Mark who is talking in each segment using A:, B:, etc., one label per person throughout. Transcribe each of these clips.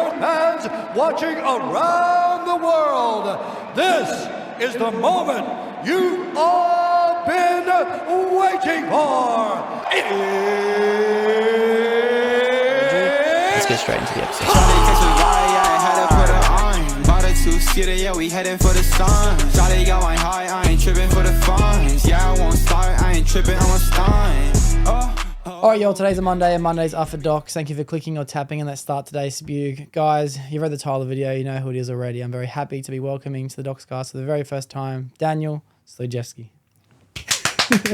A: sport fans watching around the world. This is the moment you've all been waiting for.
B: Let's get straight into the episode.
C: Yeah, we heading for the sun. Charlie got my high, I ain't tripping for the funds. Yeah, I won't start, I ain't tripping, I'm a stun.
B: Alright, y'all, today's a Monday, and Mondays are for Docs. Thank you for clicking or tapping on that Start Today Spug. Guys, you've read the title of the video, you know who it is already. I'm very happy to be welcoming to the Doxcast for the very first time, Daniel Stojcevski.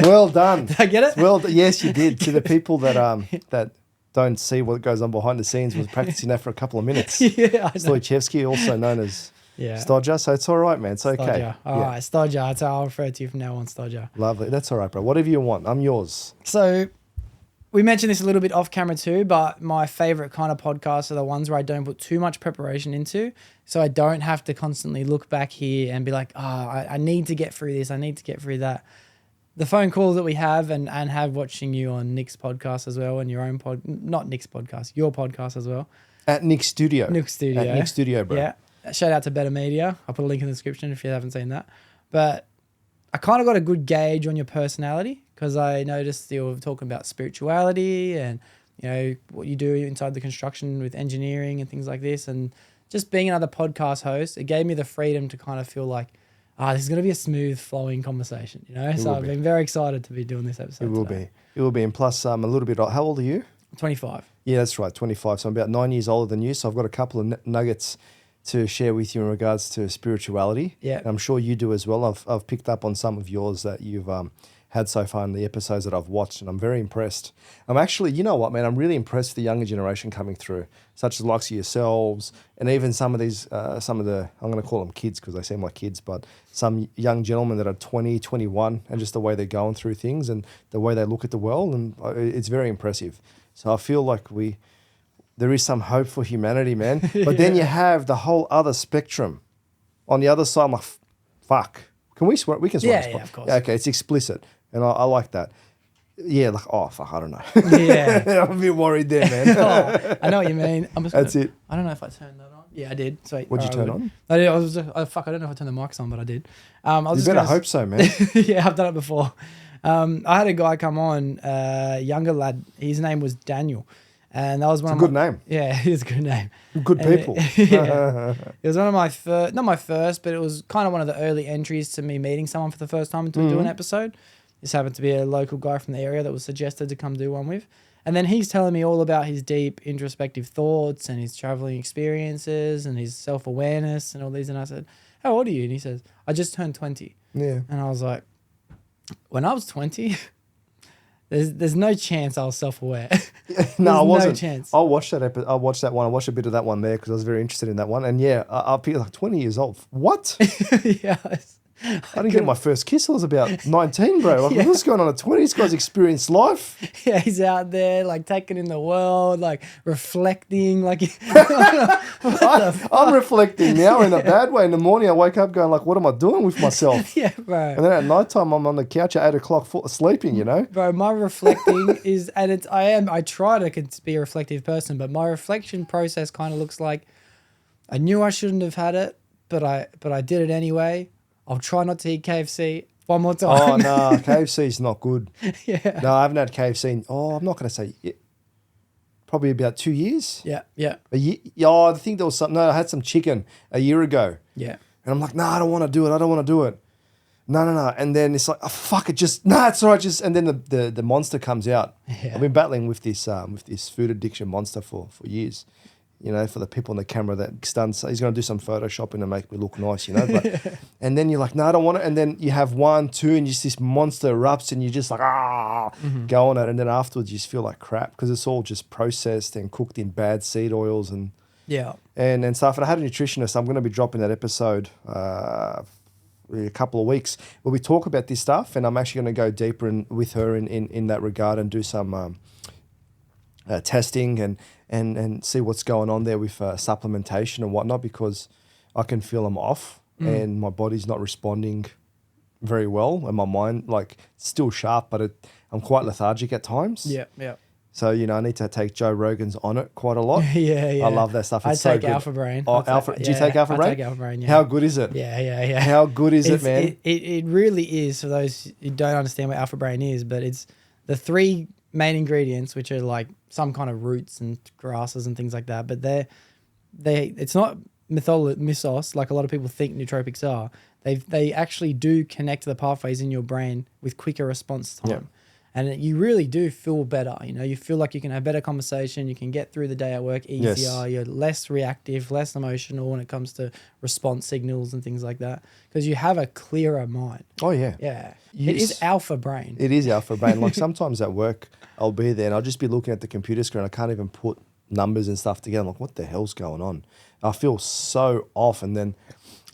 D: Well done.
B: Did I get it?
D: Well, yes, you did. To the people that don't see what goes on behind the scenes, was practicing that for a couple of minutes.
B: Yeah, I know.
D: Stojcevski, also known as Stodger, so it's all right, man. It's okay.
B: Stodger. All right, Stodger. That's how I'll refer to you from now on, Stodger.
D: Lovely. That's all right, bro. Whatever you want. I'm yours.
B: So we mentioned this a little bit off camera too, but my favorite kind of podcasts are the ones where I don't put too much preparation into, so I don't have to constantly look back here and be like, I need to get through this. I need to get through that. The phone calls that we have and have watching you on Nick's podcast as well, and your own not Nick's podcast, your podcast as well.
D: At Nick's Studio.
B: Nick's Studio.
D: At Nick's Studio, bro.
B: Yeah. Shout out to Better Media. I'll put a link in the description if you haven't seen that. But I kind of got a good gauge on your personality because I noticed you were talking about spirituality and, you know, what you do inside the construction with engineering and things like this. And just being another podcast host, it gave me the freedom to kind of feel like, this is going to be a smooth flowing conversation, you know? So I've been very excited to be doing this episode.
D: It will
B: today.
D: be. It will be. And plus, a little bit, how old are you?
B: 25.
D: Yeah, that's right, 25. So I'm about 9 years older than you. So I've got a couple of nuggets to share with you in regards to spirituality.
B: Yeah.
D: And I'm sure you do as well. I've picked up on some of yours that you've had so far in the episodes that I've watched, and I'm very impressed. I'm actually, you know what, man, I'm really impressed with the younger generation coming through, such as the likes of yourselves, and even some of these, I'm going to call them kids because they seem like kids, but some young gentlemen that are 20, 21, and just the way they're going through things and the way they look at the world, and it's very impressive. So I feel like there is some hope for humanity, man. But then you have the whole other spectrum. On the other side, I'm like, fuck. Can we swear? We can swear.
B: Yeah, of course.
D: Yeah, okay, it's explicit. And I like that. Yeah, like, oh, fuck, I don't know.
B: Yeah.
D: I'm a bit worried there, man.
B: I know what you mean.
D: That's it.
B: I don't know if I turned that on. Yeah, I did. Sweet.
D: What'd you turn on?
B: I did. I don't know if I turned the mics on, but I did.
D: You better hope so, man.
B: Yeah, I've done it before. I had a guy come on, younger lad. His name was Daniel. And that was one
D: it's a good name.
B: Yeah, it is a good name.
D: Good people.
B: Yeah. It was one of my first, not my first, but it was kind of one of the early entries to me meeting someone for the first time to do an episode. This happened to be a local guy from the area that was suggested to come do one with. And then he's telling me all about his deep introspective thoughts and his traveling experiences and his self-awareness and all these. And I said, how old are you? And he says, I just turned 20.
D: Yeah.
B: And I was like, when I was 20... There's no chance I was self-aware.
D: No, I wasn't.
B: No chance.
D: I watched that episode. I watched that one. I watched a bit of that one there because I was very interested in that one. And yeah, I feel like 20 years old. What?
B: Yeah.
D: I didn't get my first kiss. I was about 19, bro. Like, what's going on at 20? This guy's experienced life.
B: Yeah, he's out there, like, taking in the world, like, reflecting, like...
D: I'm reflecting now in a bad way. In the morning, I wake up going, like, what am I doing with myself?
B: Yeah, bro.
D: And then at night time, I'm on the couch at 8 o'clock sleeping, you know?
B: Bro, my reflecting is... And I try to be a reflective person, but my reflection process kind of looks like, I knew I shouldn't have had it, but I did it anyway. I'll try not to eat KFC one more time.
D: Oh, no, KFC's not good.
B: Yeah.
D: No, I haven't had KFC I'm not going to say, probably about 2 years.
B: Yeah, yeah.
D: I think there was something. No, I had some chicken a year ago.
B: Yeah.
D: And I'm like, no, I don't want to do it. I don't want to do it. No. And then it's like, oh, fuck it. It's all right. And then the monster comes out.
B: Yeah.
D: I've been battling with this food addiction monster for years. You know, for the people on the camera that stuns, he's going to do some photoshopping to make me look nice, you know. But, and then you're like, no, I don't want it. And then you have 1, 2, and just this monster erupts, and you're just like, go on it. And then afterwards, you just feel like crap because it's all just processed and cooked in bad seed oils and stuff. And I had a nutritionist. I'm going to be dropping that episode a couple of weeks where we talk about this stuff, and I'm actually going to go deeper with her in that regard and do some testing and see what's going on there with supplementation and whatnot, because I can feel I'm off and my body's not responding very well, and my mind, like, still sharp, but I'm quite lethargic at times.
B: Yeah, yeah.
D: So, you know, I need to take Joe Rogan's on it quite a lot.
B: Yeah.
D: I love that stuff.
B: I
D: It's so
B: take
D: good.
B: Alpha Brain.
D: Oh, Alpha. Do you take Alpha Brain?
B: I take Alpha Brain, yeah.
D: How good is it?
B: Yeah.
D: How good is it, man?
B: It really is, for those who don't understand what Alpha Brain is, but it's the 3 main ingredients, which are like some kind of roots and grasses and things like that. But it's not mythos like a lot of people think nootropics are. They actually do connect to the pathways in your brain with quicker response time.
D: Yeah.
B: And you really do feel better. You know, you feel like you can have better conversation. You can get through the day at work easier.
D: Yes.
B: You're less reactive, less emotional when it comes to response signals and things like that, because you have a clearer mind.
D: Oh, yeah.
B: Yeah.
D: Yes.
B: It is Alpha Brain.
D: It is Alpha Brain. Like sometimes at work, I'll be there and I'll just be looking at the computer screen. I can't even put numbers and stuff together. I'm like, what the hell's going on? I feel so off. And then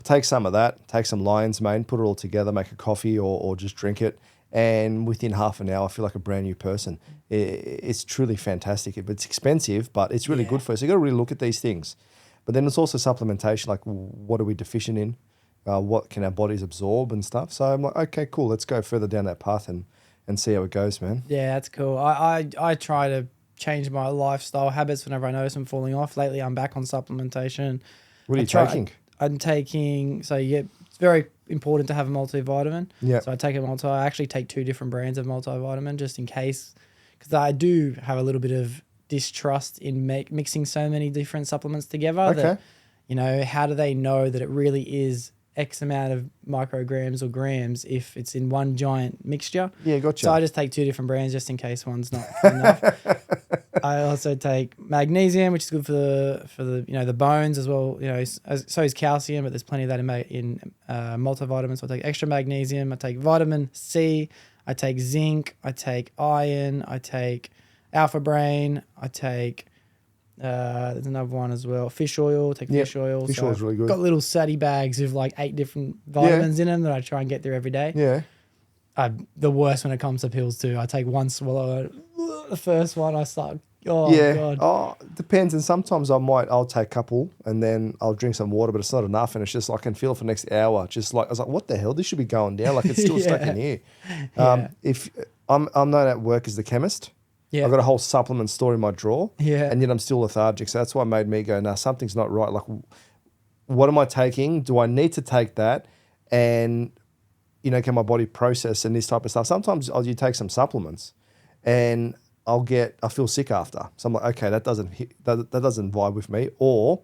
D: take some of that, take some lion's mane, put it all together, make a coffee or just drink it. And within half an hour, I feel like a brand new person. It's truly fantastic. It's expensive, but it's really good for us. So you got to really look at these things. But then it's also supplementation, like what are we deficient in? What can our bodies absorb and stuff? So I'm like, okay, cool. Let's go further down that path and see how it goes, man.
B: Yeah, that's cool. I try to change my lifestyle habits whenever I notice I'm falling off. Lately, I'm back on supplementation.
D: What are you taking?
B: I'm taking, so it's very important to have a multivitamin.
D: Yeah.
B: So I take I actually take 2 different brands of multivitamin just in case, because I do have a little bit of distrust in mixing so many different supplements together.
D: Okay.
B: That, you know, how do they know that it really is X amount of micrograms or grams if it's in one giant mixture?
D: Yeah, gotcha.
B: So I just take 2 different brands just in case one's not enough. I also take magnesium, which is good for the you know, the bones as well. You know, so is calcium, but there's plenty of that in multivitamins. So I take extra magnesium. I take vitamin C. I take zinc. I take iron. I take Alpha Brain. I take there's another one as well. Fish oil. Take fish oil.
D: Fish oil is really good.
B: Got little saddy bags with like 8 different vitamins in them that I try and get through every day.
D: Yeah.
B: The worst when it comes to pills too. I take one swallow. The first one I start. Oh
D: yeah.
B: God.
D: Oh, depends. And sometimes I'll take a couple and then I'll drink some water, but it's not enough. And it's just like I can feel it for the next hour. Just like I was like, what the hell? This should be going down. Like it's still stuck in here. If I'm known at work as the chemist.
B: Yeah.
D: I've got a whole supplement store in my drawer.
B: Yeah.
D: And yet I'm still lethargic. So that's what made me go, nah, something's not right. Like, what am I taking? Do I need to take that? And, you know, can my body process and this type of stuff? Sometimes you take some supplements and I feel sick after. So I'm like, okay, that doesn't vibe with me. Or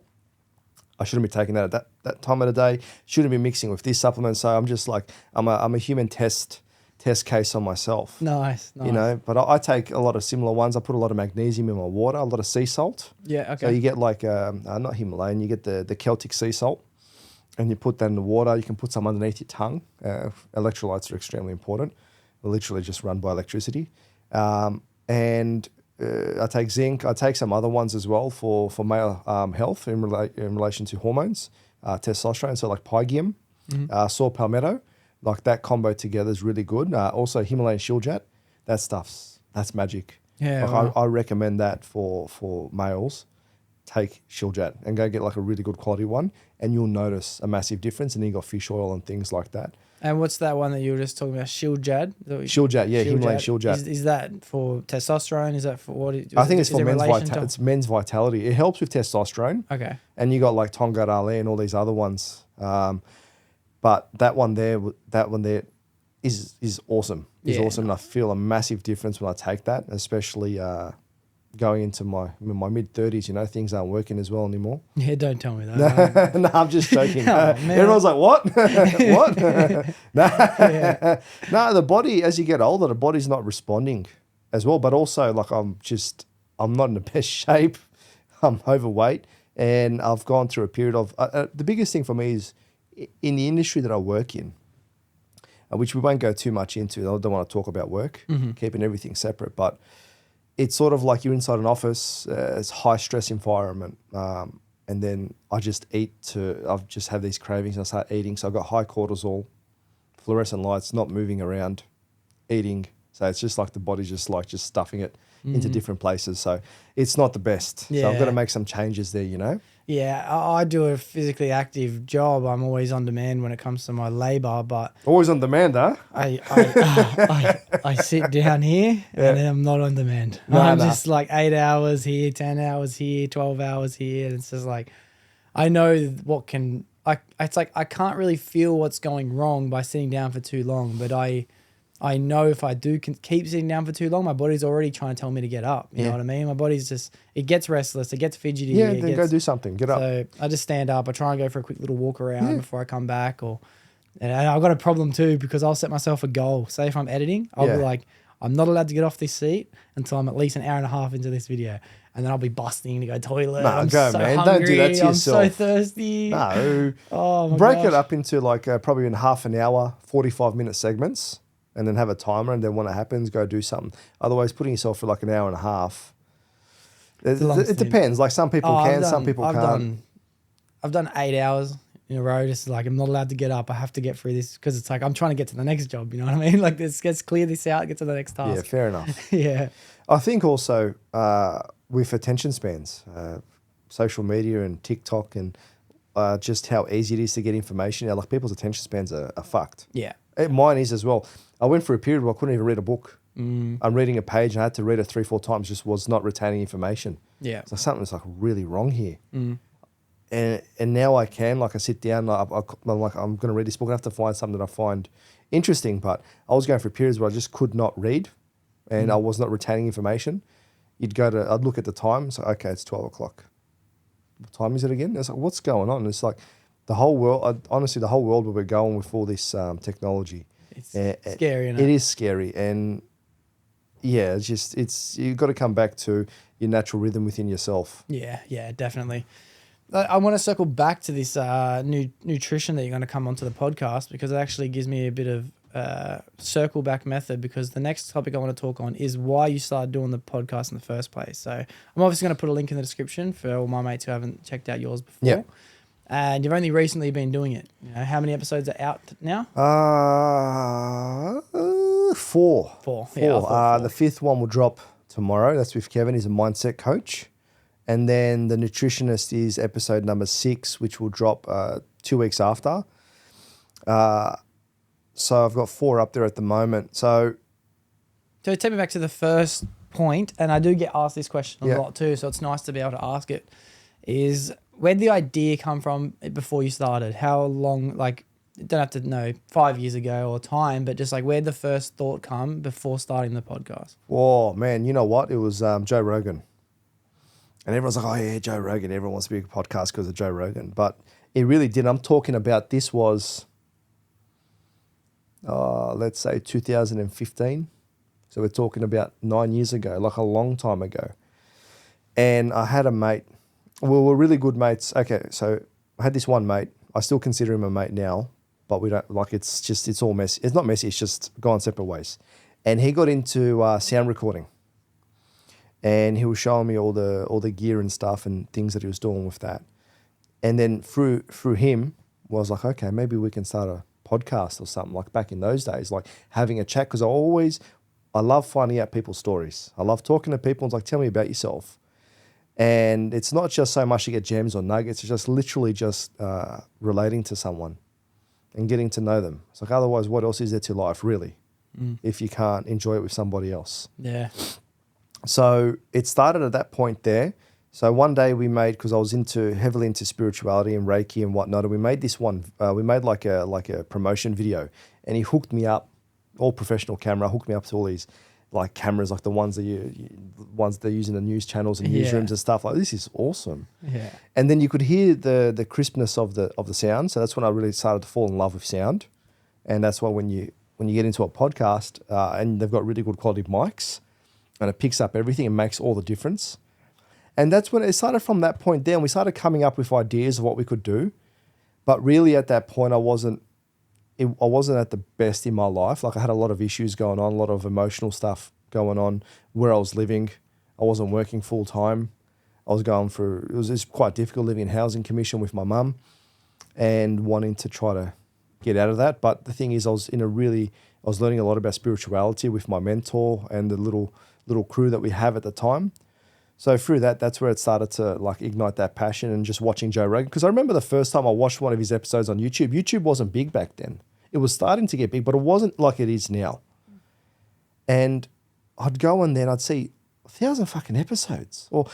D: I shouldn't be taking that at that time of the day. Shouldn't be mixing with this supplement. So I'm just like, I'm a human test case on myself.
B: Nice.
D: You know, but I take a lot of similar ones. I put a lot of magnesium in my water, a lot of sea salt.
B: Yeah, okay.
D: So you get like, not Himalayan, you get the Celtic sea salt and you put that in the water. You can put some underneath your tongue. Electrolytes are extremely important. They're literally just run by electricity. And I take zinc. I take some other ones as well for male health in relation to hormones, testosterone. So like pygium, saw palmetto. Like that combo together is really good. Also Himalayan shilajit, that's magic.
B: Yeah,
D: like
B: wow.
D: I recommend that for males. Take shilajit and go get like a really good quality one, and you'll notice a massive difference. And then you got fish oil and things like that.
B: And what's that one that you were just talking about? Shilajit?
D: Shilajit, yeah, Himalayan shilajit.
B: Is that for testosterone? Is that for what?
D: I think it's for
B: it's
D: men's vitality. It helps with testosterone.
B: Okay.
D: And you got like Tonga Ali and all these other ones. But that one there is awesome. It's awesome. And I feel a massive difference when I take that, especially going into my mid-30s. You know, things aren't working as well anymore.
B: Yeah, don't tell me that.
D: No, I'm just joking.
B: Oh, man.
D: Everyone's like, what? What? No, the body, as you get older, the body's not responding as well. But also, like, I'm not in the best shape. I'm overweight. And I've gone through a period of, the biggest thing for me is, in the industry that I work in, which we won't go too much into, I don't want to talk about work, keeping everything separate, but it's sort of like you're inside an office, it's high stress environment, and then I just I've just had these cravings and I start eating, so I've got high cortisol, fluorescent lights, not moving around, eating So it's just like the body's just stuffing it into different places. So it's not the best. So I've got to make some changes there, you know?
B: Yeah, I do a physically active job. I'm always on demand when it comes to my labour, but
D: Always on demand, huh?
B: I sit down here and I'm not on demand. I'm just like 8 hours here, 10 hours here, 12 hours here. And it's just like, I know it's like I can't really feel what's going wrong by sitting down for too long, but I know if I do keep sitting down for too long, my body's already trying to tell me to get up. You know what I mean? My body's it gets restless. It gets fidgety.
D: Yeah, then go do something. Get up.
B: So I just stand up. I try and go for a quick little walk around before I come back. And I've got a problem too because I'll set myself a goal. Say if I'm editing, I'll be like, I'm not allowed to get off this seat until I'm at least an hour and a half into this video. And then I'll be busting to go toilet.
D: No,
B: I'm
D: go,
B: so
D: man.
B: hungry.
D: Don't do that to yourself.
B: I'm so thirsty.
D: No.
B: Oh, my
D: Break
B: gosh.
D: it up into like probably in half an hour, 45-minute segments, and then have a timer. And then when it happens, go do something. Otherwise, putting yourself for like an hour and a half, it depends. Like some people some people can't.
B: I've done 8 hours in a row. Just like I'm not allowed to get up. I have to get through this because it's like I'm trying to get to the next job. You know what I mean? Like let's clear this out, get to the next task.
D: Yeah, fair enough.
B: Yeah.
D: I think also with attention spans, social media and TikTok and just how easy it is to get information. Like people's attention spans are fucked.
B: Yeah.
D: Mine is as well. I went through a period where I couldn't even read a book. I'm reading a page and I had to read it 3-4 times, just was not retaining information.
B: Yeah.
D: So something's like really wrong here. And now I can, like I sit down, I'm like, I'm going to read this book. I have to find something that I find interesting. But I was going through periods where I just could not read and I was not retaining information. I'd look at the time. So, okay, it's 12 o'clock. What time is it again? It's like, what's going on? And it's like the whole world, honestly, the whole world where we're going with all this technology.
B: It's scary, isn't it?
D: It is scary. And yeah, you've got to come back to your natural rhythm within yourself.
B: Yeah, definitely. I want to circle back to this nutrition that you're going to come onto the podcast because it actually gives me a bit of circle back method because the next topic I want to talk on is why you started doing the podcast in the first place. So I'm obviously going to put a link in the description for all my mates who haven't checked out yours before.
D: Yeah.
B: And you've only recently been doing it. You know, how many episodes are out now?
D: 4.
B: Yeah, four.
D: The 5th one will drop tomorrow. That's with Kevin. He's a mindset coach. And then the nutritionist is episode number 6, which will drop 2 weeks after. So I've got 4 up there at the moment. So
B: take me back to the first point, and I do get asked this question a lot too, so it's nice to be able to ask it, is where did the idea come from before you started? How long, like, you don't have to know 5 years ago or time, but just like where did the first thought come before starting the podcast?
D: Oh, man, you know what? It was Joe Rogan. And everyone's like, oh, yeah, Joe Rogan. Everyone wants to be a podcast because of Joe Rogan. But it really didn't. I'm talking about this was, let's say 2015. So we're talking about 9 years ago, like a long time ago. And I had a mate. We were really good mates. Okay, so I had this one mate. I still consider him a mate now, but we don't, like, it's all messy. It's not messy, it's just gone separate ways. And he got into sound recording. And he was showing me all the gear and stuff and things that he was doing with that. And then through him, I was like, okay, maybe we can start a podcast or something, like back in those days, like having a chat. Because I love finding out people's stories. I love talking to people and it's like, tell me about yourself. And it's not just so much to get gems or nuggets. It's just literally just relating to someone and getting to know them. It's like, otherwise, what else is there to life, really, if you can't enjoy it with somebody else?
B: Yeah.
D: So it started at that point there. So one day we made, because I was heavily into spirituality and Reiki and whatnot, and we made this one. We made like a promotion video, and he hooked me up, all professional camera, hooked me up to all these like cameras, like the ones that they use in the news channels and newsrooms and stuff. Like, this is awesome.
B: Yeah.
D: And then you could hear the crispness of the sound. So that's when I really started to fall in love with sound. And that's why when you get into a podcast and they've got really good quality mics, and it picks up everything and makes all the difference. And that's when it started. From that point there, and we started coming up with ideas of what we could do. But really at that point, I wasn't at the best in my life. Like, I had a lot of issues going on, a lot of emotional stuff going on where I was living. I wasn't working full time. I was going through, it was quite difficult living in housing commission with my mum and wanting to try to get out of that. But the thing is, I was learning a lot about spirituality with my mentor and the little crew that we have at the time. So through that, that's where it started to like ignite that passion and just watching Joe Rogan. Because I remember the first time I watched one of his episodes on YouTube. YouTube wasn't big back then. It was starting to get big, but it wasn't like it is now. And I'd go on there and I'd see 1,000 fucking episodes. Or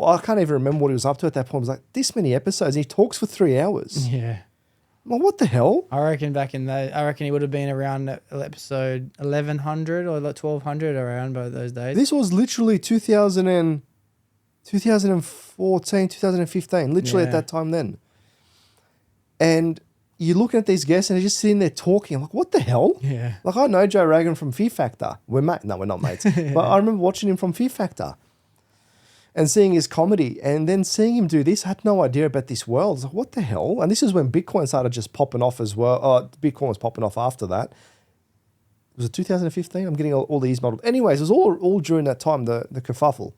D: I can't even remember what he was up to at that point. It was like, this many episodes. And he talks for 3 hours.
B: Yeah.
D: Well, what the hell?
B: I reckon he would have been around episode 1100 or like 1200 around by those days.
D: This was literally 2014, 2015, literally at that time then. And you're looking at these guests and they're just sitting there talking. I'm like, what the hell?
B: Yeah.
D: Like, I know Joe Rogan from Fear Factor. We're not mates. But I remember watching him from Fear Factor and seeing his comedy and then seeing him do this. I had no idea about this world. I was like, what the hell? And this is when Bitcoin started just popping off as well. Bitcoin was popping off after that. Was it 2015? I'm getting all these models. Anyways, it was all during that time, the kerfuffle.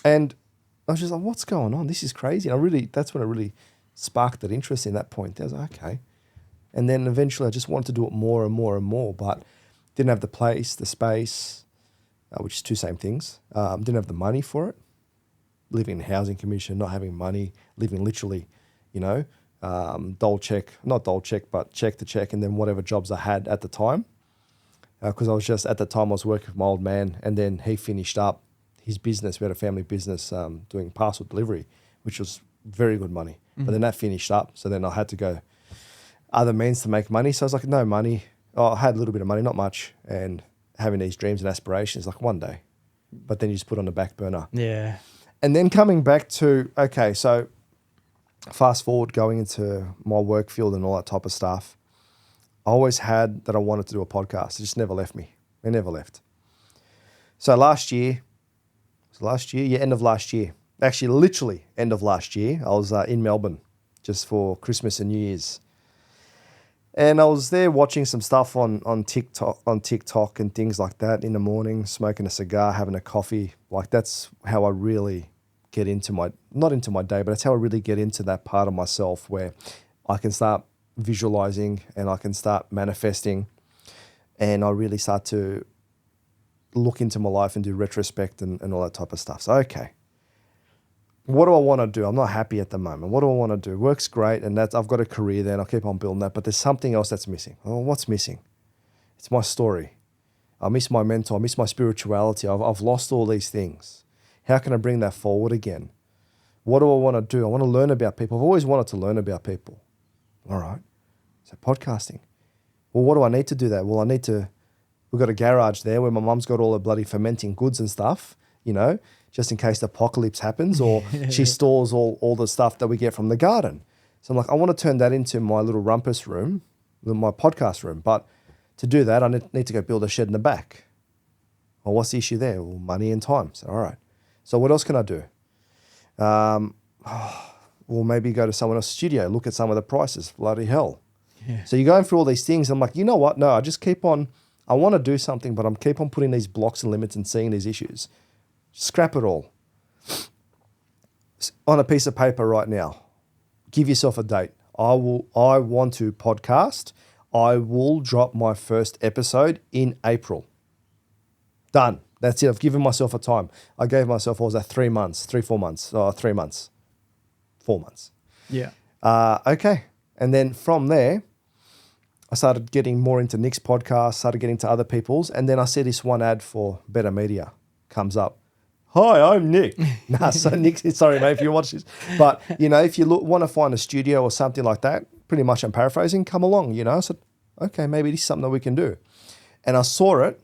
D: And I was just like, what's going on? This is crazy. And that's when it really sparked that interest in that point. I was like, okay. And then eventually I just wanted to do it more and more and more, but didn't have the place, the space, which is two same things. Didn't have the money for it. Living in housing commission, not having money, living literally, check to check, and then whatever jobs I had at the time. Because I was just, at the time I was working with my old man, and then he finished up his business. We had a family business doing parcel delivery, which was very good money. Mm-hmm. But then that finished up. So then I had to go other means to make money. So I was like, no money. I had a little bit of money, not much. And having these dreams and aspirations, like one day. But then you just put on the back burner.
B: Yeah.
D: And then coming back to, okay, so fast forward going into my work field and all that type of stuff. I always had that I wanted to do a podcast. It just never left me. It never left. So end of last year. Actually, literally end of last year. I was in Melbourne just for Christmas and New Year's. And I was there watching some stuff on TikTok and things like that in the morning, smoking a cigar, having a coffee. Like that's how I really get into not into my day, but that's how I really get into that part of myself where I can start visualizing and I can start manifesting, and I really start to look into my life and do retrospect and all that type of stuff. So, okay, what do I want to do? I'm not happy at the moment. What do I want to do? Work's great, and I've got a career there and I'll keep on building that, but there's something else that's missing. Oh, what's missing? It's my story. I miss my mentor. I miss my spirituality. I've lost all these things. How can I bring that forward again? What do I want to do? I want to learn about people. I've always wanted to learn about people. All right. So podcasting. Well, what do I need to do that? Well, we've got a garage there where my mum's got all the bloody fermenting goods and stuff, just in case the apocalypse happens, or she stores all the stuff that we get from the garden. So I'm like, I want to turn that into my little rumpus room, my podcast room. But to do that, I need to go build a shed in the back. Well, what's the issue there? Well, money and time. So, all right. So what else can I do? Well, maybe go to someone else's studio, look at some of the prices. Bloody hell.
B: Yeah.
D: So you're going through all these things. I'm like, you know what? No, I just keep on. I want to do something, but I'm keep on putting these blocks and limits and seeing these issues. Scrap it all. On a piece of paper right now. Give yourself a date. I want to podcast. I will drop my first episode in April. Done. That's it. I've given myself a time. I gave myself, 4 months? 4 months. 4 months.
B: Yeah.
D: Okay. And then from there, I started getting more into Nick's podcast, started getting to other people's, and then I see this one ad for Better Media comes up. Hi, I'm Nick. So Nick, sorry mate if you watch this. But, if you want to find a studio or something like that, pretty much I'm paraphrasing, come along, I said, okay, maybe this is something that we can do. And I saw it,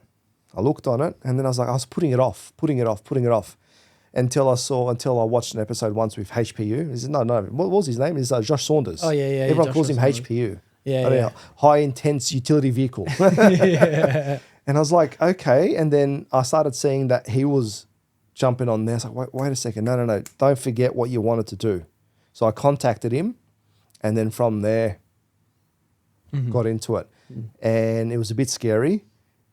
D: I looked on it, and then I was like, I was putting it off until I watched an episode once with HPU. What was his name? It's Josh Saunders.
B: Oh, yeah.
D: Everyone
B: Josh
D: calls him
B: Saunders.
D: HPU.
B: Yeah.
D: High intense utility vehicle.
B: Yeah.
D: And I was like, okay. And then I started seeing that he was jumping on there. I was like, wait a second. No. Don't forget what you wanted to do. So I contacted him, and then from there, got into it. And it was a bit scary,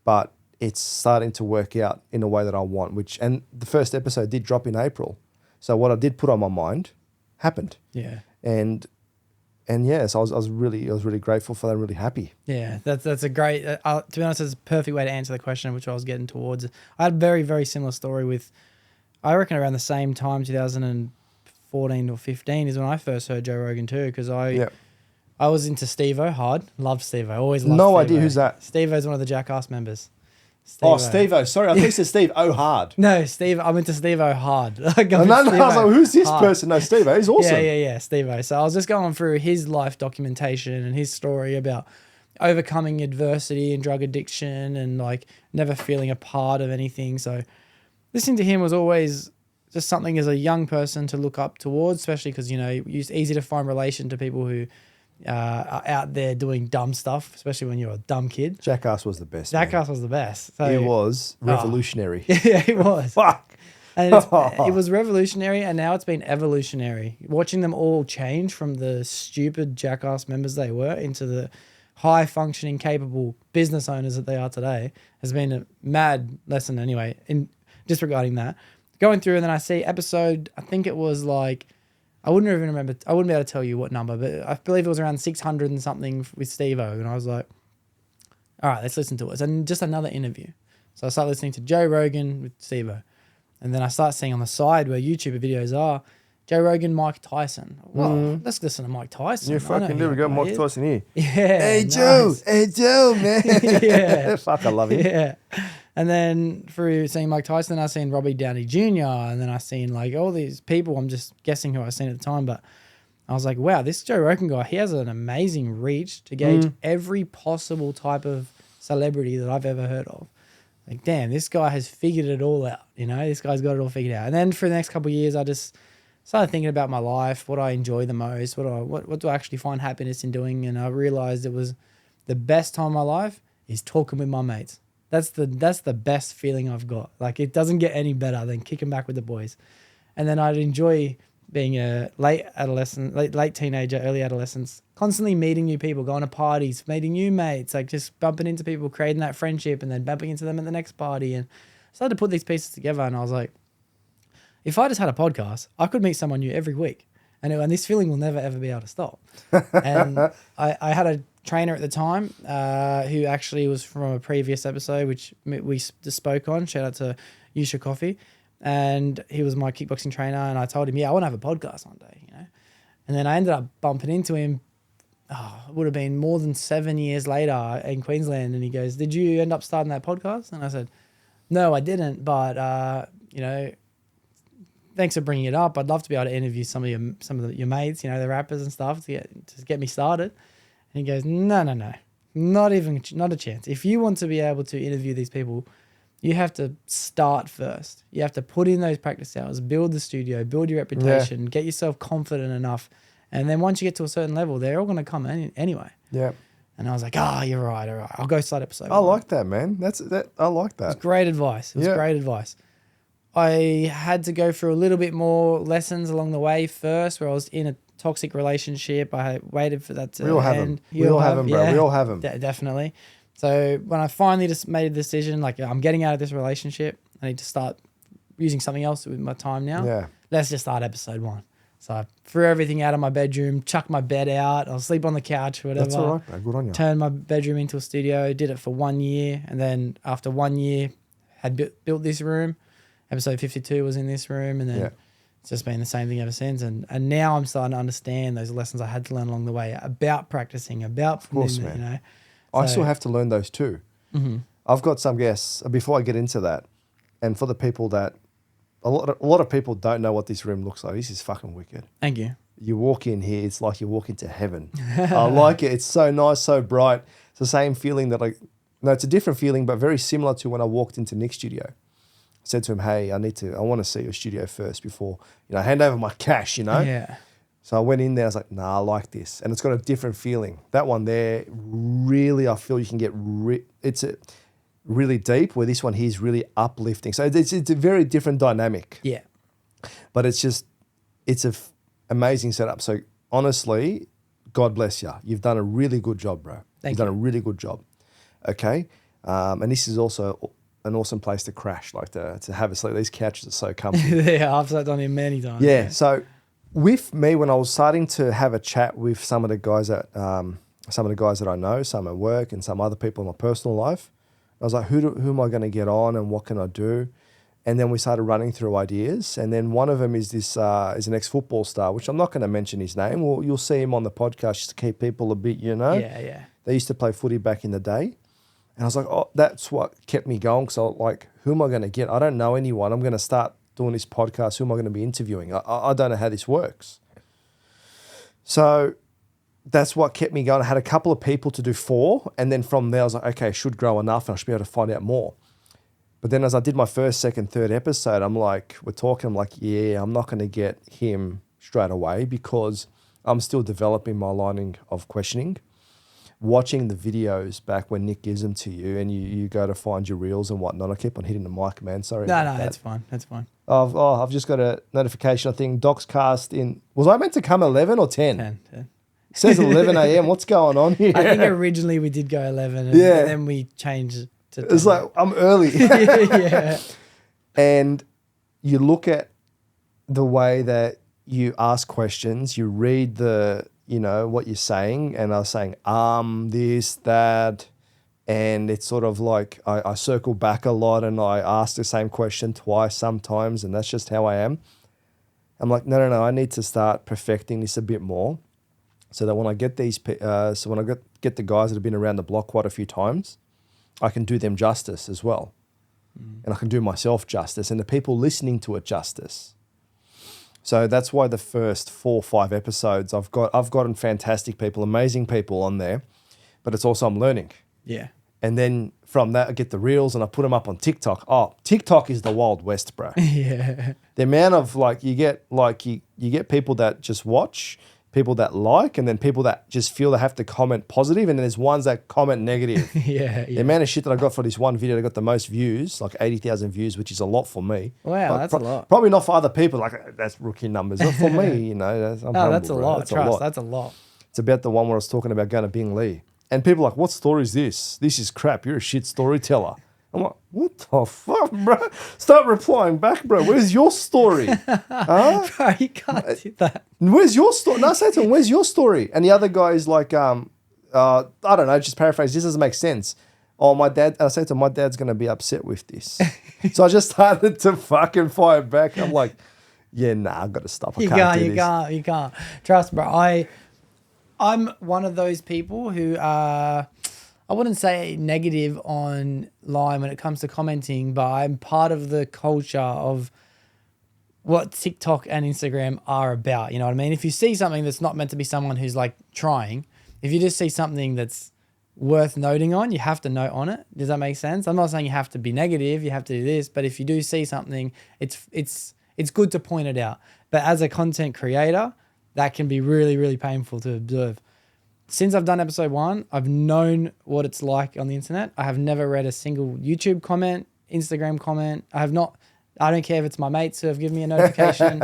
D: but it's starting to work out in a way that I want, and the first episode did drop in April. So what I did put on my mind happened.
B: Yeah.
D: And so I was really grateful for that. Really happy.
B: Yeah, that's a great. To be honest, that's a perfect way to answer the question, which I was getting towards. I had a very, very similar story with, I reckon around the same time, 2014 or 15 is when I first heard Joe Rogan too, because I was into Steve-O hard. Loved Steve-O. Always loved
D: No
B: Steve-O.
D: idea who's that.
B: Steve-O's one of the Jackass members.
D: Oh, Steve-O. Sorry, I think it said Steve O hard.
B: No, Steve. I'm into Steve-O hard.
D: No, I was like, who's this person? No, Steve-O. He's awesome.
B: Yeah, Steve-O. So I was just going through his life documentation and his story about overcoming adversity and drug addiction and like never feeling a part of anything. So listening to him was always just something as a young person to look up towards, especially because, you know, it's easy to find relation to people who are out there doing dumb stuff, especially when you're a dumb kid.
D: Jackass was the best.
B: Jackass was the best. So,
D: he was revolutionary.
B: Yeah, he was.
D: Fuck.
B: And it was revolutionary, and now it's been evolutionary. Watching them all change from the stupid Jackass members they were into the high-functioning, capable business owners that they are today has been a mad lesson anyway, in disregarding that. Going through, and then I see episode, I think it was like, I wouldn't even remember, I wouldn't be able to tell you what number, but I believe it was around 600 and something with Steve-O, and I was like, all right, let's listen to it. And just another interview. So I start listening to Joe Rogan with Steve-O. And then I start seeing on the side where YouTube videos are, Joe Rogan, Mike Tyson. Well, let's listen to Mike Tyson.
D: You fucking do. We got Mike Tyson here.
B: Yeah.
D: Hey,
B: nice.
D: Joe. Hey, Joe, man.
B: Yeah.
D: Fuck, I love him.
B: Yeah. And then through seeing Mike Tyson, I seen Robbie Downey Jr. And then I seen like all these people. I'm just guessing who I seen at the time, but I was like, wow, this Joe Rogan guy, he has an amazing reach to gauge every possible type of celebrity that I've ever heard of. Like, damn, this guy has figured it all out. You know, this guy's got it all figured out. And then for the next couple of years, I just started thinking about my life, what I enjoy the most, what do I actually find happiness in doing. And I realized it was the best time of my life is talking with my mates. That's the best feeling I've got. Like, it doesn't get any better than kicking back with the boys. And then I'd enjoy being a late teenager, early adolescence, constantly meeting new people, going to parties, meeting new mates, like just bumping into people, creating that friendship and then bumping into them at the next party. And I started to put these pieces together and I was like, if I just had a podcast, I could meet someone new every week. And this feeling will never, ever be able to stop. And I had a trainer at the time who actually was from a previous episode, which we just spoke on. Shout out to Yusha Coffee. And he was my kickboxing trainer. And I told him, yeah, I want to have a podcast one day, you know. And then I ended up bumping into him. It would have been more than 7 years later in Queensland. And he goes, did you end up starting that podcast? And I said, no, I didn't. But, you know, thanks for bringing it up. I'd love to be able to interview some of your mates, you know, the rappers and stuff to get me started. And he goes, no, not a chance. If you want to be able to interview these people, you have to start first. You have to put in those practice hours, build the studio, build your reputation, get yourself confident enough. And then once you get to a certain level, they're all going to come anyway. Yeah. And I was like, you're right. All right. I'll go start episode 1.
D: I like that, man. I like that.
B: It was great advice. Great advice. I had to go through a little bit more lessons along the way first, where I was in a toxic relationship. I waited for that to end.
D: We all have them, bro. We all have them.
B: Definitely. So when I finally just made a decision, like I'm getting out of this relationship, I need to start using something else with my time now. Yeah. Let's just start episode 1. So I threw everything out of my bedroom, chucked my bed out. I'll sleep on the couch, whatever.
D: That's all right, bro. Good on you.
B: Turned my bedroom into a studio, did it for 1 year. And then after 1 year, had built this room. Episode 52 was in this room. And then it's just been the same thing ever since. And now I'm starting to understand those lessons I had to learn along the way about practicing, about commitment, you know.
D: I still have to learn those too. Mm-hmm. I've got some guests, before I get into that, and for the people that, a lot of people don't know what this room looks like. This is fucking wicked.
B: Thank you.
D: You walk in here, it's like you walk into heaven. I like it. It's so nice, so bright. It's the same feeling it's a different feeling, but very similar to when I walked into Nick's studio. I said to him, hey, I want to see your studio first before, you know, hand over my cash, you know? Yeah. So I went in there, I was like, nah, I like this. And it's got a different feeling. That one there, really, I feel you can get, really deep, where this one here is really uplifting. So it's a very different dynamic. Yeah. But it's an amazing setup. So honestly, God bless you. You've done a really good job, bro. You've done a really good job. Okay. And this is also an awesome place to crash, like to have a sleep. These couches are so comfy.
B: Yeah, I've slept on here many times.
D: Yeah. So with me, when I was starting to have a chat with some of the guys that I know, some at work and some other people in my personal life, I was like, who am I going to get on and what can I do? And then we started running through ideas. And then one of them is is an ex-football star, which I'm not going to mention his name. Well, you'll see him on the podcast just to keep people a bit,
B: Yeah.
D: They used to play footy back in the day. And I was like, oh, that's what kept me going. So like, who am I going to get? I don't know anyone. I'm going to start doing this podcast. Who am I going to be interviewing? I don't know how this works. So that's what kept me going. I had a couple of people to do 4. And then from there, I was like, okay, I should grow enough and I should be able to find out more. But then as I did my first, second, third episode, I'm like, yeah, I'm not going to get him straight away because I'm still developing my lining of questioning. Watching the videos back when Nick gives them to you and you go to find your reels and whatnot. I keep on hitting the mic, man. Sorry.
B: No, that's fine. That's fine.
D: I've just got a notification. I think Doxcast in... Was I meant to come 11 or 10?
B: 10.
D: It says 11 a.m. What's going on here?
B: I think originally we did go 11 and
D: Yeah.
B: then we changed to 10.
D: It's like, I'm early.
B: Yeah.
D: And you look at the way that you ask questions, you read what you're saying, and I was saying, this, that, and it's sort of like I circle back a lot and I ask the same question twice sometimes, and that's just how I am. I'm like, no, I need to start perfecting this a bit more so that when I get get the guys that have been around the block quite a few times, I can do them justice as well. And I can do myself justice and the people listening to it justice. So that's why the first 4 or 5 episodes I've gotten fantastic people, amazing people on there, but it's also I'm learning.
B: Yeah.
D: And then from that I get the reels and I put them up on TikTok. Oh, TikTok is the Wild West, bro.
B: Yeah.
D: The amount of you get people that just watch, people that like, and then people that just feel they have to comment positive, and then there's ones that comment negative.
B: Yeah.
D: The amount of shit that I got for this one video that got the most views, like 80,000 views, which is a lot for me.
B: Wow,
D: Like,
B: that's a lot.
D: Probably not for other people, like that's rookie numbers. But for me, I'm humble,
B: That's a
D: bro.
B: lot.
D: That's
B: Trust, that's a lot.
D: It's about the one where I was talking about going to Bing Lee. And people are like, what story is this? This is crap. You're a shit storyteller. I'm like, what the fuck, bro? Start replying back, bro. Where's your story? Huh?
B: Bro, you can't do that.
D: Where's your story? No, I say to him, where's your story? And the other guy is like, I don't know, just paraphrase. This doesn't make sense. Oh, my dad, I say to him, my dad's going to be upset with this. So I just started to fucking fire back. I'm like, yeah, nah, I've got to stop. I can't do this.
B: You can't. Trust, bro. I'm one of those people who are, I wouldn't say negative online when it comes to commenting, but I'm part of the culture of what TikTok and Instagram are about. You know what I mean? If you see something that's not meant to be someone who's like trying, if you just see something that's worth noting on, you have to note on it. Does that make sense? I'm not saying you have to be negative, you have to do this, but if you do see something, it's good to point it out. But as a content creator, that can be really, really painful to observe. Since I've done episode 1, I've known what it's like on the internet. I have never read a single YouTube comment, Instagram comment. I don't care if it's my mates who have given me a notification.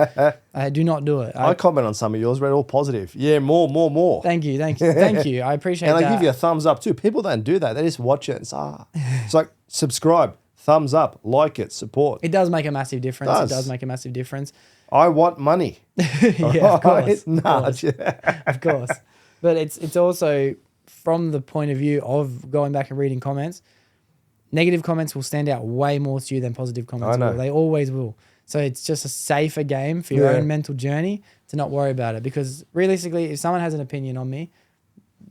B: I do not do it.
D: I comment on some of yours, read all positive. Yeah, more.
B: Thank you. I appreciate that.
D: And I give you a thumbs up too. People don't do that. They just watch it and say, It's like, subscribe, thumbs up, like it, support.
B: It does make a massive difference.
D: It does.
B: It does make a massive difference.
D: I want money.
B: Yeah, of course.
D: Of
B: course. But it's also from the point of view of going back and reading comments, negative comments will stand out way more to you than positive comments will. They always will. So it's just a safer game for your own mental journey to not worry about it. Because realistically, if someone has an opinion on me,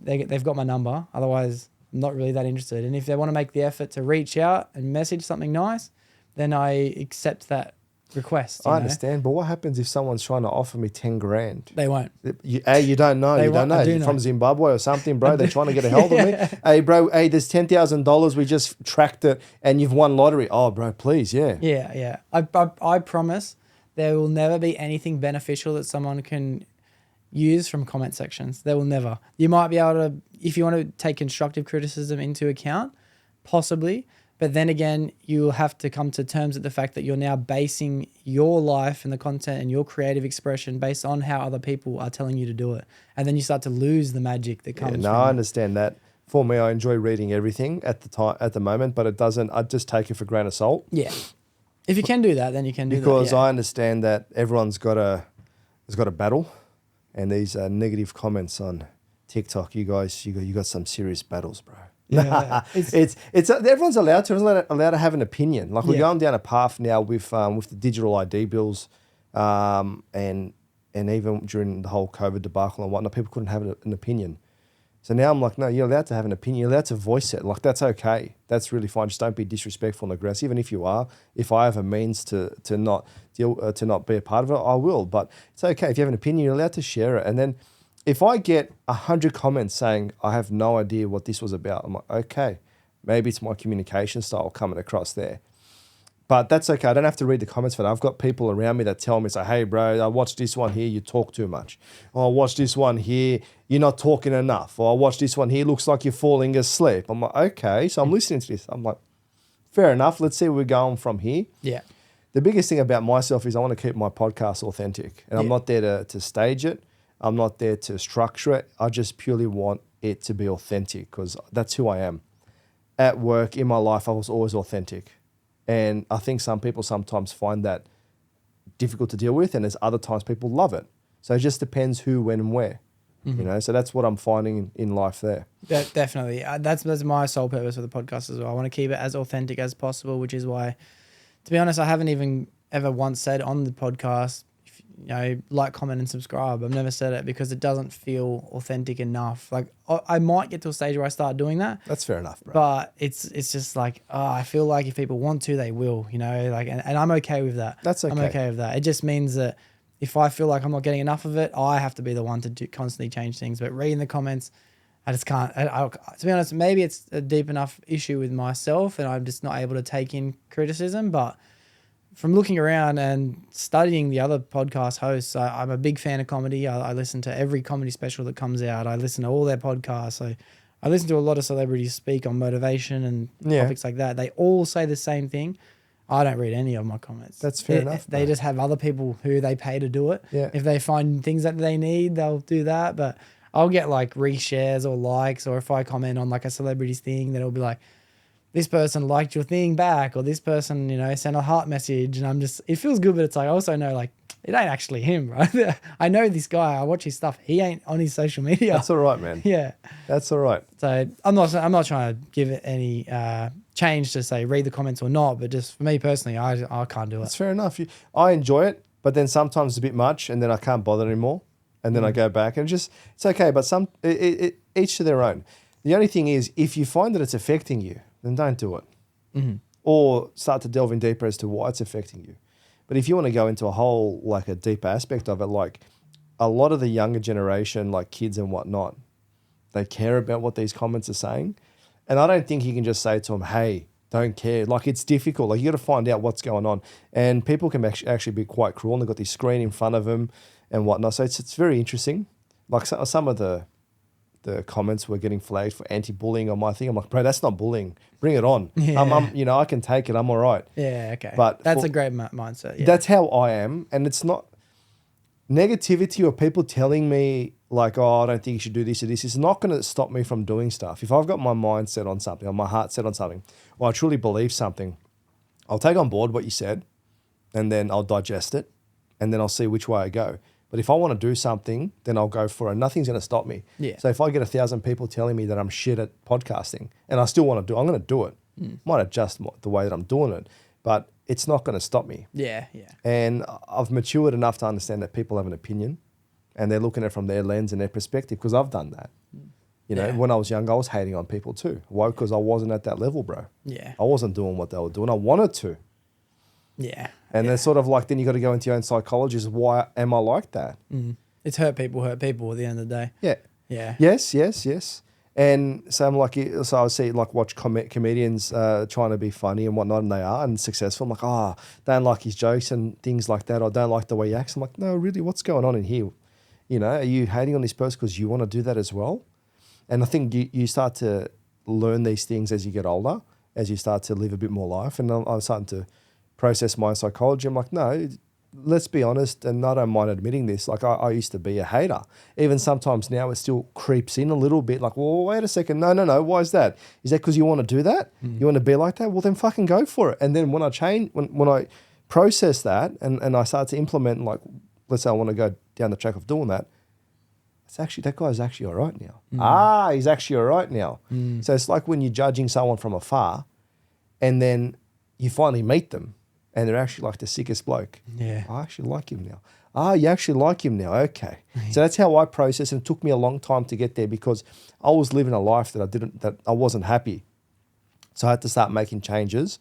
B: they've got my number. Otherwise, I'm not really that interested. And if they want to make the effort to reach out and message something nice, then I accept that request.
D: I understand, but what happens if someone's trying to offer me 10 grand?
B: They won't.
D: You don't know. You don't know. You're from Zimbabwe or something, bro. They're trying to get a hold of me. Hey, bro, there's $10,000. We just tracked it and you've won lottery. Oh, bro, please, yeah.
B: Yeah. I promise there will never be anything beneficial that someone can use from comment sections. There will never. You might be able to, if you want to take constructive criticism into account, possibly. But then again, you'll have to come to terms with the fact that you're now basing your life and the content and your creative expression based on how other people are telling you to do it. And then you start to lose the magic that comes from
D: I understand that. For me, I enjoy reading everything at the moment, but I just take it for a grain of salt.
B: Yeah. If you can do that, then you can do that.
D: Because I understand that everyone's got has got a battle, and these negative comments on TikTok, you got some serious battles, bro.
B: Yeah,
D: it's everyone's allowed to have an opinion. Like we're going down a path now with the digital ID bills, and even during the whole COVID debacle and whatnot, people couldn't have an opinion. So now I'm like, no, you're allowed to have an opinion. You're allowed to voice it. Like that's okay. That's really fine. Just don't be disrespectful and aggressive. Even if you are, if I have a means to not be a part of it, I will. But it's okay if you have an opinion. You're allowed to share it. And then if I get 100 comments saying I have no idea what this was about, I'm like, okay, maybe it's my communication style coming across there. But that's okay. I don't have to read the comments for that. I've got people around me that tell me, say, hey, bro, I watched this one here. You talk too much. Or I watched this one here. You're not talking enough. Or I watched this one here. Looks like you're falling asleep. I'm like, okay. So I'm listening to this. I'm like, fair enough. Let's see where we're going from here.
B: Yeah.
D: The biggest thing about myself is I want to keep my podcast authentic. And I'm not there to stage it. I'm not there to structure it. I just purely want it to be authentic because that's who I am. At work, in my life, I was always authentic. And I think some people sometimes find that difficult to deal with, and there's other times people love it. So it just depends who, when, and where. You know, so that's what I'm finding in life there.
B: Definitely. That's my sole purpose of the podcast as well. I want to keep it as authentic as possible, which is why, to be honest, I haven't even ever once said on the podcast, like, comment, and subscribe. I've never said it because it doesn't feel authentic enough. Like I might get to a stage where I start doing that.
D: That's fair enough, bro.
B: But it's just like, I feel like if people want to, they will, like, and I'm okay with that.
D: That's okay.
B: I'm okay with that. It just means that if I feel like I'm not getting enough of it, I have to be the one to constantly change things. But reading the comments, I just can't. To be honest, maybe it's a deep enough issue with myself and I'm just not able to take in criticism. But from looking around and studying the other podcast hosts, I'm a big fan of comedy. I listen to every comedy special that comes out. I listen to all their podcasts. I listen to a lot of celebrities speak on motivation and topics like that. They all say the same thing. I don't read any of my comments.
D: That's fair enough.
B: They just have other people who they pay to do it.
D: Yeah.
B: If they find things that they need, they'll do that. But I'll get like reshares or likes, or if I comment on like a celebrity's thing, then it'll be like, this person liked your thing back, or this person, sent a heart message. And it feels good, but it's like, I also know like, it ain't actually him, right? I know this guy. I watch his stuff. He ain't on his social media.
D: That's all right, man.
B: Yeah.
D: That's all right.
B: So I'm not trying to give it any change to say read the comments or not, but just for me personally, I can't do it.
D: That's fair enough. I enjoy it, but then sometimes it's a bit much, and then I can't bother anymore, and then I go back, and it's okay. But each to their own. The only thing is, if you find that it's affecting you, then don't do it, or start to delve in deeper as to why it's affecting you. But if you want to go into a deeper aspect of it, like a lot of the younger generation, like kids and whatnot, they care about what these comments are saying. And I don't think you can just say to them, hey, don't care. Like, it's difficult. Like, you got to find out what's going on. And people can actually be quite cruel, and they've got this screen in front of them and whatnot. So it's very interesting. Like, some of the comments were getting flagged for anti-bullying on my thing. I'm like, bro, that's not bullying. Bring it on.
B: Yeah.
D: I can take it. I'm all right.
B: Yeah, okay.
D: But
B: that's a great mindset. Yeah.
D: That's how I am. And it's not negativity or people telling me like, oh, I don't think you should do this or this. It's not going to stop me from doing stuff. If I've got my mind set on something or my heart set on something, or I truly believe something, I'll take on board what you said, and then I'll digest it, and then I'll see which way I go. But if I want to do something, then I'll go for it. Nothing's going to stop me.
B: Yeah.
D: So if I get 1,000 people telling me that I'm shit at podcasting and I still want to do it, I'm going to do it. Might adjust the way that I'm doing it, but it's not going to stop me.
B: Yeah, yeah.
D: And I've matured enough to understand that people have an opinion and they're looking at it from their lens and their perspective, because I've done that. When I was young, I was hating on people too. Why? Because I wasn't at that level, bro.
B: Yeah.
D: I wasn't doing what they were doing. I wanted to.
B: Yeah.
D: And then sort of like, then you got to go into your own psychology. Why am I like that?
B: It's hurt people at the end of the day.
D: Yeah.
B: Yeah.
D: Yes. And so I'm like, so I see watch comedians trying to be funny and whatnot, and they are and successful. I'm like, don't like his jokes and things like that. I don't like the way he acts. I'm like, no, really, what's going on in here? Are you hating on this person because you want to do that as well? And I think you start to learn these things as you get older, as you start to live a bit more life. And I'm starting to process my psychology. I'm like, no, let's be honest, and I don't mind admitting this. Like, I used to be a hater. Even sometimes now it still creeps in a little bit. Like, well, wait a second. No. Why is that? Is that because you want to do that? You want to be like that? Well, then fucking go for it. And then when I change, when I process that and I start to implement, like, let's say I want to go down the track of doing that, that guy's actually all right now. He's actually all right now. So it's like when you're judging someone from afar and then you finally meet them and they're actually like the sickest bloke.
B: Yeah.
D: I actually like him now. You actually like him now. Okay. So that's how I process, and it took me a long time to get there because I was living a life that I wasn't happy. So I had to start making changes,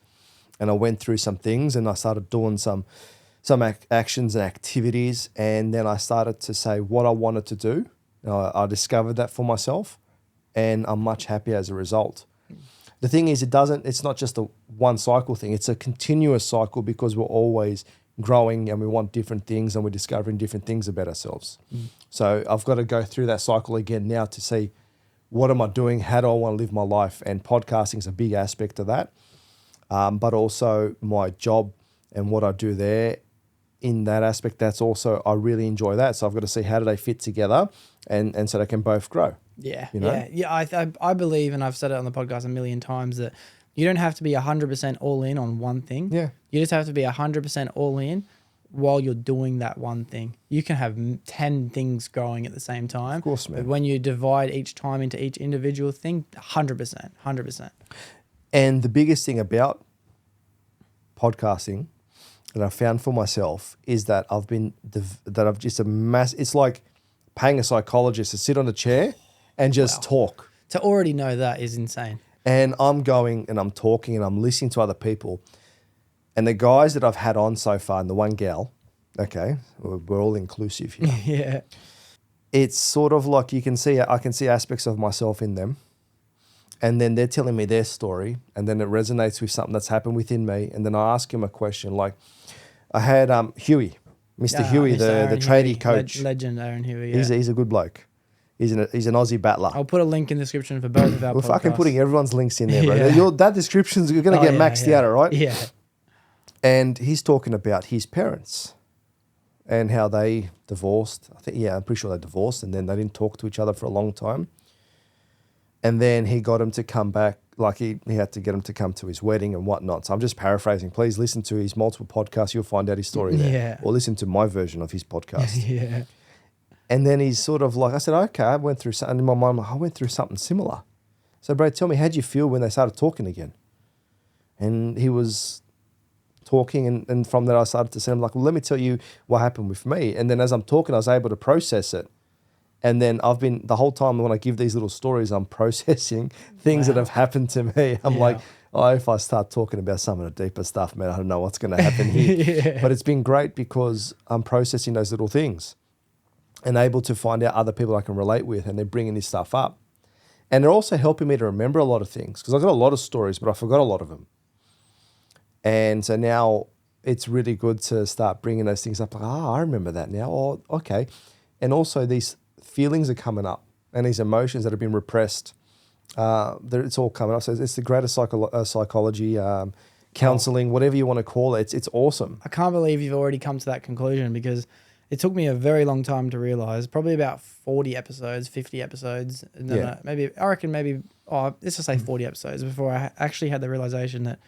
D: and I went through some things and I started doing some actions and activities, and then I started to say what I wanted to do. I discovered that for myself, and I'm much happier as a result. The thing is, it's not just a one cycle thing. It's a continuous cycle because we're always growing and we want different things and we're discovering different things about ourselves. So I've got to go through that cycle again now to see what am I doing? How do I want to live my life? And podcasting is a big aspect of that. But also my job and what I do there in that aspect, that's also, I really enjoy that. So I've got to see how do they fit together and so they can both grow.
B: Yeah.
D: You know?
B: Yeah. I believe, and I've said it on the podcast a million times, that you don't have to be 100% all in on one thing.
D: Yeah.
B: You just have to be 100% all in while you're doing that one thing. You can have 10 things going at the same time.
D: Of course, man.
B: But when you divide each time into each individual thing, 100%.
D: And the biggest thing about podcasting that I found for myself is that it's like paying a psychologist to sit on a chair and just talk.
B: To already know that is insane.
D: And I'm going and I'm talking and I'm listening to other people. And the guys that I've had on so far, and the one gal, okay, we're all inclusive here.
B: Yeah.
D: It's sort of like I can see aspects of myself in them. And then they're telling me their story, and then it resonates with something that's happened within me. And then I ask him a question. Like I had Huey, Mr. Huey, the tradie coach.
B: Legend Aaron Huey. Yeah.
D: He's a good bloke. He's an Aussie battler.
B: I'll put a link in the description for both of our
D: We're
B: podcasts.
D: fucking putting everyone's links in there, bro.
B: Yeah.
D: That description's, you're going to get maxed out, all right?
B: Yeah.
D: And he's talking about his parents and how they divorced. I'm pretty sure they divorced, and then they didn't talk to each other for a long time. And then he got him to come back, like he had to get him to come to his wedding and whatnot. So I'm just paraphrasing. Please listen to his multiple podcasts. You'll find out his story there.
B: Yeah.
D: Or listen to my version of his podcast.
B: Yeah.
D: And then he's sort of like, I said, okay, I went through something. In my mind, I went through something similar. So, Brad, tell me, how'd you feel when they started talking again? And he was talking, and from that I started to say, I'm like, well, let me tell you what happened with me. And then as I'm talking, I was able to process it. And then I've been, the whole time when I give these little stories, I'm processing things that have happened to me. I'm like, if I start talking about some of the deeper stuff, man, I don't know what's going to happen here. But it's been great because I'm processing those little things and able to find out other people I can relate with, and they're bringing this stuff up. And they're also helping me to remember a lot of things because I've got a lot of stories, but I forgot a lot of them. And so now it's really good to start bringing those things up. Like, I remember that now. Oh, okay. And also these feelings are coming up and these emotions that have been repressed. It's all coming up. So it's the greatest psychology, counseling, whatever you want to call it. It's awesome.
B: I can't believe you've already come to that conclusion because it took me a very long time to realize, probably about 40 episodes, 50 episodes. And then let's just say 40 episodes before I actually had the realization that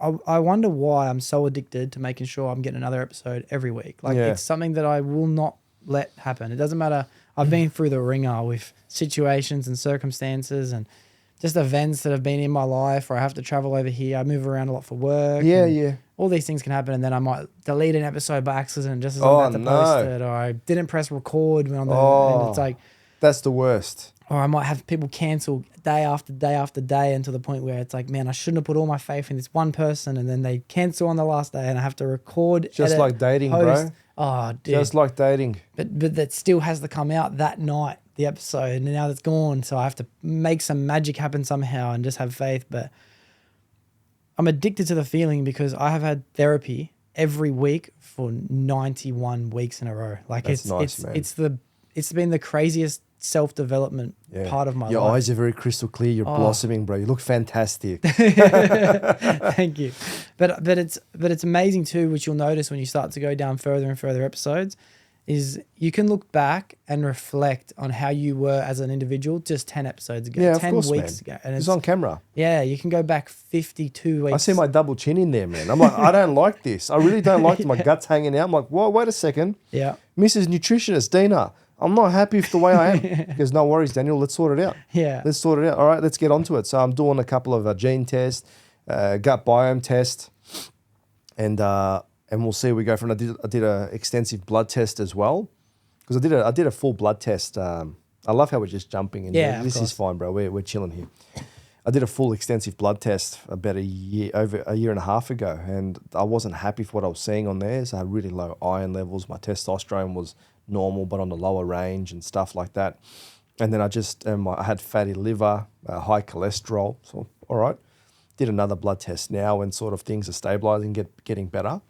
B: I wonder why I'm so addicted to making sure I'm getting another episode every week. Like it's something that I will not let happen. It doesn't matter. I've been through the ringer with situations and circumstances and just events that have been in my life where I have to travel over here. I move around a lot for work.
D: Yeah.
B: All these things can happen, and then I might delete an episode by accident just as I'm about to post it, or I didn't press record when I'm and it's like
D: that's the worst.
B: Or I might have people cancel day after day after day, and to the point where it's like, man, I shouldn't have put all my faith in this one person, and then they cancel on the last day, and I have to record.
D: Just like dating,
B: post.
D: bro.
B: Oh, dude.
D: Just like dating.
B: But that still has to come out that night, the episode, and now that's gone. So I have to make some magic happen somehow and just have faith. But I'm addicted to the feeling because I have had therapy every week for 91 weeks in a row. Like
D: that's nice, man.
B: It's been the craziest self-development part of my life.
D: Your eyes are very crystal clear. You're blossoming, bro. You look fantastic.
B: Thank you. But it's amazing too, which you'll notice when you start to go down further and further episodes, is you can look back and reflect on how you were as an individual just 10 episodes ago,
D: Yeah,
B: 10
D: of course,
B: weeks
D: man.
B: ago. And
D: It's on camera.
B: yeah, you can go back 52 weeks.
D: I see my double chin in there, man. I'm like, I don't like this. I really don't like my guts hanging out. I'm like, whoa, wait a second.
B: Yeah.
D: Mrs. Nutritionist, Dina, I'm not happy with the way I am. He goes, no worries, Daniel, let's sort it out.
B: Yeah.
D: Let's sort it out. All right, let's get onto it. So I'm doing a couple of gene tests, gut biome test, and we'll see where we go from. I did a extensive blood test as well, because I did a full blood test. I love how we're just jumping in.
B: Yeah,
D: This is fine, bro. We're chilling here. I did a full extensive blood test about over a year and a half ago, and I wasn't happy for what I was seeing on there. So I had really low iron levels. My testosterone was normal, but on the lower range and stuff like that. And then I had fatty liver, high cholesterol. So, all right. Did another blood test now, and sort of things are stabilizing, getting better.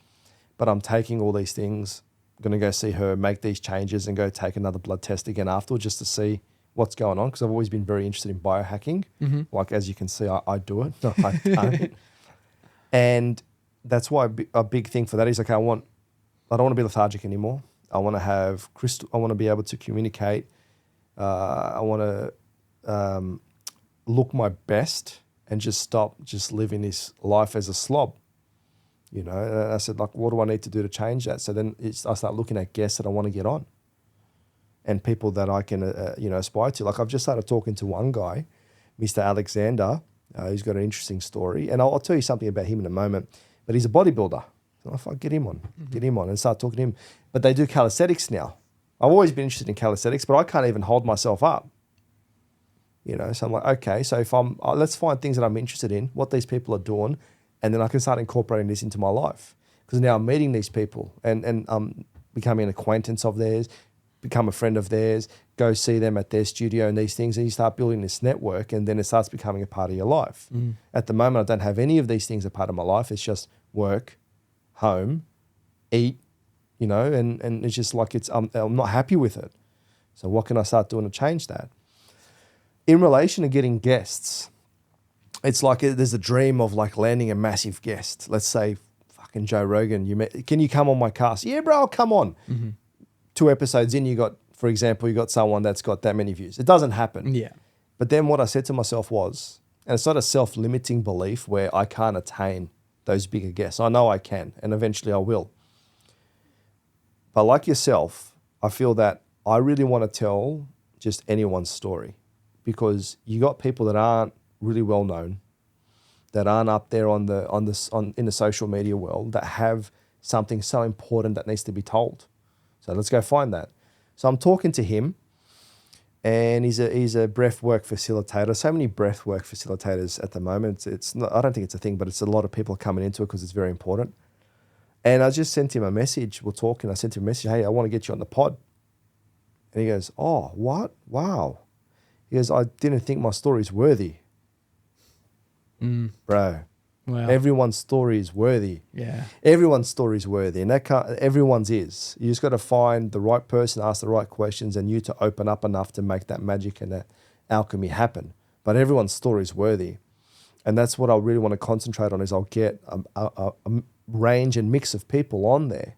D: But I'm taking all these things, going to go see her, make these changes, and go take another blood test again afterwards just to see what's going on, because I've always been very interested in biohacking. Like, as you can see, I do it. No, I don't. And that's why a big thing for that is, okay, I don't want to be lethargic anymore. I want to have I want to be able to communicate. I want to look my best and just stop just living this life as a slob. You know, and I said, like, what do I need to do to change that? So then I start looking at guests that I want to get on, and people that I can, aspire to. Like, I've just started talking to one guy, Mr. Alexander. He's got an interesting story, and I'll tell you something about him in a moment. But he's a bodybuilder. So if I get him on and start talking to him. But they do calisthenics now. I've always been interested in calisthenics, but I can't even hold myself up. You know, so I'm like, okay, so if let's find things that I'm interested in, what these people are doing, and then I can start incorporating this into my life. Because now I'm meeting these people and I'm becoming an acquaintance of theirs, become a friend of theirs, go see them at their studio and these things, and you start building this network, and then it starts becoming a part of your life. At the moment, I don't have any of these things a part of my life. It's just work, home, eat, and it's just like I'm not happy with it. So what can I start doing to change that? In relation to getting guests, it's like there's a dream of like landing a massive guest. Let's say fucking Joe Rogan. Can you come on my cast? Yeah, bro, I'll come on. 2 episodes in, you got someone that's got that many views. It doesn't happen.
B: Yeah.
D: But then what I said to myself was, and it's not a self-limiting belief where I can't attain those bigger guests. I know I can, and eventually I will. But like yourself, I feel that I really want to tell just anyone's story, because you got people that aren't really well known, that aren't up there in the social media world, that have something so important that needs to be told. So let's go find that. So I'm talking to him, and he's a breath work facilitator. So many breath work facilitators at the moment. It's not, I don't think it's a thing, but it's a lot of people coming into it because it's very important. And I just sent him a message. We're talking. I sent him a message. Hey, I want to get you on the pod. And he goes, oh, what? Wow. He goes, I didn't think my story's worthy. Bro.
B: Wow.
D: Everyone's story is worthy.
B: Yeah.
D: Everyone's story is worthy, and everyone's is. You just got to find the right person, ask the right questions, and you to open up enough to make that magic and that alchemy happen. But everyone's story is worthy, and that's what I really want to concentrate on. Is I'll get a range and mix of people on there,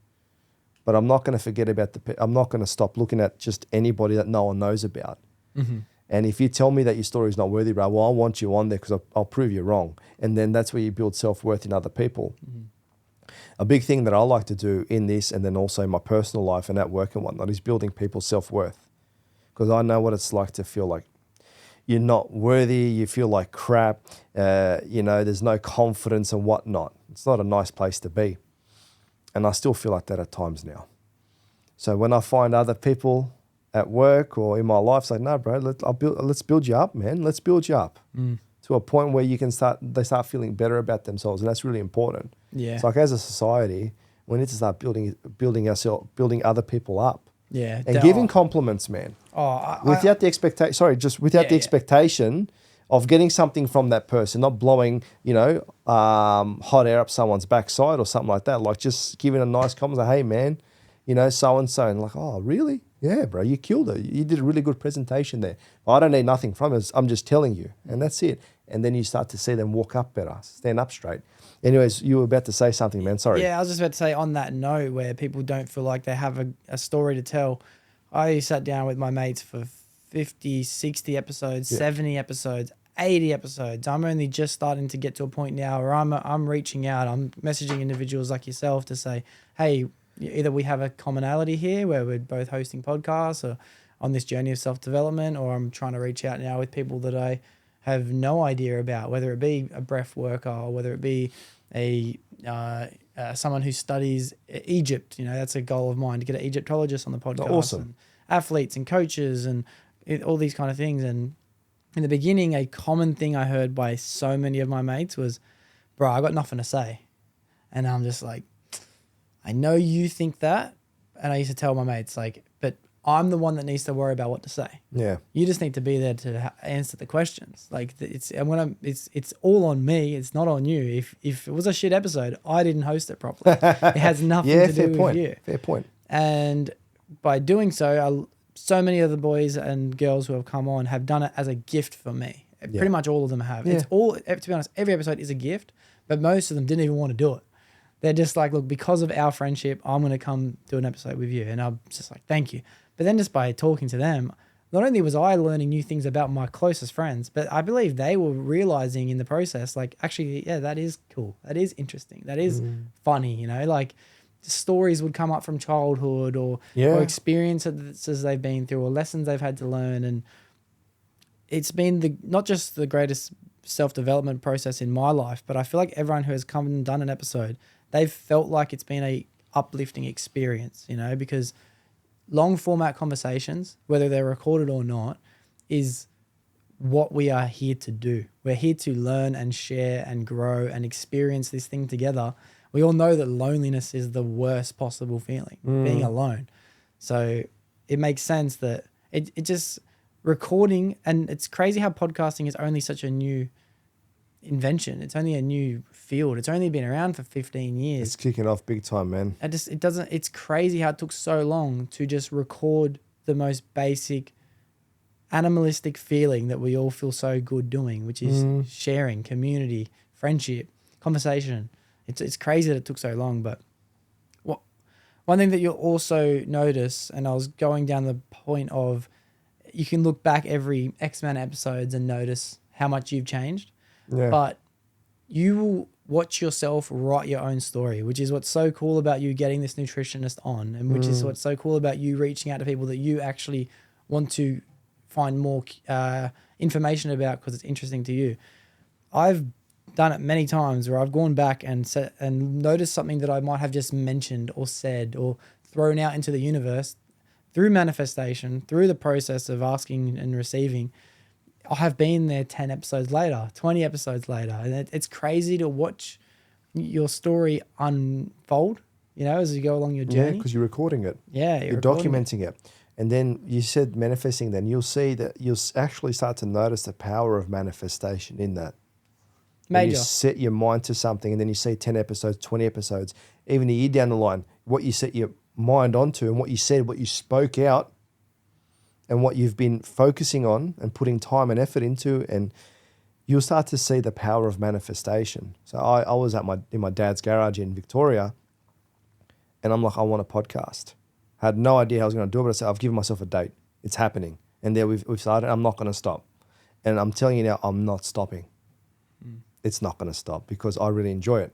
D: but I'm not going to forget about I'm not going to stop looking at just anybody that no one knows about. And if you tell me that your story is not worthy, bro, well, I want you on there because I'll prove you wrong. And then that's where you build self-worth in other people. A big thing that I like to do in this, and then also in my personal life and at work and whatnot, is building people's self-worth. Because I know what it's like to feel like you're not worthy, you feel like crap, there's no confidence and whatnot. It's not a nice place to be. And I still feel like that at times now. So when I find other people at work or in my life, say, no, bro, let's build you up, man. Let's build you up to a point where they start feeling better about themselves, and that's really important.
B: Yeah.
D: It's like, as a society, we need to start building other people up.
B: Yeah.
D: And giving compliments, man. Without the expectation of getting something from that person, not blowing, hot air up someone's backside or something like that. Like, just giving a nice compliment, hey, man, so-and-so. And like, oh, really? Yeah, bro, you killed it. You did a really good presentation there. I don't need nothing from it. I'm just telling you. And that's it. And then you start to see them walk up better, stand up straight. Anyways, you were about to say something, man. Sorry.
B: Yeah, I was just about to say on that note where people don't feel like they have a story to tell. I sat down with my mates for 50, 60 episodes, 70 episodes, 80 episodes. I'm only just starting to get to a point now where I'm reaching out. I'm messaging individuals like yourself to say, hey, either we have a commonality here where we're both hosting podcasts or on this journey of self-development, or I'm trying to reach out now with people that I have no idea about, whether it be a breath worker or whether it be someone who studies Egypt. That's a goal of mine, to get an Egyptologist on the podcast.
D: Awesome.
B: And athletes and coaches and all these kind of things. And in the beginning, a common thing I heard by so many of my mates was, bro, I got nothing to say. And I'm just like, I know you think that. And I used to tell my mates, like, but I'm the one that needs to worry about what to say.
D: Yeah.
B: You just need to be there to answer the questions. Like it's all on me. It's not on you. If it was a shit episode, I didn't host it properly. It has nothing to do with you.
D: Fair point.
B: And by doing so, so many of the boys and girls who have come on have done it as a gift for me. Pretty much all of them have.
D: Yeah.
B: It's all, to be honest, every episode is a gift, but most of them didn't even want to do it. They're just like, look, because of our friendship, I'm going to come do an episode with you. And I'm just like, thank you. But then just by talking to them, not only was I learning new things about my closest friends, but I believe they were realizing in the process, like, actually, yeah, that is cool. That is interesting. That is funny, like stories would come up from childhood or experiences they've been through or lessons they've had to learn. And it's been not just the greatest self-development process in my life, but I feel like everyone who has come and done an episode, they've felt like it's been a uplifting experience, because long format conversations, whether they're recorded or not, is what we are here to do. We're here to learn and share and grow and experience this thing together. We all know that loneliness is the worst possible feeling, being alone. So it makes sense that it just recording, and it's crazy how podcasting is only such a new invention. It's only a new field. It's only been around for 15 years.
D: It's kicking off big time, man.
B: It's crazy how it took so long to just record the most basic animalistic feeling that we all feel so good doing, which is sharing, community, friendship, conversation. It's crazy that it took so long, but one thing that you'll also notice, and I was going down the point of, you can look back every X amount of episodes and notice how much you've changed, but you will watch yourself write your own story, which is what's so cool about you getting this nutritionist on, and which is what's so cool about you reaching out to people that you actually want to find more information about because it's interesting to you. I've done it many times where I've gone back and noticed something that I might have just mentioned or said or thrown out into the universe through manifestation, through the process of asking and receiving. I have been there 10 episodes later, 20 episodes later. And it's crazy to watch your story unfold, as you go along your journey.
D: Yeah, because you're recording it.
B: Yeah,
D: you're documenting it. And then you said manifesting, then you'll see that you'll actually start to notice the power of manifestation in that. Major. You set your mind to something and then you see 10 episodes, 20 episodes, even a year down the line, what you set your mind onto and what you said, what you spoke out and what you've been focusing on and putting time and effort into, and you'll start to see the power of manifestation. So I was in my dad's garage in Victoria and I'm like, I want a podcast. I had no idea how I was going to do it, but I said, I've given myself a date. It's happening. And there we've started. I'm not going to stop. And I'm telling you now, I'm not stopping. It's not going to stop because I really enjoy it.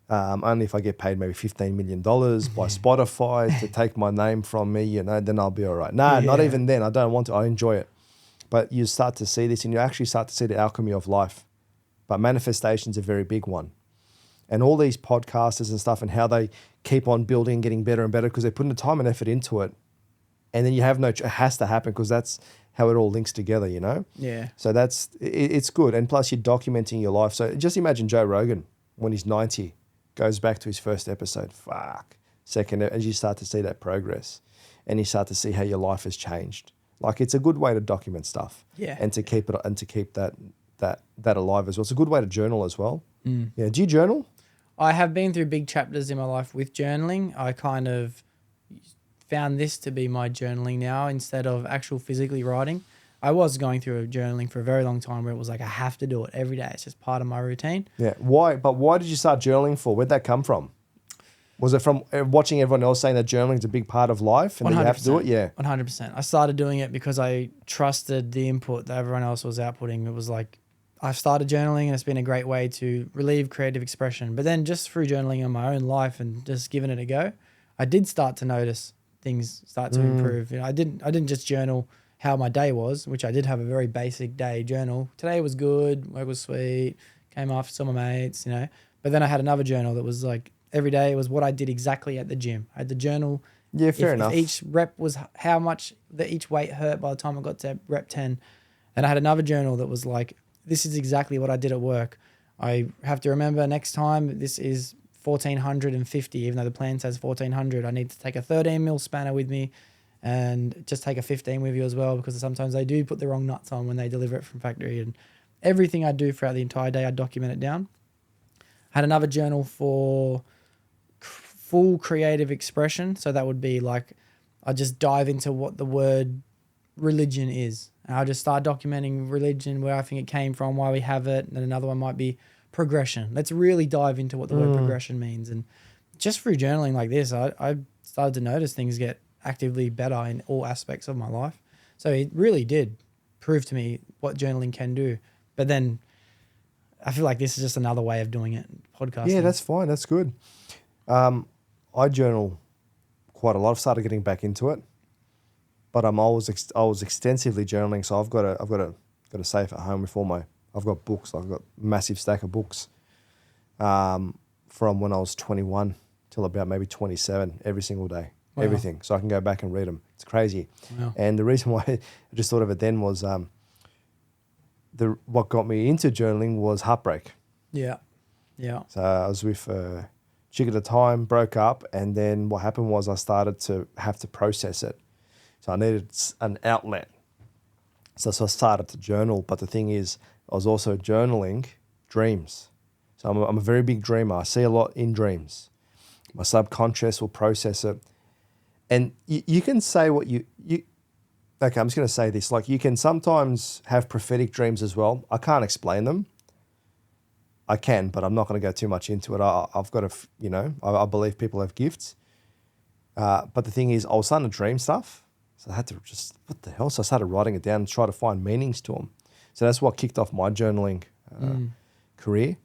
D: Only if I get paid maybe $15 million by Spotify to take my name from me, then I'll be all right. No, not even then. I don't want to. I enjoy it. But you start to see this and you actually start to see the alchemy of life. But manifestation's a very big one. And all these podcasters and stuff and how they keep on building, getting better and better because they're putting the time and effort into it. And then you have it has to happen because that's how it all links together, Yeah. So it's good. And plus you're documenting your life. So just imagine Joe Rogan when he's 90, goes back to his first episode. Second, as you start to see that progress and you start to see how your life has changed. Like it's a good way to document stuff. Yeah. And to keep that alive as well. It's a good way to journal as well. Yeah. Do you journal?
B: I have been through big chapters in my life with journaling. I kind of found this to be my journaling now instead of actual physically writing. I was going through a journaling for a very long time where it was like I have to do it every day. It's just part of my routine.
D: Yeah. Why? But why did you start journaling for? Where'd that come from? Was it from watching everyone else saying that journaling is a big part of life and that you have to do it? Yeah.
B: 100%. I started doing it because I trusted the input that everyone else was outputting. It was like I've started journaling and it's been a great way to relieve creative expression. But then just through journaling on my own life and just giving it a go, I did start to notice things start to improve. You know, I didn't just journal how my day was, which I did have a very basic day journal. Today was good, work was sweet, came off, saw my mates, you know. But then I had another journal that was like every day it was what I did exactly at the gym. I had the journal.
D: Yeah, fair enough.
B: If each rep was how much that each weight hurt by the time I got to rep 10. And I had another journal that was like, this is exactly what I did at work. I have to remember next time this is 1450, even though the plan says 1400. I need to take a 13 mil spanner with me and just take a 15 with you as well, because sometimes they do put the wrong nuts on when they deliver it from factory. And everything I do throughout the entire day, I document it down. Had another journal for full creative expression. So that would be like, I just dive into what the word religion is. And I'll just start documenting religion, where I think it came from, why we have it. And then another one might be progression. Let's really dive into what the word progression means. And just through journaling like this, I started to notice things get actively better in all aspects of my life. So it really did prove to me what journaling can do. But then I feel like this is just another way of doing it, podcasting.
D: Yeah, that's fine. That's good. I journal quite a lot. I've started getting back into it, but I was extensively journaling. So I've got a safe at home with all my. I've got books. I've got a massive stack of books from when I was 21 till about maybe 27 every single day. Wow. Everything. So I can go back and read them. It's crazy. Wow. And the reason why I just thought of it then was what got me into journaling was heartbreak. Yeah. Yeah. So I was with a chick at the time, broke up, and then what happened was I started to have to process it. So I needed an outlet. So I started to journal. But the thing is, I was also journaling dreams. So I'm a very big dreamer. I see a lot in dreams. My subconscious will process it. And you can say what you okay, I'm just going to say this. Like, you can sometimes have prophetic dreams as well. I can't explain them. I can, but I'm not going to go too much into it. I've got to, I believe people have gifts. But the thing is, I was starting to dream stuff. So I had to just, what the hell? So I started writing it down and try to find meanings to them. So that's what kicked off my journaling career.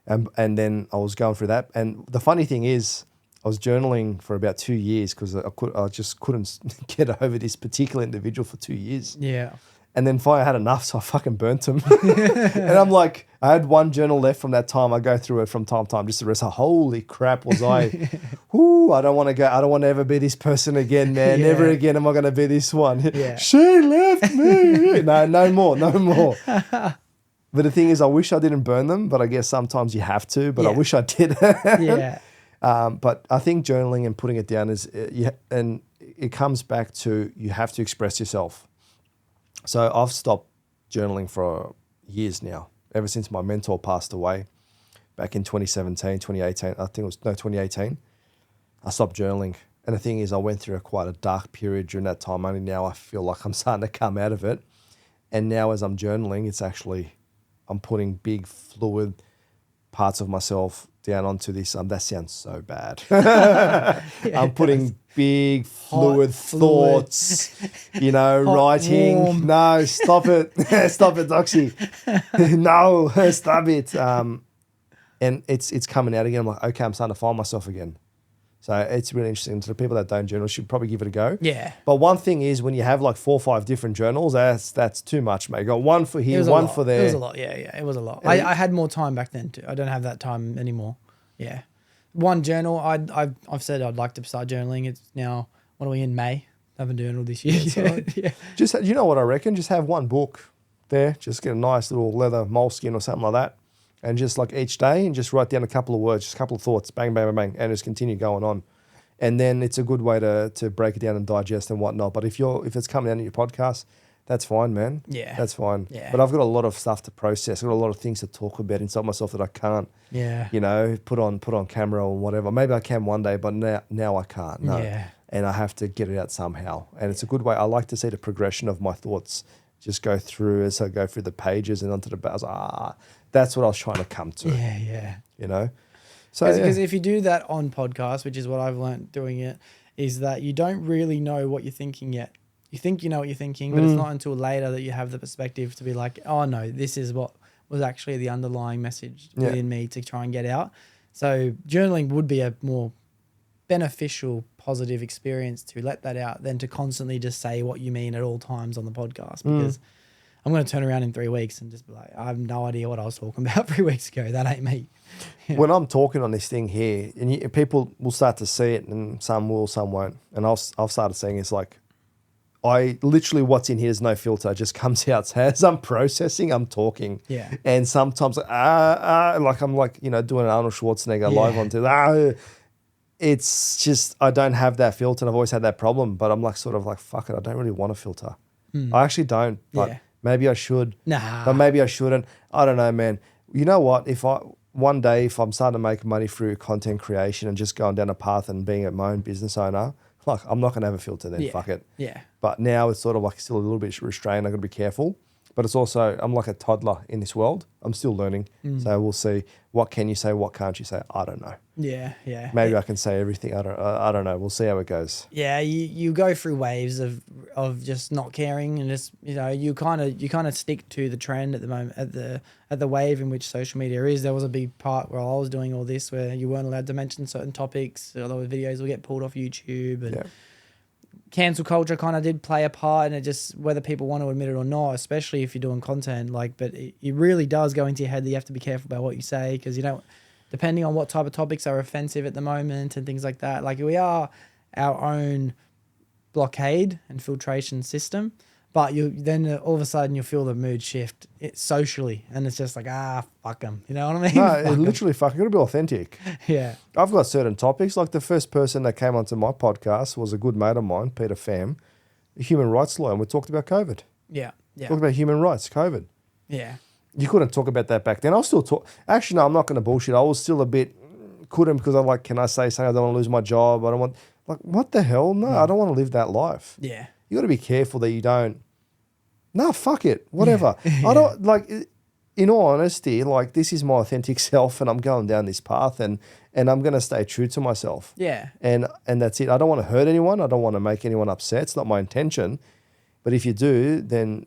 D: And then I was going through that. And the funny thing is, I was journaling for about 2 years because I just couldn't get over this particular individual for 2 years. Yeah. And then finally I had enough, so I fucking burnt them. And I'm like, I had one journal left from that time. I go through it from time to time just to rest. Holy crap, was I, I don't want to go. I don't want to ever be this person again, man. Yeah. Never again am I going to be this one. Yeah. She left me. No more. But the thing is, I wish I didn't burn them, but I guess sometimes you have to, but I wish I did. Yeah. But I think journaling and putting it down and it comes back to you have to express yourself. So I've stopped journaling for years now, ever since my mentor passed away back in 2017, 2018. I think it was 2018. I stopped journaling. And the thing is, I went through quite a dark period during that time. Only now I feel like I'm starting to come out of it. And now as I'm journaling, it's actually, I'm putting big fluid parts of myself down onto this. That sounds so bad. I'm putting big fluid thoughts, writing.
B: Warm.
D: No, stop it. Stop it, Doxy. No, stop it. And it's coming out again. I'm like, okay, I'm starting to find myself again. So it's really interesting. To the people that don't journal, should probably give it a go. Yeah. But one thing is, when you have like 4 or 5 different journals, that's too much, mate. You got one for here, one for there.
B: It was a lot. Yeah. It was a lot. I had more time back then too. I don't have that time anymore. Yeah. One journal, I've said I'd like to start journaling. It's now, what are we in, May? I haven't journaled this year. Yeah, right. Yeah.
D: Just, you know what I reckon? Just have one book there. Just get a nice little leather moleskin or something like that. And just like each day, and just write down a couple of words, just a couple of thoughts, bang, bang, bang, bang, and just continue going on. And then it's a good way to break it down and digest and whatnot. But if it's coming out in your podcast, that's fine, man. Yeah. That's fine. Yeah. But I've got a lot of stuff to process. I've got a lot of things to talk about inside myself that I can't, put on camera or whatever. Maybe I can one day, but now I can't. No. Yeah. and I have to get it out somehow. And it's a good way. I like to see the progression of my thoughts just go through as I go through the pages and onto the browser. That's what I was trying to come to.
B: Yeah.
D: You know? So
B: Because if you do that on podcast, which is what I've learned doing it, is that you don't really know what you're thinking yet. You think you know what you're thinking, but it's not until later that you have the perspective to be like, oh no, this is what was actually the underlying message within me to try and get out. So journaling would be a more beneficial, positive experience to let that out than to constantly just say what you mean at all times on the podcast, because I'm going to turn around in 3 weeks and just be like, I have no idea what I was talking about 3 weeks ago. That ain't me.
D: When I'm talking on this thing here, and people will start to see it, and some will, some won't. And I've started saying it's like, I literally what's in here is no filter. It just comes out. So as I'm processing, I'm talking.
B: Yeah.
D: And sometimes like I'm like, you know, doing an Arnold Schwarzenegger live on it's just, I don't have that filter, and I've always had that problem, but I'm like sort of like, fuck it, I don't really want a filter. I actually don't, but maybe I should.
B: Nah.
D: But maybe I shouldn't. I don't know, man. You know what? One day, if I'm starting to make money through content creation and just going down a path and being my own business owner, like I'm not going to have a filter then, fuck it.
B: Yeah.
D: But now it's sort of like still a little bit restrained. I've got to be careful. But it's also, I'm like a toddler in this world. I'm still learning. So we'll see. What can you say? What can't you say? I don't know.
B: Yeah.
D: Maybe I can say everything. I don't know. We'll see how it goes.
B: Yeah, you go through waves of just not caring, and just, you know, you kind of stick to the trend at the moment, at the wave in which social media is. There was a big part where I was doing all this where you weren't allowed to mention certain topics. A lot of videos will get pulled off YouTube, and cancel culture kind of did play a part, and it just, whether people want to admit it or not, especially if you're doing content, like, but it really does go into your head that you have to be careful about what you say, because you don't, depending on what type of topics are offensive at the moment and things like that. Like, we are our own blockade and filtration system, but then all of a sudden you feel the mood shift socially, and it's just like, fuck them. You know what I mean?
D: No, it literally fucking got to be authentic.
B: Yeah.
D: I've got certain topics. Like the first person that came onto my podcast was a good mate of mine, Peter Pham, a human rights lawyer, and we talked about COVID.
B: Yeah.
D: Talked about human rights, COVID.
B: Yeah.
D: You couldn't talk about that back then. I was still talk. Actually, no, I'm not going to bullshit. I was still a bit couldn't, because I'm like, can I say something? I don't want to lose my job. I don't want, like, what the hell? No, I don't want to live that life.
B: Yeah.
D: You got to be careful that you don't. No, fuck it. Whatever. I don't, like, in all honesty, like, this is my authentic self, and I'm going down this path, and I'm going to stay true to myself.
B: Yeah.
D: And that's it. I don't want to hurt anyone. I don't want to make anyone upset. It's not my intention. But if you do, then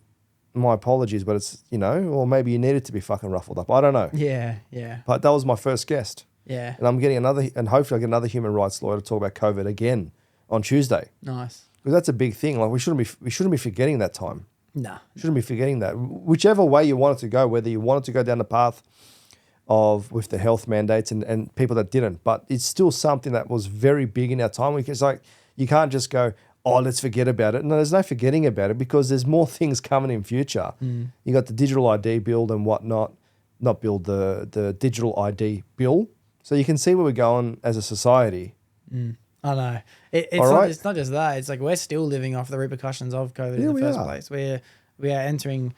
D: my apologies, but it's, you know, or maybe you needed to be fucking ruffled up. I don't know.
B: Yeah. Yeah.
D: But that was my first guest.
B: Yeah.
D: And I'm getting another, and hopefully I get another human rights lawyer to talk about COVID again on Tuesday.
B: Nice.
D: Because that's a big thing. Like, we shouldn't be forgetting that time.
B: Nah.
D: Shouldn't be forgetting that. Whichever way you want it to go, whether you wanted to go down the path of with the health mandates and people that didn't, but it's still something that was very big in our time. It's like, you can't just go, oh, let's forget about it. No, there's no forgetting about it, because there's more things coming in future. You got the digital ID build and whatnot, not build, the digital ID bill. So you can see where we're going as a society.
B: I know. It's not just that. It's like, we're still living off the repercussions of COVID in the first place. We are entering,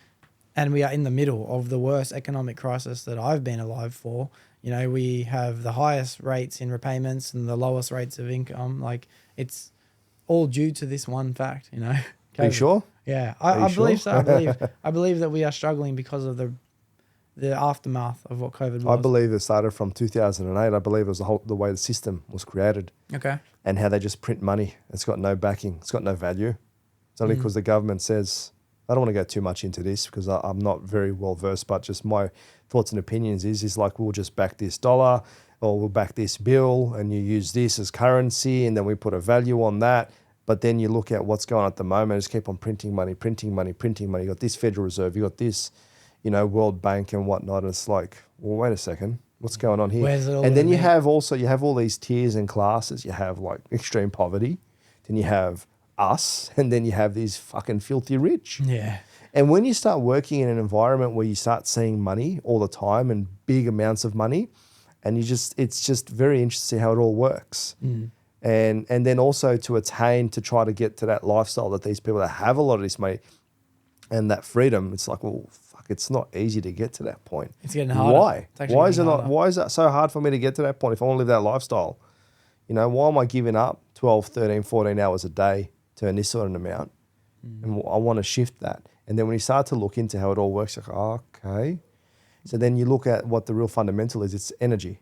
B: and we are in the middle of the worst economic crisis that I've been alive for. You know, we have the highest rates in repayments and the lowest rates of income. Like, it's all due to this one fact, you know.
D: Are you sure?
B: Yeah, I believe so. I believe that we are struggling because of the aftermath of what COVID was.
D: I believe it started from 2008. I believe it was the way the system was created.
B: Okay.
D: And how they just print money. It's got no backing. It's got no value. It's only because the government says, I don't want to go too much into this because I'm not very well versed, but just my thoughts and opinions is like, we'll just back this dollar, or we'll back this bill, and you use this as currency, and then we put a value on that. But then you look at what's going on at the moment, just keep on printing money. You got this Federal Reserve, you got this, you know, World Bank and whatnot. And it's like, well, wait a second, what's going on here?
B: Where's it all
D: and then you
B: mean?
D: have all these tiers and classes. You have like extreme poverty, then you have us, and then you have these fucking filthy rich.
B: Yeah.
D: And when you start working in an environment where you start seeing money all the time and big amounts of money, and it's just very interesting to see how it all works. And then also to attain, to try to get to that lifestyle that these people that have a lot of this money and that freedom, it's like, well, fuck, it's not easy to get to that point.
B: It's getting harder.
D: Why? Why is
B: harder.
D: that so hard for me to get to that point if I want to live that lifestyle? You know, why am I giving up 12, 13, 14 hours a day to earn this sort of an amount. And I want to shift that. And then when you start to look into how it all works, like, okay. So then you look at what the real fundamental is. It's energy.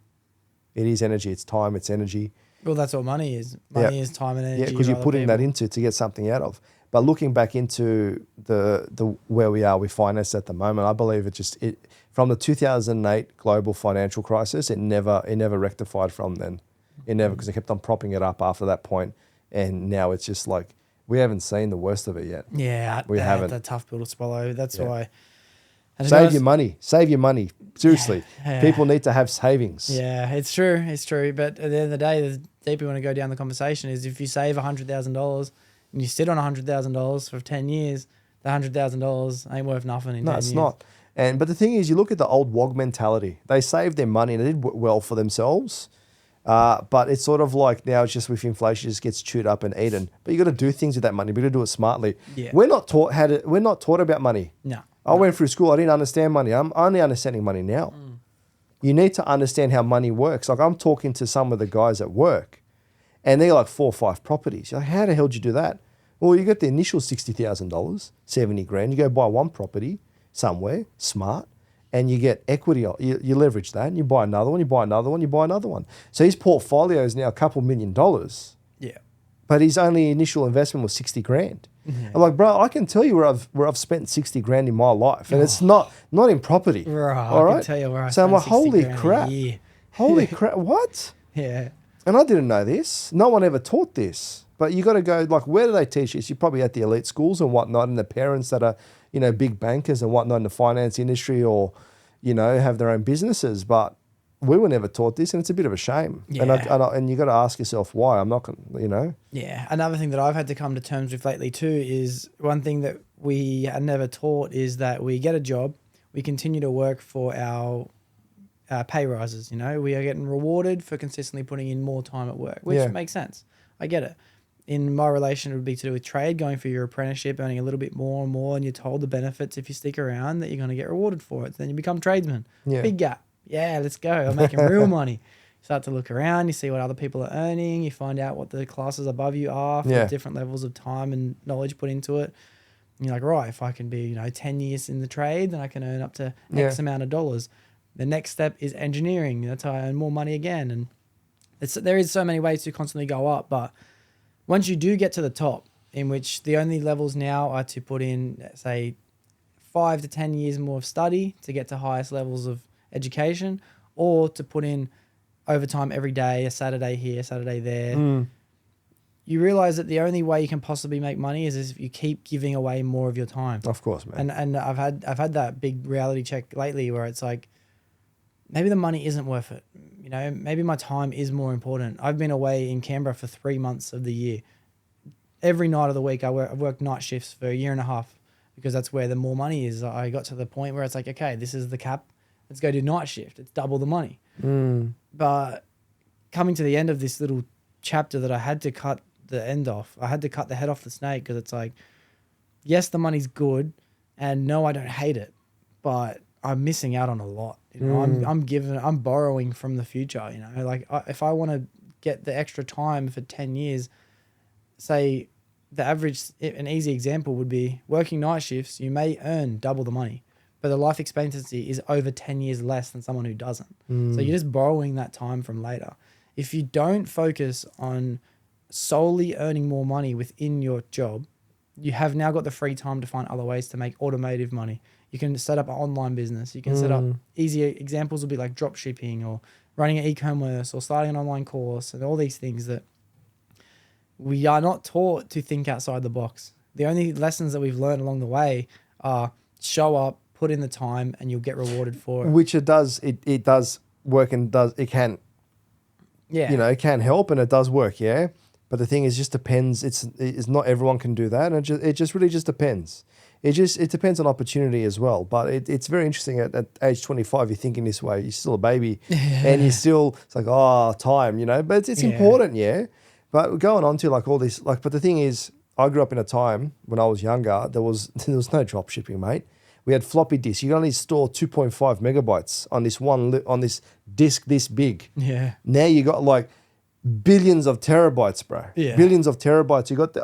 D: It is energy. It's time. It's energy.
B: Well, that's what money is. Money is time and energy.
D: Yeah, because you're putting that into to get something out of. But looking back into the where we are with finance at the moment, I believe it from the 2008 global financial crisis, it never rectified from then. It never, because they kept on propping it up after that point, and now it's just like we haven't seen the worst of it yet.
B: Yeah,
D: we haven't.
B: That's a tough pill to swallow. That's why.
D: Save your money. Save your money. Seriously,
B: Yeah.
D: people need to have savings.
B: Yeah, it's true. It's true. But at the end of the day, the deeper you want to go down the conversation is if you save $100,000 and you sit on $100,000 for 10 years, the $100,000 ain't worth nothing in 10 years.
D: No, it's not. But the thing is, you look at the old WOG mentality. They saved their money and they did well for themselves. But it's sort of like now it's just with inflation, it just gets chewed up and eaten. But you got to do things with that money. But you got to do it smartly.
B: Yeah.
D: We're not taught about money.
B: No.
D: I went through school. I didn't understand money. I'm only understanding money now. You need to understand how money works. Like I'm talking to some of the guys at work, and they're like 4 or 5 properties. You're like, how the hell did you do that? Well, you get the initial $60,000, 70 grand. You go buy one property somewhere, smart, and you get equity. You leverage that, and you buy another one. You buy another one. You buy another one. So his portfolio is now a couple $1 million.
B: Yeah.
D: But his only initial investment was 60 grand.
B: Mm-hmm.
D: I'm like, bro, I can tell you where I've spent 60 grand in my life, and it's not in property.
B: Right.
D: All right.
B: I can tell you where I
D: So I'm
B: spent
D: like,
B: 60
D: holy
B: grand a
D: crap,
B: year.
D: holy crap, what?
B: Yeah.
D: And I didn't know this. No one ever taught this. But you got to go, like, where do they teach this? You're probably at the elite schools and whatnot, and the parents that are, big bankers and whatnot in the finance industry, or, have their own businesses. But we were never taught this, and it's a bit of a shame.
B: Yeah.
D: And you got to ask yourself why. I'm not going to,
B: Yeah. Another thing that I've had to come to terms with lately too is one thing that we are never taught is that we get a job, we continue to work for our pay rises. We are getting rewarded for consistently putting in more time at work, which makes sense. I get it. In my relation, it would be to do with trade, going for your apprenticeship, earning a little bit more and more, and you're told the benefits if you stick around that you're going to get rewarded for it. Then you become tradesman.
D: Yeah.
B: Big gap. Yeah, let's go. I'm making real money. You start to look around, you see what other people are earning, you find out what the classes above you are for different levels of time and knowledge put into it. And you're like, right, if I can be, 10 years in the trade, then I can earn up to X amount of dollars. The next step is engineering. That's how I earn more money again. And there is so many ways to constantly go up, but once you do get to the top, in which the only levels now are to put in, say, 5 to 10 years more of study to get to highest levels of education, or to put in overtime every day, a Saturday here, Saturday there. You realize that the only way you can possibly make money is if you keep giving away more of your time.
D: Of course, man.
B: And I've had that big reality check lately where it's like, maybe the money isn't worth it. Maybe my time is more important. I've been away in Canberra for 3 months of the year. Every night of the week, I've worked night shifts for a year and a half because that's where the more money is. I got to the point where it's like, okay, this is the cap. Let's go do night shift. It's double the money. But coming to the end of this little chapter that I had to cut the end off, I had to cut the head off the snake because it's like, yes, the money's good, and no, I don't hate it, but I'm missing out on a lot. I'm borrowing from the future. If I want to get the extra time for 10 years, say the average, an easy example would be working night shifts. You may earn double the money, but the life expectancy is over 10 years less than someone who doesn't. So you're just borrowing that time from later. If you don't focus on solely earning more money within your job, you have now got the free time to find other ways to make automotive money. You can set up an online business. You can set up easier examples would be like drop shipping or running an e-commerce or starting an online course and all these things that we are not taught to think outside the box. The only lessons that we've learned along the way are show up, put in the time, and you'll get rewarded for it.
D: Which it does work, and it can, it can help and it does work, yeah. But the thing is, just depends. It's not everyone can do that, and it just really just depends. It depends on opportunity as well. But it's very interesting at age 25, you're thinking this way. You're still a baby, and you're still, it's like, time, But it's important, yeah. But going on to like all this, but the thing is, I grew up in a time when I was younger, there was no drop shipping, mate. We had floppy disks. You could only store 2.5 megabytes on this on this disk this big.
B: Yeah.
D: Now you got billions of terabytes, bro.
B: Yeah.
D: Billions of terabytes. You got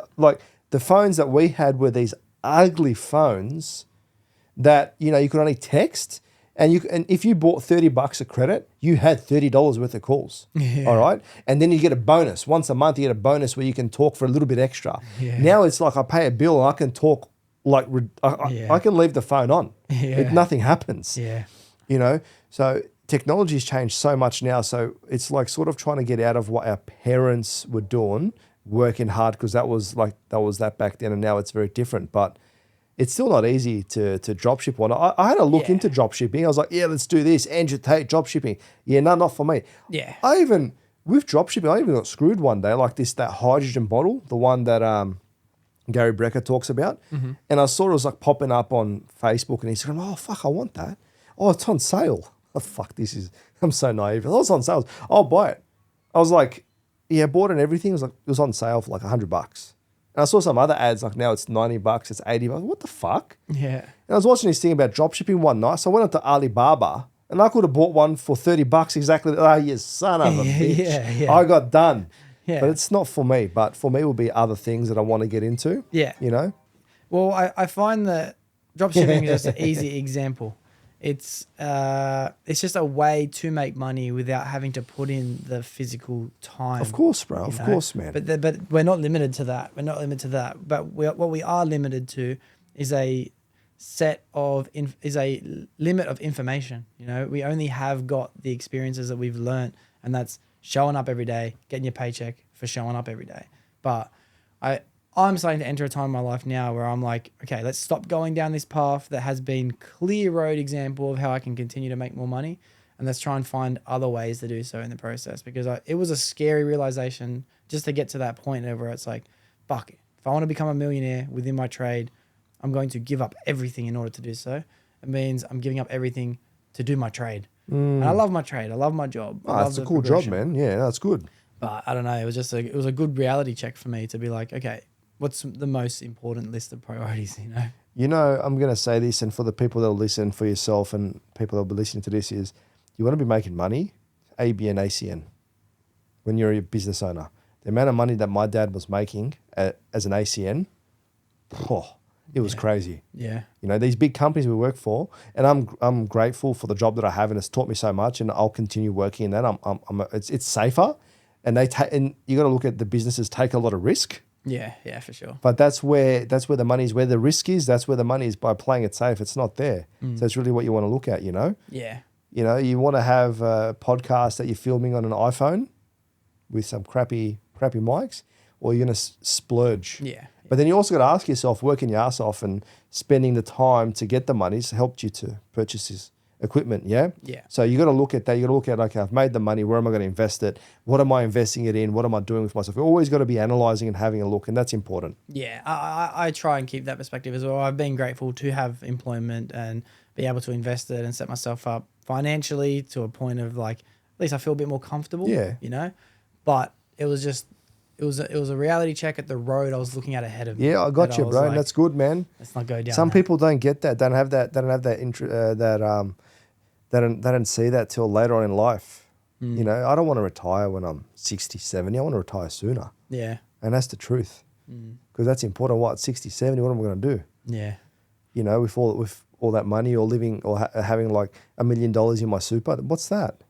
D: the phones that we had were these ugly phones that, you know, you could only text. And if you bought $30 of credit, you had $30 worth of calls.
B: Yeah.
D: All right. And then you get a bonus. Once a month, you get a bonus where you can talk for a little bit extra.
B: Yeah.
D: Now it's like I pay a bill and I can talk I can leave the phone on.
B: Yeah.
D: Nothing happens.
B: Yeah.
D: You know, so technology's changed so much now. So it's like sort of trying to get out of what our parents were doing, working hard, because that was that back then, and now it's very different. But it's still not easy to drop ship one. I had a look into drop shipping. I was like, yeah, let's do this. Andrew Tate, drop shipping. Yeah, no, not for me.
B: Yeah.
D: With drop shipping, I even got screwed one day, like that hydrogen bottle, the one that Gary Brecker talks about. Mm-hmm. And I saw it was like popping up on Facebook, and he's going, oh, fuck, I want that. Oh, it's on sale. Oh, fuck, I'm so naive. Oh, it's on sale. I'll buy it. I was like, yeah, bought it and everything. It was on sale for like $100. And I saw some other ads, like now it's $90, it's $80. What the fuck?
B: Yeah.
D: And I was watching this thing about dropshipping one night. So I went up to Alibaba and I could have bought one for $30 exactly. Oh, you son of a bitch.
B: Yeah.
D: I got done.
B: Yeah.
D: But it's not for me. But for me, will be other things that I want to get into.
B: Yeah.
D: You know?
B: Well, I find that dropshipping is just an easy example. It's just a way to make money without having to put in the physical time.
D: Of course, bro. Of course, man.
B: But we're not limited to that. But what we are limited to is a limit of information. You know, we only have got the experiences that we've learned, and that's showing up every day, getting your paycheck for showing up every day. But I'm starting to enter a time in my life now where I'm like, okay, let's stop going down this path that has been clear road example of how I can continue to make more money, and let's try and find other ways to do so in the process, because it was a scary realization just to get to that point where it's like, fuck, if I want to become a millionaire within my trade, I'm going to give up everything in order to do so. It means I'm giving up everything to do my trade. And I love my trade. I love my job.
D: It's a cool job, man. Yeah, that's good.
B: But I don't know. It was a good reality check for me to be like, okay, what's the most important list of priorities, you know?
D: You know, I'm going to say this, and for the people that will listen, for yourself and people that will be listening to this, is you want to be making money, ABN, ACN, when you're a business owner. The amount of money that my dad was making as an ACN, it was crazy. Yeah. You know, these big companies we work for, and I'm grateful for the job that I have, and it's taught me so much, and I'll continue working in that. It's safer, and and you got to look at the businesses take a lot of risk.
B: Yeah, for sure.
D: But that's where the money is, where the risk is. That's where the money is by playing it safe. It's not there. So it's really what you want to look at, you know?
B: Yeah.
D: You know, you want to have a podcast that you're filming on an iPhone with some crappy mics, or you're going to splurge.
B: Yeah.
D: But then you also got to ask yourself, working your ass off and spending the time to get the money has helped you to purchase this equipment, yeah?
B: Yeah.
D: So you got to look at that. You got to look at, okay, I've made the money. Where am I going to invest it? What am I investing it in? What am I doing with myself? You've always got to be analyzing and having a look, and that's important.
B: Yeah, I try and keep that perspective as well. I've been grateful to have employment and be able to invest it and set myself up financially to a point of like, at least I feel a bit more comfortable, you know? But it was a reality check at the road I was looking at ahead of me.
D: Yeah, I got you, bro. Like, that's good, man.
B: Let's not go down.
D: Some people don't get that. They don't see that till later on in life. You know, I don't want to retire when I'm 60, 70. I want to retire sooner.
B: Yeah.
D: And that's the truth. Because that's important. What, 60, 70, what am I going to do?
B: Yeah.
D: You know, with all that money, or living, or having like $1 million in my super, what's that?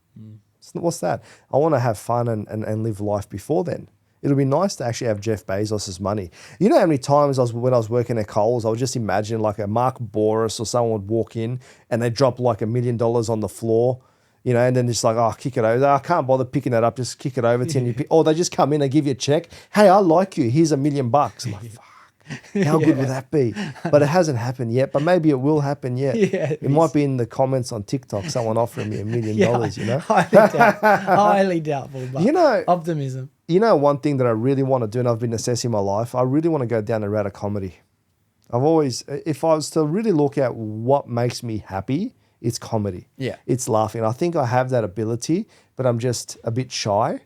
D: What's that? I want to have fun and live life before then. It'll be nice to actually have Jeff Bezos' money. You know how many times when I was working at Coles, I would just imagine like a Mark Boris or someone would walk in and they drop like $1 million on the floor, you know, and then just like, oh, kick it over. I can't bother picking that up. Just kick it over to you. Or they just come in and give you a check. Hey, I like you. Here's $1 million. I'm like, fuck. How good would that be? But it hasn't happened yet. But maybe it will happen yet.
B: Yeah,
D: it might be in the comments on TikTok, someone offering me $1 million, you know?
B: Highly doubtful, but
D: you know,
B: optimism.
D: You know, one thing that I really want to do, and I've been assessing my life, I really want to go down the route of comedy. If I was to really look at what makes me happy, it's comedy. Yeah. It's laughing. I think I have that ability, but I'm just a bit shy.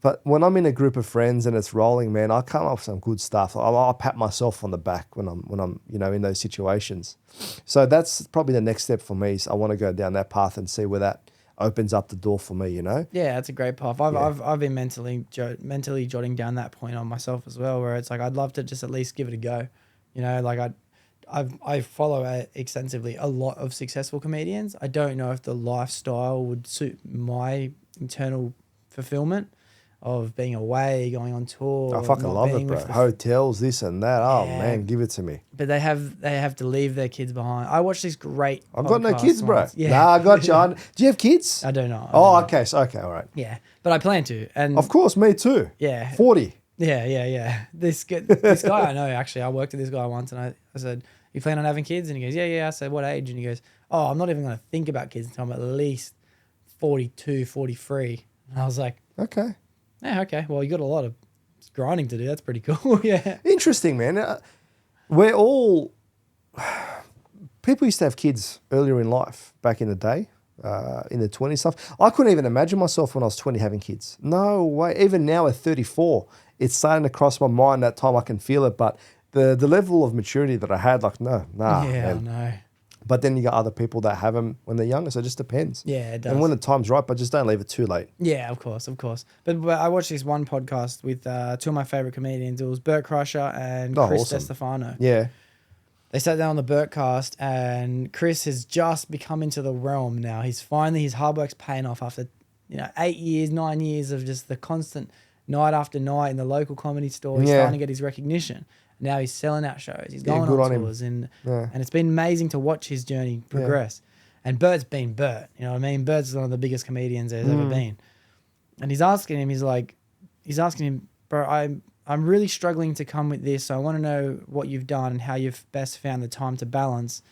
D: But when I'm in a group of friends and it's rolling, man, I come up with some good stuff. I'll pat myself on the back when I'm you know, in those situations. So that's probably the next step for me. Is I want to go down that path and see where that opens up the door for me, you know?
B: Yeah, that's a great path. I've been mentally jotting down that point on myself as well, where it's like I'd love to just at least give it a go. You know, like I follow extensively a lot of successful comedians. I don't know if the lifestyle would suit my internal fulfillment of being away, going on tour.
D: I fucking love it, bro. Hotels, this and that. Oh man, give it to me.
B: But they have to leave their kids behind. I watched this great.
D: I've got no kids, bro.
B: Yeah.
D: Nah, I got you. Do you have kids?
B: I don't know.
D: Okay. So, okay, all right.
B: Yeah, but I plan to. And
D: of course, me too.
B: Yeah.
D: 40.
B: Yeah. This guy I know, actually, I worked with this guy once, and I said, "You plan on having kids?" And he goes, "Yeah." I said, "What age?" And he goes, "Oh, I'm not even going to think about kids until I'm at least 42, 43." And I was like,
D: Okay.
B: Yeah, okay. Well, you got a lot of grinding to do. That's pretty cool. Yeah.
D: Interesting, man. We're all people used to have kids earlier in life back in the day, in the 20s stuff. I couldn't even imagine myself when I was 20 having kids. No way. Even now at 34, it's starting to cross my mind. That time I can feel it, but the level of maturity that I had, like, nah.
B: Yeah, I know.
D: But then you got other people that have them when they're younger, so it just depends.
B: Yeah, it does.
D: And when the time's right, but just don't leave it too late.
B: Yeah, of course. But I watched this one podcast with two of my favorite comedians. It was Bert Kreischer and Chris
D: awesome.
B: DeStefano.
D: Yeah.
B: They sat down on the Bertcast, and Chris has just become into the realm now. His hard work's paying off after 8 years, 9 years of just the constant night after night in the local comedy store. He's starting to get his recognition. Now he's selling out shows. He's going on tours, and it's been amazing to watch his journey progress. Yeah. And Bert's been Bert. You know what I mean? Bert's one of the biggest comedians there's ever been. And he's asking him, bro, I'm really struggling to come with this. So I want to know what you've done and how you've best found the time to balance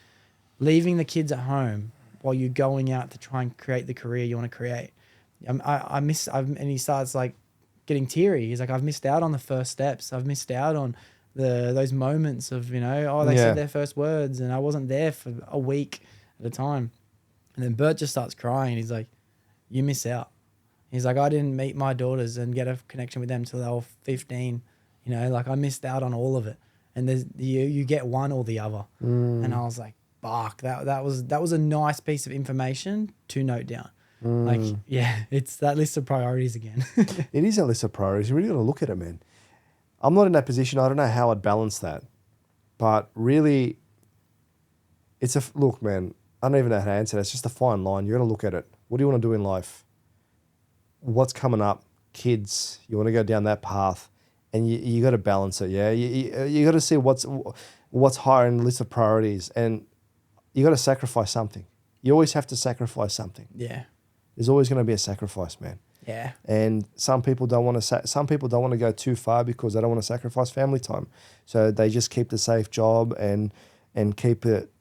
B: leaving the kids at home while you're going out to try and create the career you want to create. And he starts like getting teary. He's like, I've missed out on the first steps. I've missed out on those moments of, they said their first words and I wasn't there for a week at a time. And then Bert just starts crying. He's like, you miss out. He's like, I didn't meet my daughters and get a connection with them till they were 15. Like I missed out on all of it. And you get one or the other. And I was like, fuck, that was a nice piece of information to note down. Like, yeah, it's that list of priorities again.
D: It is a list of priorities. You really got to look at it, man. I'm not in that position. I don't know how I'd balance that. But really, look, man, I don't even know how to answer that. It's just a fine line. You got to look at it. What do you want to do in life? What's coming up? Kids, you want to go down that path. And you got to balance it, yeah? You got to see what's higher in the list of priorities. And you got to sacrifice something. You always have to sacrifice something.
B: Yeah.
D: There's always going to be a sacrifice, man.
B: Yeah.
D: And some people don't want to go too far because they don't want to sacrifice family time. So they just keep the safe job and keep it,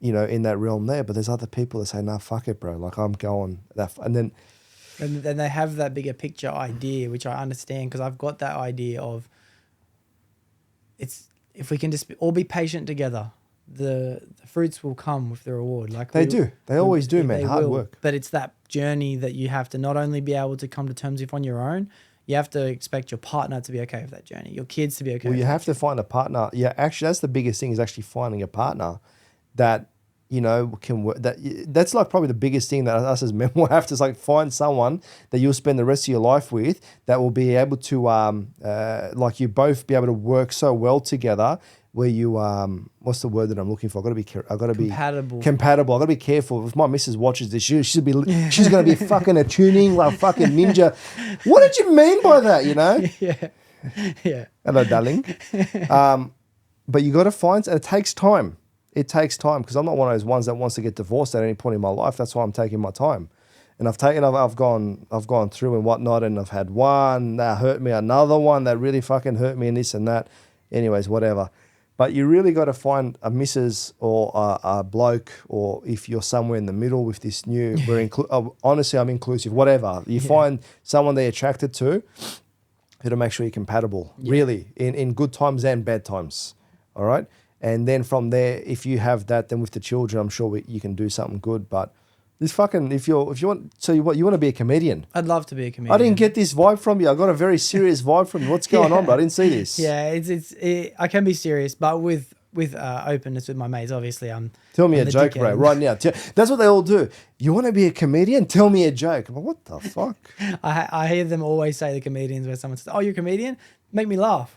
D: in that realm there. But there's other people that say, nah, fuck it, bro. Like I'm going that, and then
B: they have that bigger picture idea, which I understand because I've got that idea of if we can just all be patient together, the fruits will come with the reward. Like
D: they always do, man. Hard work.
B: But it's that journey that you have to not only be able to come to terms with on your own, you have to expect your partner to be okay with that journey, your kids to be okay.
D: Well, you have to find a partner. Yeah, actually, that's the biggest thing is actually finding a partner that can work. That's like probably the biggest thing that us as men will have to like find someone that you'll spend the rest of your life with that will be able to like you both be able to work so well together. Where you what's the word that I'm looking for? I've got to be compatible. I've got to be careful. If my missus watches this, she's going to be fucking attuning like fucking ninja. What did you mean by that?
B: Yeah.
D: Hello, darling. But you got to find, and it takes time. It takes time because I'm not one of those ones that wants to get divorced at any point in my life. That's why I'm taking my time. And I've gone through and whatnot, and I've had one that hurt me, another one that really fucking hurt me, and this and that. Anyways, whatever. But you really got to find a missus or a bloke, or if you're somewhere in the middle with this new, honestly, I'm inclusive, whatever. You find someone they're attracted to who'll make sure you're compatible, really, in good times and bad times, all right? And then from there, if you have that, then with the children, I'm sure you can do something good. But this fucking, if you want, so you want to be a comedian?
B: I'd love to be a comedian.
D: I didn't get this vibe from you. I got a very serious vibe from you. What's going on, bro? I didn't see this.
B: Yeah, I can be serious, but with with openness with my mates. Obviously,
D: Tell me
B: I'm
D: a
B: the
D: joke,
B: dickhead.
D: bro, right now. That's what they all do. You want to be a comedian? Tell me a joke. I'm like, what the fuck?
B: I hear them always say, the comedians, where someone says, "Oh, you're a comedian? Make me laugh."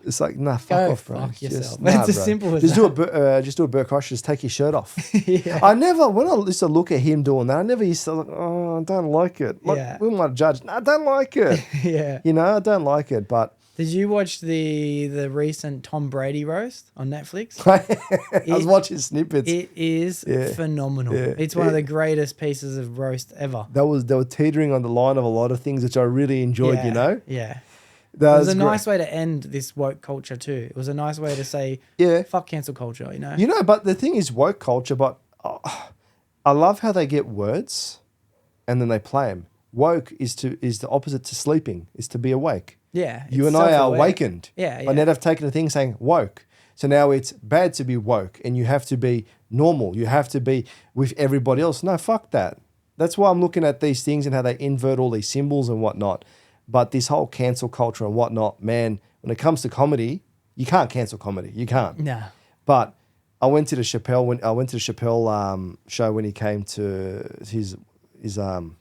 D: It's like, nah, fuck
B: Go
D: off, bro.
B: fuck yourself.
D: Just, nah,
B: It's as
D: bro.
B: simple as
D: just
B: that.
D: just do a Bert Kreischer, just take your shirt off.
B: Yeah.
D: I never, when I used to look at him doing that, I never used to like, oh, I don't like it. Like,
B: Yeah.
D: we might judge. No, I don't like it.
B: Yeah.
D: You know, I don't like it, but
B: Did you watch the recent Tom Brady roast on Netflix?
D: I was watching snippets.
B: It is
D: Yeah.
B: phenomenal.
D: Yeah.
B: It's one of the greatest pieces of roast ever.
D: They were teetering on the line of a lot of things, which I really enjoyed,
B: Yeah,
D: you know?
B: Yeah.
D: That
B: It was a
D: great.
B: nice way to end this woke culture too. It was a nice way to say,
D: Yeah.
B: fuck cancel culture, you know?
D: You know, but the thing is woke culture, but I love how they get words and then they play them. Woke is the opposite to sleeping, is to be awake.
B: Yeah.
D: You
B: it's
D: and I are
B: self-aware.
D: awakened.
B: Yeah,
D: But now they've taken a thing saying woke. So now it's bad to be woke and you have to be normal. You have to be with everybody else. No, fuck that. That's why I'm looking at these things and how they invert all these symbols and whatnot. But this whole cancel culture and whatnot, man, when it comes to comedy, you can't cancel comedy. You can't.
B: Nah.
D: But I went to the Chappelle show when he came to his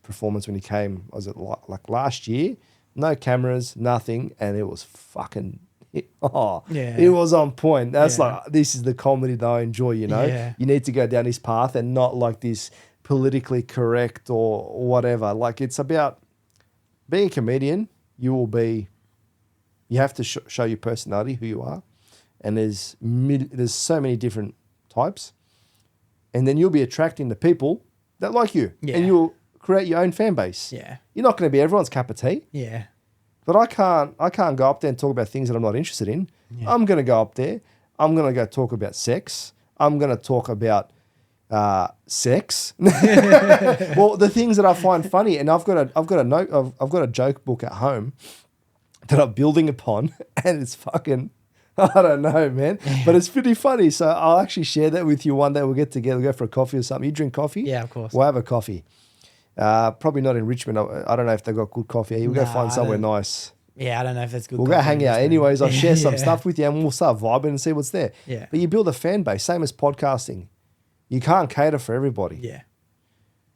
D: performance when he came. Was it like last year? No cameras, nothing, and it was fucking.
B: Yeah.
D: It was on point. That's
B: Yeah.
D: like, this is the comedy that I enjoy. You know,
B: Yeah.
D: you need to go down this path and not like this politically correct or whatever. Like, it's about being a comedian. You have to show your personality, who you are, and there's so many different types, and then you'll be attracting the people that like you,
B: Yeah.
D: and you'll create your own fan base.
B: Yeah.
D: You're not going to be everyone's cup of tea,
B: Yeah.
D: but I can't go up there and talk about things that I'm not interested in.
B: Yeah.
D: I'm going to go up there. I'm going to go talk about sex. I'm going to talk about sex. Well, the things that I find funny, and I've got a joke book at home that I'm building upon, and it's fucking, I don't know, man, but it's pretty funny. So I'll actually share that with you one day. We'll get together, go for a coffee or something. You drink coffee?
B: Yeah, of course.
D: We'll have a coffee. Probably not in Richmond. I don't know if they've got good coffee. We'll go
B: Nah,
D: find
B: I
D: somewhere
B: don't-
D: nice.
B: Yeah, I don't know if that's good.
D: We'll go
B: coffee
D: hang
B: in
D: out.
B: Brisbane.
D: Anyways, I'll share some
B: Yeah.
D: stuff with you and we'll start vibing and see what's there.
B: Yeah.
D: But you build a fan base, same as podcasting. You can't cater for everybody.
B: Yeah.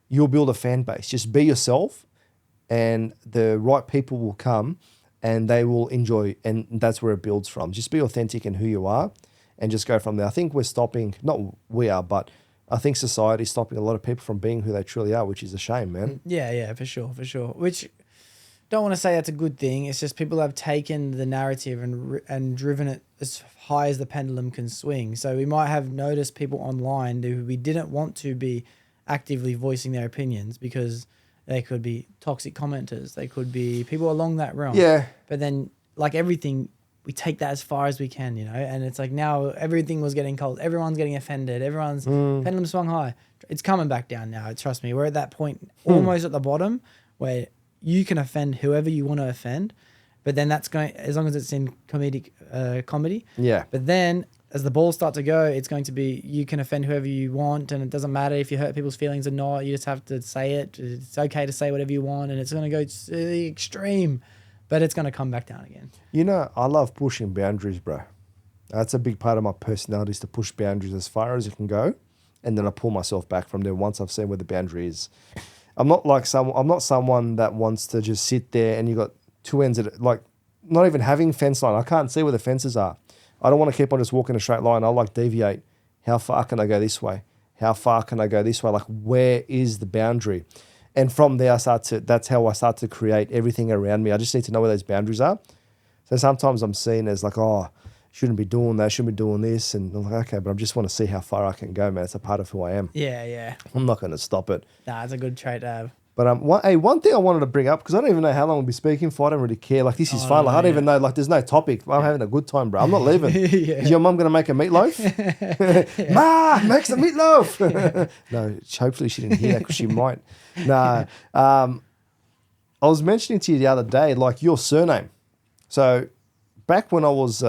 D: You'll build a fan base. Just be yourself and the right people will come and they will enjoy, and that's where it builds from. Just be authentic in who you are and just go from there. I think we're stopping, not we are, but I think society is stopping a lot of people from being who they truly are, which is a shame, man.
B: Yeah, for sure. Which, don't want to say that's a good thing. It's just people have taken the narrative and driven it as high as the pendulum can swing. So we might have noticed people online who we didn't want to be actively voicing their opinions because they could be toxic commenters. They could be people along that realm.
D: Yeah.
B: But then, like everything, we take that as far as we can, you know? And it's like now everything was getting cold. Everyone's getting offended. Everyone's pendulum swung high. It's coming back down now. Trust me. We're at that point almost at the bottom where you can offend whoever you want to offend. But then that's going, as long as it's in comedy.
D: Yeah.
B: But then as the balls start to go, it's going to be, you can offend whoever you want. And it doesn't matter if you hurt people's feelings or not. You just have to say it. It's okay to say whatever you want. And it's going to go to the extreme. But it's going to come back down again.
D: You know, I love pushing boundaries, bro. That's a big part of my personality, is to push boundaries as far as it can go. And then I pull myself back from there once I've seen where the boundary is. I'm not someone that wants to just sit there and you got two ends of it, like not even having fence line. I can't see where the fences are. I don't want to keep on just walking a straight line. I like deviate. How far can I go this way? How far can I go this way? Like, where is the boundary? And from there, that's how I start to create everything around me. I just need to know where those boundaries are. So sometimes I'm seen as like, oh, shouldn't be doing that, shouldn't be doing this. And I'm like, okay, but I just want to see how far I can go, man. It's a part of who I am.
B: Yeah.
D: I'm not going to stop it.
B: Nah, it's a good trait to have.
D: But one thing I wanted to bring up, because I don't even know how long we'll be speaking for. I don't really care. Like, this is fun. Like, I don't even know. Like, there's no topic. I'm having a good time, bro. I'm not leaving.
B: Yeah.
D: Is your mum going to make a meatloaf? Ma, make some meatloaf. No, hopefully she didn't hear that, because she might. Nah. I was mentioning to you the other day, like, your surname. So back when I was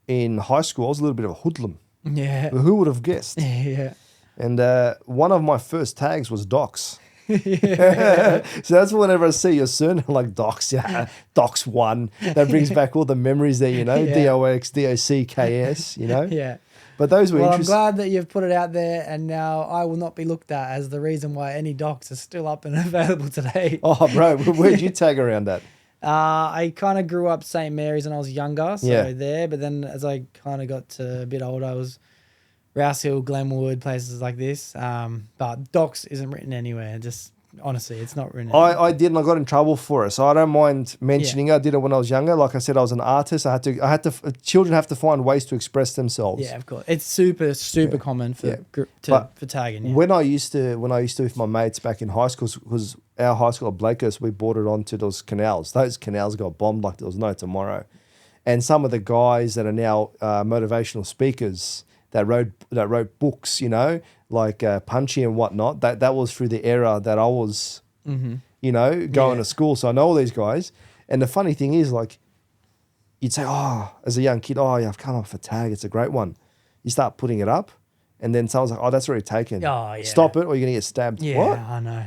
D: in high school, I was a little bit of a hoodlum.
B: Yeah.
D: Who would have guessed?
B: Yeah.
D: And one of my first tags was Dox. So that's whenever I see your surname like Dox, Dox 1, that brings back all the memories there, you know,
B: Yeah.
D: DOX, DOCKS, you know.
B: Yeah.
D: But those were
B: Well, I'm
D: interesting.
B: glad that you've put it out there, and now I will not be looked at as the reason why any docs are still up and available today.
D: Oh, bro, where'd you tag around that?
B: I kind of grew up St. Mary's when I was younger, so
D: Yeah.
B: there. But then as I kind of got to a bit older, I was Rouse Hill, Glenwood, places like this. But docs isn't written anywhere. Just honestly, it's not written.
D: I did, and I got in trouble for it. So I don't mind mentioning it. I did it when I was younger. Like I said, I was an artist. Children have to find ways to express themselves.
B: Yeah, of course. It's super common for
D: Yeah.
B: for tagging. Yeah.
D: When I used to with my mates back in high school, because our high school at Blakehurst, we boarded onto those canals. Those canals got bombed like there was no tomorrow. And some of the guys that are now motivational speakers that wrote books, you know, like Punchy and whatnot, that was through the era that I was, you know, going to school. So I know all these guys. And the funny thing is, like, you'd say, oh, as a young kid, oh, yeah, I've come up for tag. It's a great one. You start putting it up, and then someone's like, oh, that's already taken.
B: Oh, yeah.
D: Stop it, or you're going to get stabbed.
B: Yeah,
D: What?
B: I know.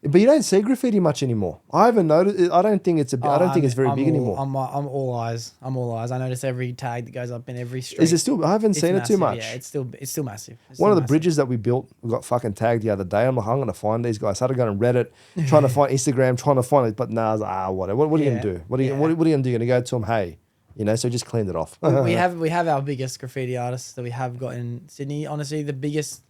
D: But you don't see graffiti much anymore. I haven't noticed. I don't think it's it's very big anymore.
B: I'm all eyes. I'm all eyes. I notice every tag that goes up in every street.
D: Is it still? I haven't
B: It's
D: seen it too
B: massive,
D: much.
B: Yeah, it's still massive. It's
D: One
B: still
D: of the
B: massive.
D: bridges that we built, we got fucking tagged the other day. I'm like, I'm going to find these guys. I started going on Reddit, trying to find Instagram, trying to find it. But nah, I was like, whatever. What are you going to do? What are you going to do? You're going to go to them, hey, you know, so just cleaned it off.
B: we have our biggest graffiti artists that we have got in Sydney. Honestly, the biggest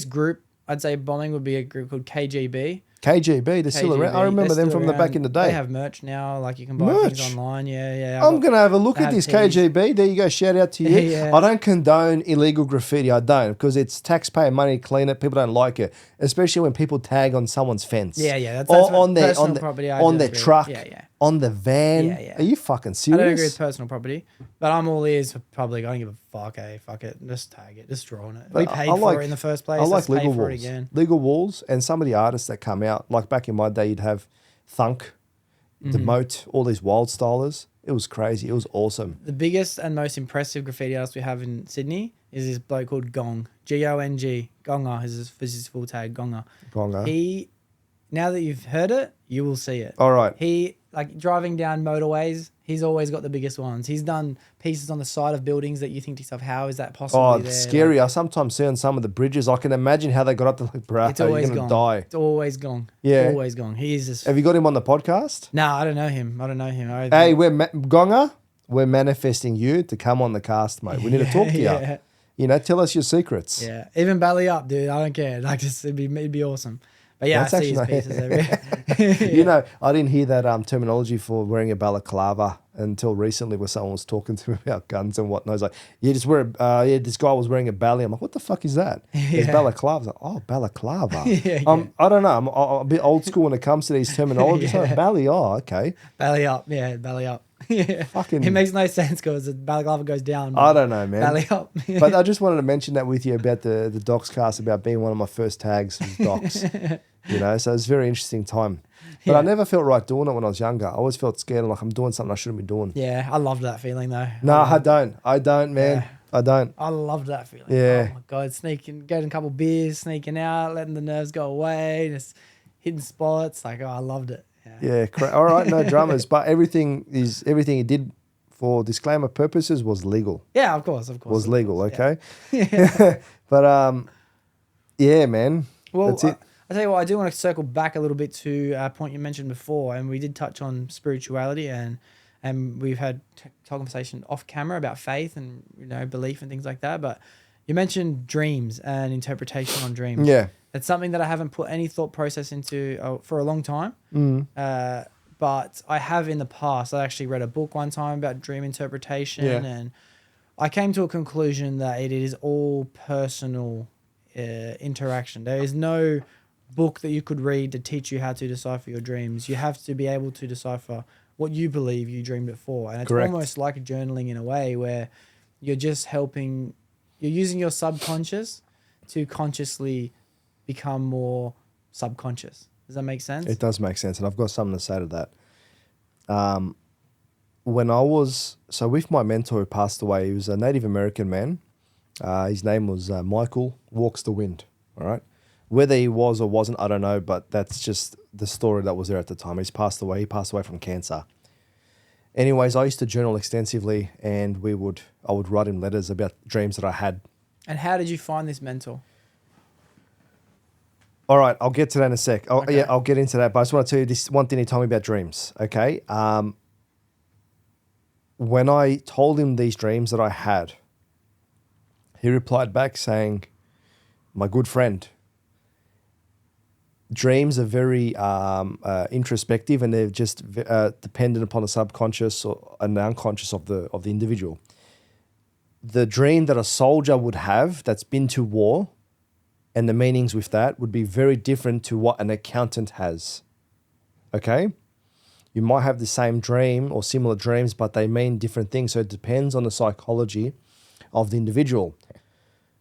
B: group I'd say bombing would be a group called KGB.
D: KGB, they're still around. I remember them from the back in the day.
B: They have merch now, like you can buy
D: Merch?
B: things online. Yeah.
D: I'm going to have a look
B: I
D: at
B: have
D: this
B: tees.
D: KGB. There you go. Shout out to you.
B: Yeah.
D: I don't condone illegal graffiti. I don't, because it's taxpayer money to clean it. People don't like it, especially when people tag on someone's fence.
B: Yeah. That's
D: Or
B: what
D: on their
B: personal property. I
D: on
B: do
D: their
B: agree with.
D: truck,
B: Yeah.
D: on the van.
B: Yeah.
D: Are you fucking
B: I
D: serious?
B: don't agree with personal property, but I'm all ears for public. I don't give a fuck. Fuck it. Just tag it. Just draw on it. We
D: But
B: paid
D: I
B: for
D: like-
B: it in the first place.
D: I like
B: Let's pay
D: legal
B: for it
D: walls.
B: again.
D: Legal walls, and some of the artists that come out, like back in my day, you'd have Thunk, Demote, all these wild stylers. It was crazy. It was awesome.
B: The biggest and most impressive graffiti artist we have in Sydney is this bloke called Gong. Gong. Gonga is his full tag. Gonga.
D: Gonga.
B: He, now that you've heard it, you will see it.
D: All right.
B: He, like driving down motorways, he's always got the biggest ones. He's done pieces on the side of buildings that you think to yourself, how is that possible?
D: Oh, it's scary. I sometimes see on some of the bridges, I can imagine how they got up to like, bro,
B: It's
D: you're
B: always
D: going to
B: gone.
D: die.
B: It's always gone.
D: Yeah.
B: Always gone. He is just.
D: Have you got him on the podcast?
B: Nah, I don't know him.
D: Hey, Gonga, we're manifesting you to come on the cast, mate. We need to talk to you.
B: Yeah.
D: You know, tell us your secrets.
B: Yeah, even belly up, dude. I don't care. Like, just it'd be awesome. But yeah,
D: That's
B: I see his
D: actually-
B: pieces every.
D: You know, I didn't hear that terminology for wearing a balaclava until recently, where someone was talking to me about guns and whatnot. I was like, yeah, just wear this guy was wearing a bally. I'm like, what the fuck is that? It's balaclava. Like, oh, balaclava. I don't know. I'm a bit old school when it comes to these terminologies.
B: Yeah.
D: Like, bally, oh, okay.
B: Belly up, yeah, belly up. Yeah,
D: Fucking-
B: it makes no sense because the balaclava goes down.
D: I don't know, man.
B: Belly up.
D: But I just wanted to mention that with you about the Doxcast, about being one of my first tags was Dox. You know, so it's a very interesting time. But I
B: Yeah.
D: never felt right doing it when I was younger. I always felt scared, like I'm doing something I shouldn't be doing.
B: Yeah, I loved that feeling though.
D: No, I don't, man.
B: Yeah.
D: I don't.
B: I loved that feeling.
D: Yeah.
B: Oh my god, getting a couple beers, sneaking out, letting the nerves go away, just hitting spots. Like, oh, I loved it.
D: Yeah, all right, no dramas, but everything he did for disclaimer purposes was legal.
B: Yeah, of course.
D: Was legal,
B: course,
D: okay? But yeah, man.
B: Well,
D: that's it.
B: I tell you what, I do want to circle back a little bit to a point you mentioned before, and we did touch on spirituality, and we've had conversation off camera about faith and belief and things like that. But you mentioned dreams and interpretation on dreams.
D: Yeah.
B: It's something that I haven't put any thought process into for a long time. But I have in the past. I actually read a book one time about dream interpretation, and I came to a conclusion that it is all personal interaction. There is no book that you could read to teach you how to decipher your dreams. You have to be able to decipher what you believe you dreamed it for. And it's
D: Correct.
B: almost like journaling in a way where you're just you're using your subconscious to consciously become more subconscious. Does that make sense?
D: It does make sense, and I've got something to say to that. When I was with my mentor who passed away, he was a Native American man. His name was Michael Walks the Wind. All right, Whether he was or wasn't, I don't know, but that's just the story that was there at the time. He's passed away. He passed away from cancer. Anyways, I used to journal extensively, and I would write him letters about dreams that I had.
B: And how did you find this mentor?
D: All right, I'll get to that in a sec.
B: Okay.
D: Yeah, I'll get into that. But I just want to tell you this one thing he told me about dreams, okay? When I told him these dreams that I had, he replied back saying, my good friend, dreams are very introspective, and they're just dependent upon the subconscious and the unconscious of the individual. The dream that a soldier would have that's been to war and the meanings with that would be very different to what an accountant has. Okay? You might have the same dream or similar dreams, but they mean different things. So it depends on the psychology of the individual.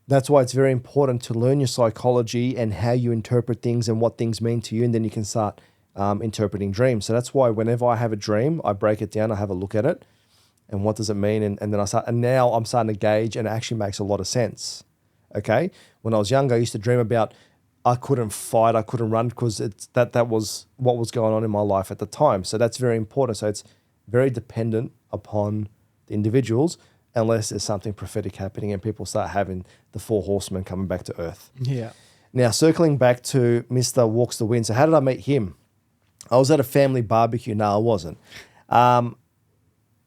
D: That's why it's very important to learn your psychology and how you interpret things and what things mean to you, and then you can start interpreting dreams. So that's why whenever I have a dream, I break it down, I have a look at it, and what does it mean, and then now I'm starting to gauge, and it actually makes a lot of sense. Okay? When I was younger, I used to dream about I couldn't fight, I couldn't run, because that was what was going on in my life at the time. So that's very important. So it's very dependent upon the individuals, unless there's something prophetic happening and people start having the 4 horsemen coming back to earth.
B: Yeah.
D: Now, circling back to Mr. Walks the Wind. So how did I meet him? I was at a family barbecue. No, I wasn't. My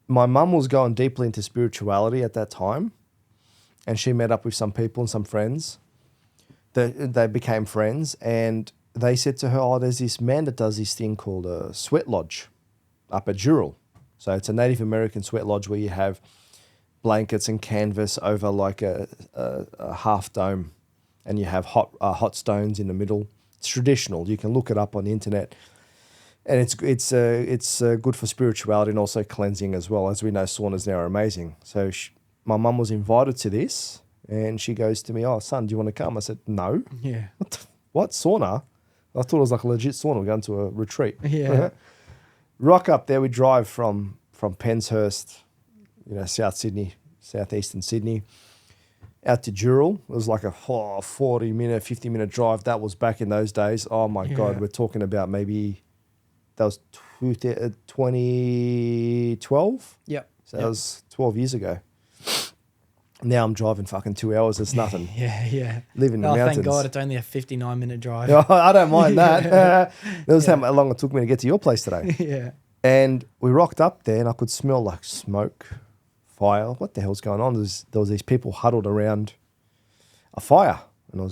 D: mum was going deeply into spirituality at that time, and she met up with some people and some friends. They became friends, and they said to her, oh, there's this man that does this thing called a sweat lodge up at Dural. So it's a Native American sweat lodge where you have blankets and canvas over like a half dome, and you have hot stones in the middle. It's traditional. You can look it up on the internet, and it's good for spirituality and also cleansing as well. As we know, saunas now are amazing. So my mum was invited to this, and she goes to me, oh, son, do you want to come? I said, no.
B: Yeah.
D: What sauna? I thought it was like a legit sauna. We're going to a retreat.
B: Yeah.
D: Rock up there. We drive from Penshurst, South Sydney, southeastern Sydney, out to Dural. It was like a 40-minute, 50-minute drive. That was back in those days. Oh, my God. We're talking about maybe that was 2012.
B: Yep.
D: So that was 12 years ago. Now I'm driving fucking 2 hours. It's nothing.
B: Yeah.
D: Living in the mountains.
B: Thank God it's only a 59-minute drive.
D: I don't mind that. That was how long it took me to get to your place today.
B: Yeah.
D: And we rocked up there, and I could smell like smoke, fire. What the hell's going on? There was these people huddled around a fire, and I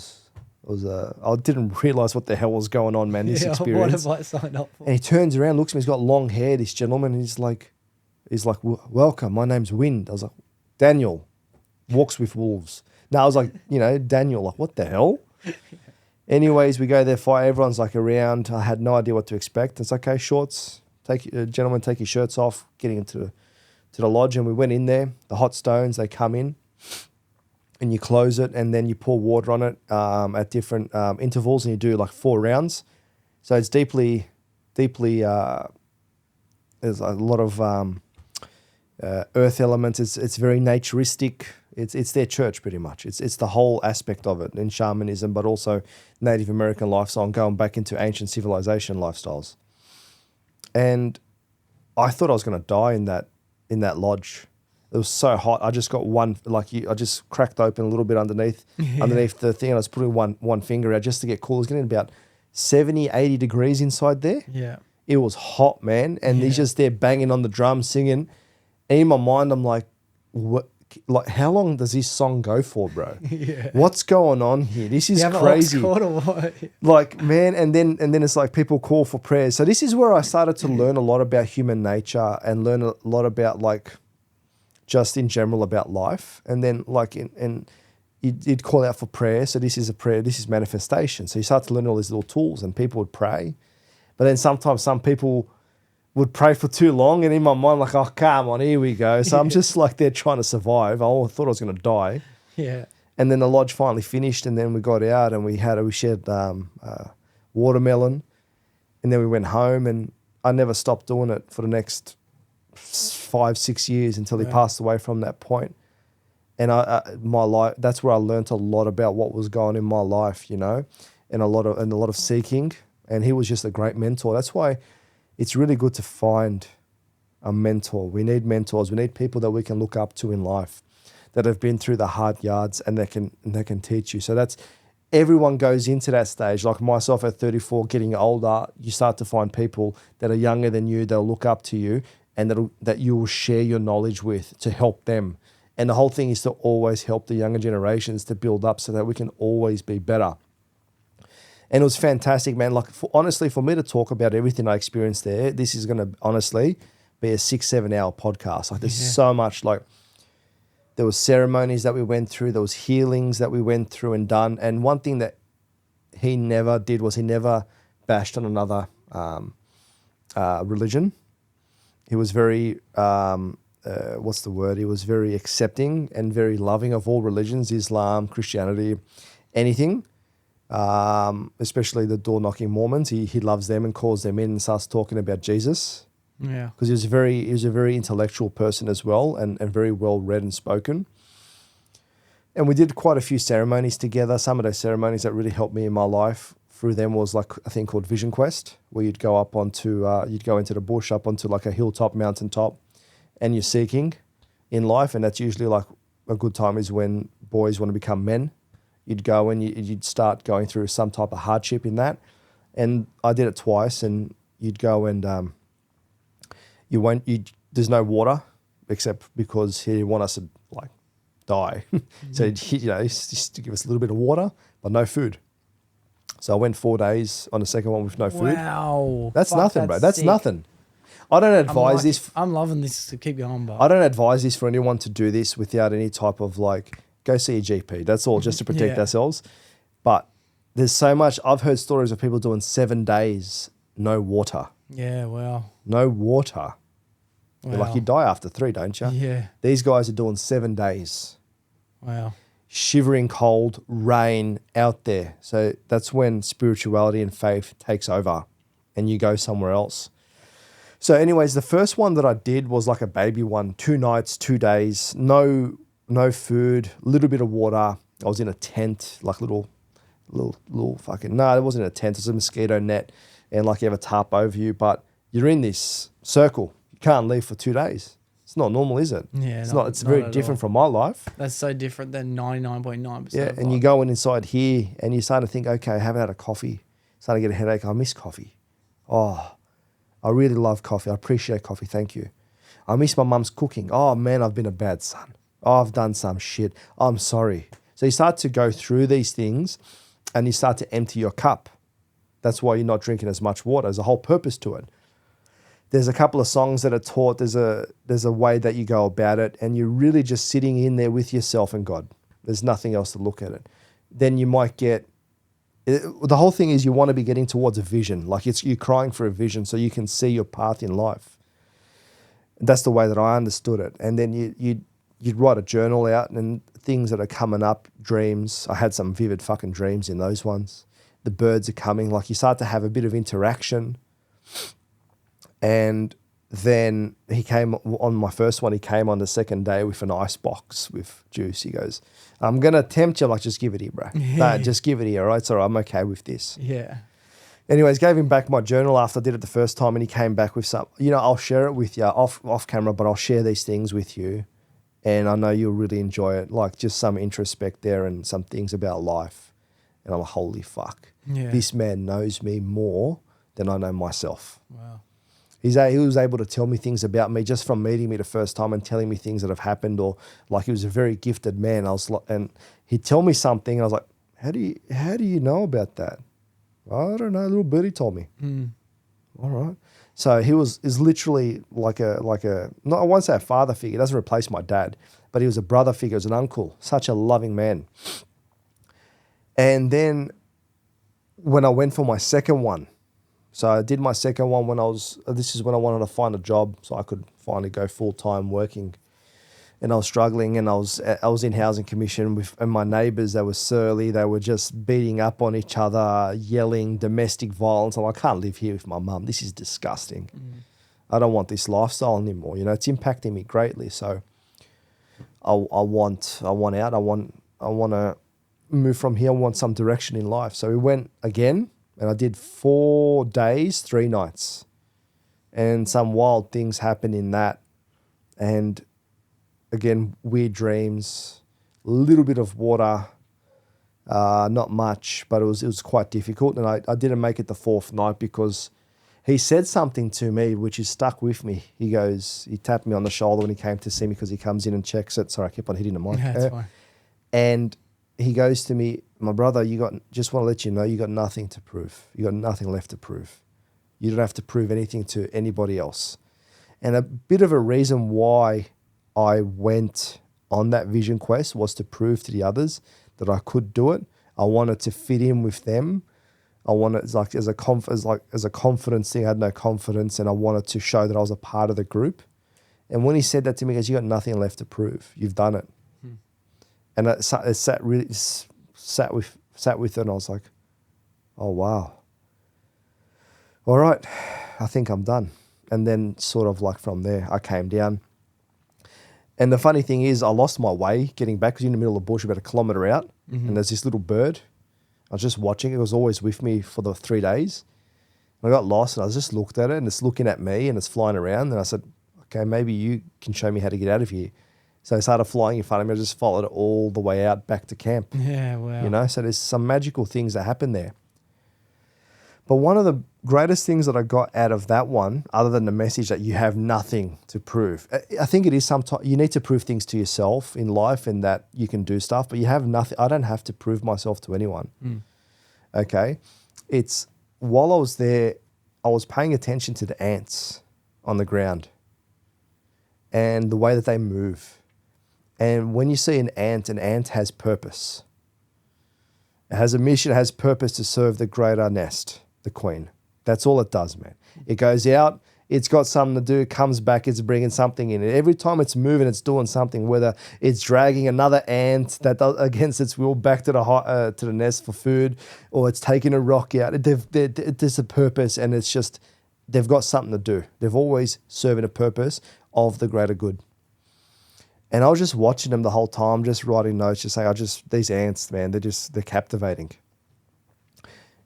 D: didn't realize what the hell was going on, man. This experience.
B: What have I signed up for?
D: And he turns around, looks at me. He's got long hair, this gentleman, and he's like, welcome. My name's Wind. I was like, Daniel, walks with wolves. No, I was like, Daniel, like, what the hell? Anyways, we go there, fire. Everyone's like around. I had no idea what to expect. It's okay, shorts. Gentlemen, take your shirts off. Getting into the lodge, and we went in there. The hot stones, they come in, and you close it, and then you pour water on it at different intervals, and you do like 4 rounds. So it's deeply. There's a lot of earth elements. It's very naturistic. It's their church pretty much. It's the whole aspect of it in shamanism, but also Native American lifestyle, and going back into ancient civilization lifestyles. And I thought I was going to die in that lodge. It was so hot. I just got I just cracked open a little bit underneath the thing, and I was putting one finger out just to get cool. It was getting about 70, 80 degrees inside there.
B: Yeah.
D: It was hot, man. And he's just there banging on the drum, singing. And in my mind, I'm like, what? Like, how long does this song go for, bro? Yeah. What's going on here? This is crazy. Like, man, and then it's like people call for prayers. So this is where I started to learn a lot about human nature and learn a lot about, like, just in general about life. And then like you'd call out for prayer. So this is a prayer, this is manifestation. So you start to learn all these little tools, and people would pray. But then sometimes some people would pray for too long, and in my mind, like, oh, come on, here we go. So I'm just like there trying to survive. I thought I was going to die.
B: Yeah.
D: And then the lodge finally finished, and then we got out, and we shared watermelon, and then we went home, and I never stopped doing it for the next 5-6 years until he passed away from that point. And my life, that's where I learned a lot about what was going on in my life, and a lot of seeking. And he was just a great mentor. That's why it's really good to find a mentor. We need mentors. We need people that we can look up to in life, that have been through the hard yards and they can teach you. So that's, everyone goes into that stage. Like myself at 34, getting older, you start to find people that are younger than you, they'll look up to you, and that you will share your knowledge with to help them. And the whole thing is to always help the younger generations to build up so that we can always be better. And it was fantastic, man. Like honestly, for me to talk about everything I experienced there, this is going to honestly be a 6-7 hour podcast. Like there's so much, like there was ceremonies that we went through, there was healings that we went through and done. And one thing that he never did was he never bashed on another religion. He was very, what's the word? He was very accepting and very loving of all religions, Islam, Christianity, anything. Especially the door-knocking Mormons. He loves them and calls them in and starts talking about Jesus.
B: Yeah.
D: Because he was a very intellectual person as well, and very well read and spoken. And we did quite a few ceremonies together. Some of those ceremonies that really helped me in my life through them was like a thing called Vision Quest, where you'd go up onto, you'd go into the bush, up onto like a hilltop, mountaintop, and you're seeking in life. And that's usually like a good time is when boys want to become men. You'd go and you'd start going through some type of hardship in that. And I did it twice, and you'd go and there's no water except because he didn't want us to like die. So he just to give us a little bit of water, but no food. So I went 4 days on the second one with no food.
B: Wow.
D: That's
B: Fuck,
D: nothing, bro. That's
B: sick.
D: nothing. I don't advise this.
B: I'm loving this to keep going, but
D: I don't advise this for anyone to do this without any type of like, go see a GP. That's all, just to protect ourselves. But there's so much. I've heard stories of people doing 7 days, no water.
B: yeah, wow.
D: No water. You're like, you die after 3, don't you?
B: Yeah.
D: These guys are doing 7 days.
B: Wow.
D: Shivering cold, rain out there. So that's when spirituality and faith takes over and you go somewhere else. So anyways, the first one that I did was like a baby one, 2 nights, 2 days, no food, a little bit of water. I was in a tent, like little fucking, no, it wasn't a tent, it was a mosquito net, and like you have a tarp over you, but you're in this circle. You can't leave for 2 days. It's not normal, is it?
B: Yeah,
D: it's very different from my life.
B: That's so different than 99.9%.
D: Yeah,
B: of
D: and you
B: life.
D: go inside here and you start to think, okay, I haven't had a coffee. Starting to get a headache. I miss coffee. Oh, I really love coffee. I appreciate coffee. Thank you. I miss my mum's cooking. Oh, man, I've been a bad son. Oh, I've done some shit. I'm sorry. So you start to go through these things and you start to empty your cup. That's why you're not drinking as much water. There's a whole purpose to it. There's a couple of songs that are taught. There's a way that you go about it, and you're really just sitting in there with yourself and God. There's nothing else to look at it. Then you might get, the whole thing is you want to be getting towards a vision. Like you're crying for a vision so you can see your path in life. That's the way that I understood it. And then you'd write a journal out and things that are coming up, dreams. I had some vivid fucking dreams in those ones. The birds are coming. Like you start to have a bit of interaction. And then he came on my first one. He came on the second day with an ice box with juice. He goes, I'm going to tempt you. I'm like, just give it here, bro. No, just give it here. All right. It's all right. I'm okay with this.
B: Yeah.
D: Anyways, gave him back my journal after I did it the first time, and he came back with some, I'll share it with you off camera, but I'll share these things with you. And I know you'll really enjoy it. Like just some introspect there and some things about life. And I'm like, holy fuck.
B: Yeah.
D: This man knows me more than I know myself.
B: Wow.
D: He was able to tell me things about me just from meeting me the first time and telling me things that have happened, or like he was a very gifted man. And he'd tell me something, and I was like, how do you know about that? I don't know. A little birdie told me. All right. So is literally like a not, I won't say a father figure. It doesn't replace my dad, but he was a brother figure, as an uncle. Such a loving man. And then when I went for my second one, so I did my second one this is when I wanted to find a job so I could finally go full-time working. And I was struggling, and I was in housing commission and my neighbours, they were surly. They were just beating up on each other, yelling, domestic violence. I'm like, I can't live here with my mum. This is disgusting. I don't want this lifestyle anymore. It's impacting me greatly. So I want out. I want to move from here. I want some direction in life. So we went again, and I did 4 days, 3 nights. And some wild things happened in that. And again, weird dreams, a little bit of water, not much, but it was quite difficult. And I didn't make it the 4th night because he said something to me which is stuck with me. He tapped me on the shoulder when he came to see me because he comes in and checks it. Sorry, I keep on hitting the mic.
B: Yeah, that's fine.
D: And he goes to me, my brother, just want to let you know, you got nothing to prove. You got nothing left to prove. You don't have to prove anything to anybody else. And a bit of a reason why I went on that vision quest was to prove to the others that I could do it. I wanted to fit in with them. I wanted as a confidence thing. I had no confidence, and I wanted to show that I was a part of the group. And when he said that to me, he goes, "You got nothing left to prove. You've done it." And it sat with it, and I was like, "Oh wow, all right, I think I'm done." And then sort of like from there, I came down. And the funny thing is, I lost my way getting back because you're in the middle of the bush about a kilometre out, and there's this little bird. I was just watching. It was always with me for the 3 days. And I got lost, and I just looked at it, and it's looking at me, and it's flying around. And I said, "Okay, maybe you can show me how to get out of here." So it started flying in front of me. I just followed it all the way out back to camp.
B: Yeah, wow.
D: You know, so there's some magical things that happen there. But one of the greatest things that I got out of that one, other than the message that you have nothing to prove, I think it is sometimes you need to prove things to yourself in life and that you can do stuff, but you have nothing. I don't have to prove myself to anyone. Okay. It's while I was there, I was paying attention to the ants on the ground and the way that they move. And when you see an ant has purpose. It has a mission, it has purpose to serve the greater nest, the queen. That's all it does, man. It goes out, it's got something to do, comes back, it's bringing something in. And every time it's moving, it's doing something, whether it's dragging another ant that does, against its will back to the nest for food, or it's taking a rock out. There's a purpose, and it's just, they've got something to do. They've always serving a purpose of the greater good. And I was just watching them the whole time, just writing notes, just saying, these ants, man, they're captivating.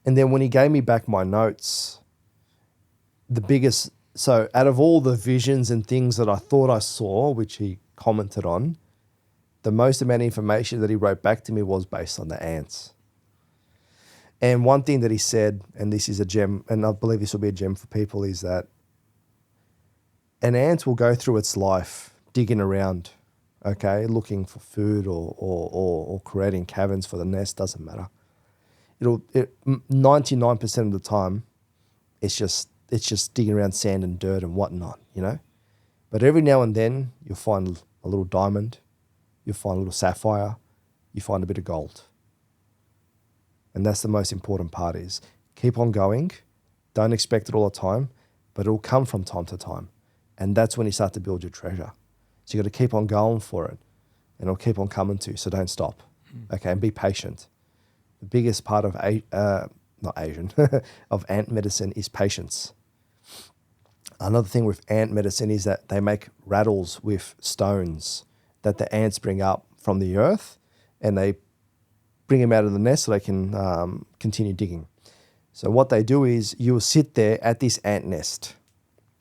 D: And then when he gave me back my notes, so out of all the visions and things that I thought I saw, which he commented on, the most amount of information that he wrote back to me was based on the ants. And one thing that he said, and this is a gem, and I believe this will be a gem for people, is that an ant will go through its life digging around, okay, looking for food or creating caverns for the nest, doesn't matter. 99% of the time, it's just digging around sand and dirt and whatnot, you know. But every now and then, you'll find a little diamond, you'll find a little sapphire, you find a bit of gold. And that's the most important part is keep on going, don't expect it all the time, but it'll come from time to time. And that's when you start to build your treasure. So you got to keep on going for it, and it'll keep on coming to you. So don't stop, okay? And be patient. The biggest part of of ant medicine is patience. Another thing with ant medicine is that they make rattles with stones that the ants bring up from the earth, and they bring them out of the nest so they can continue digging. So what they do is you will sit there at this ant nest,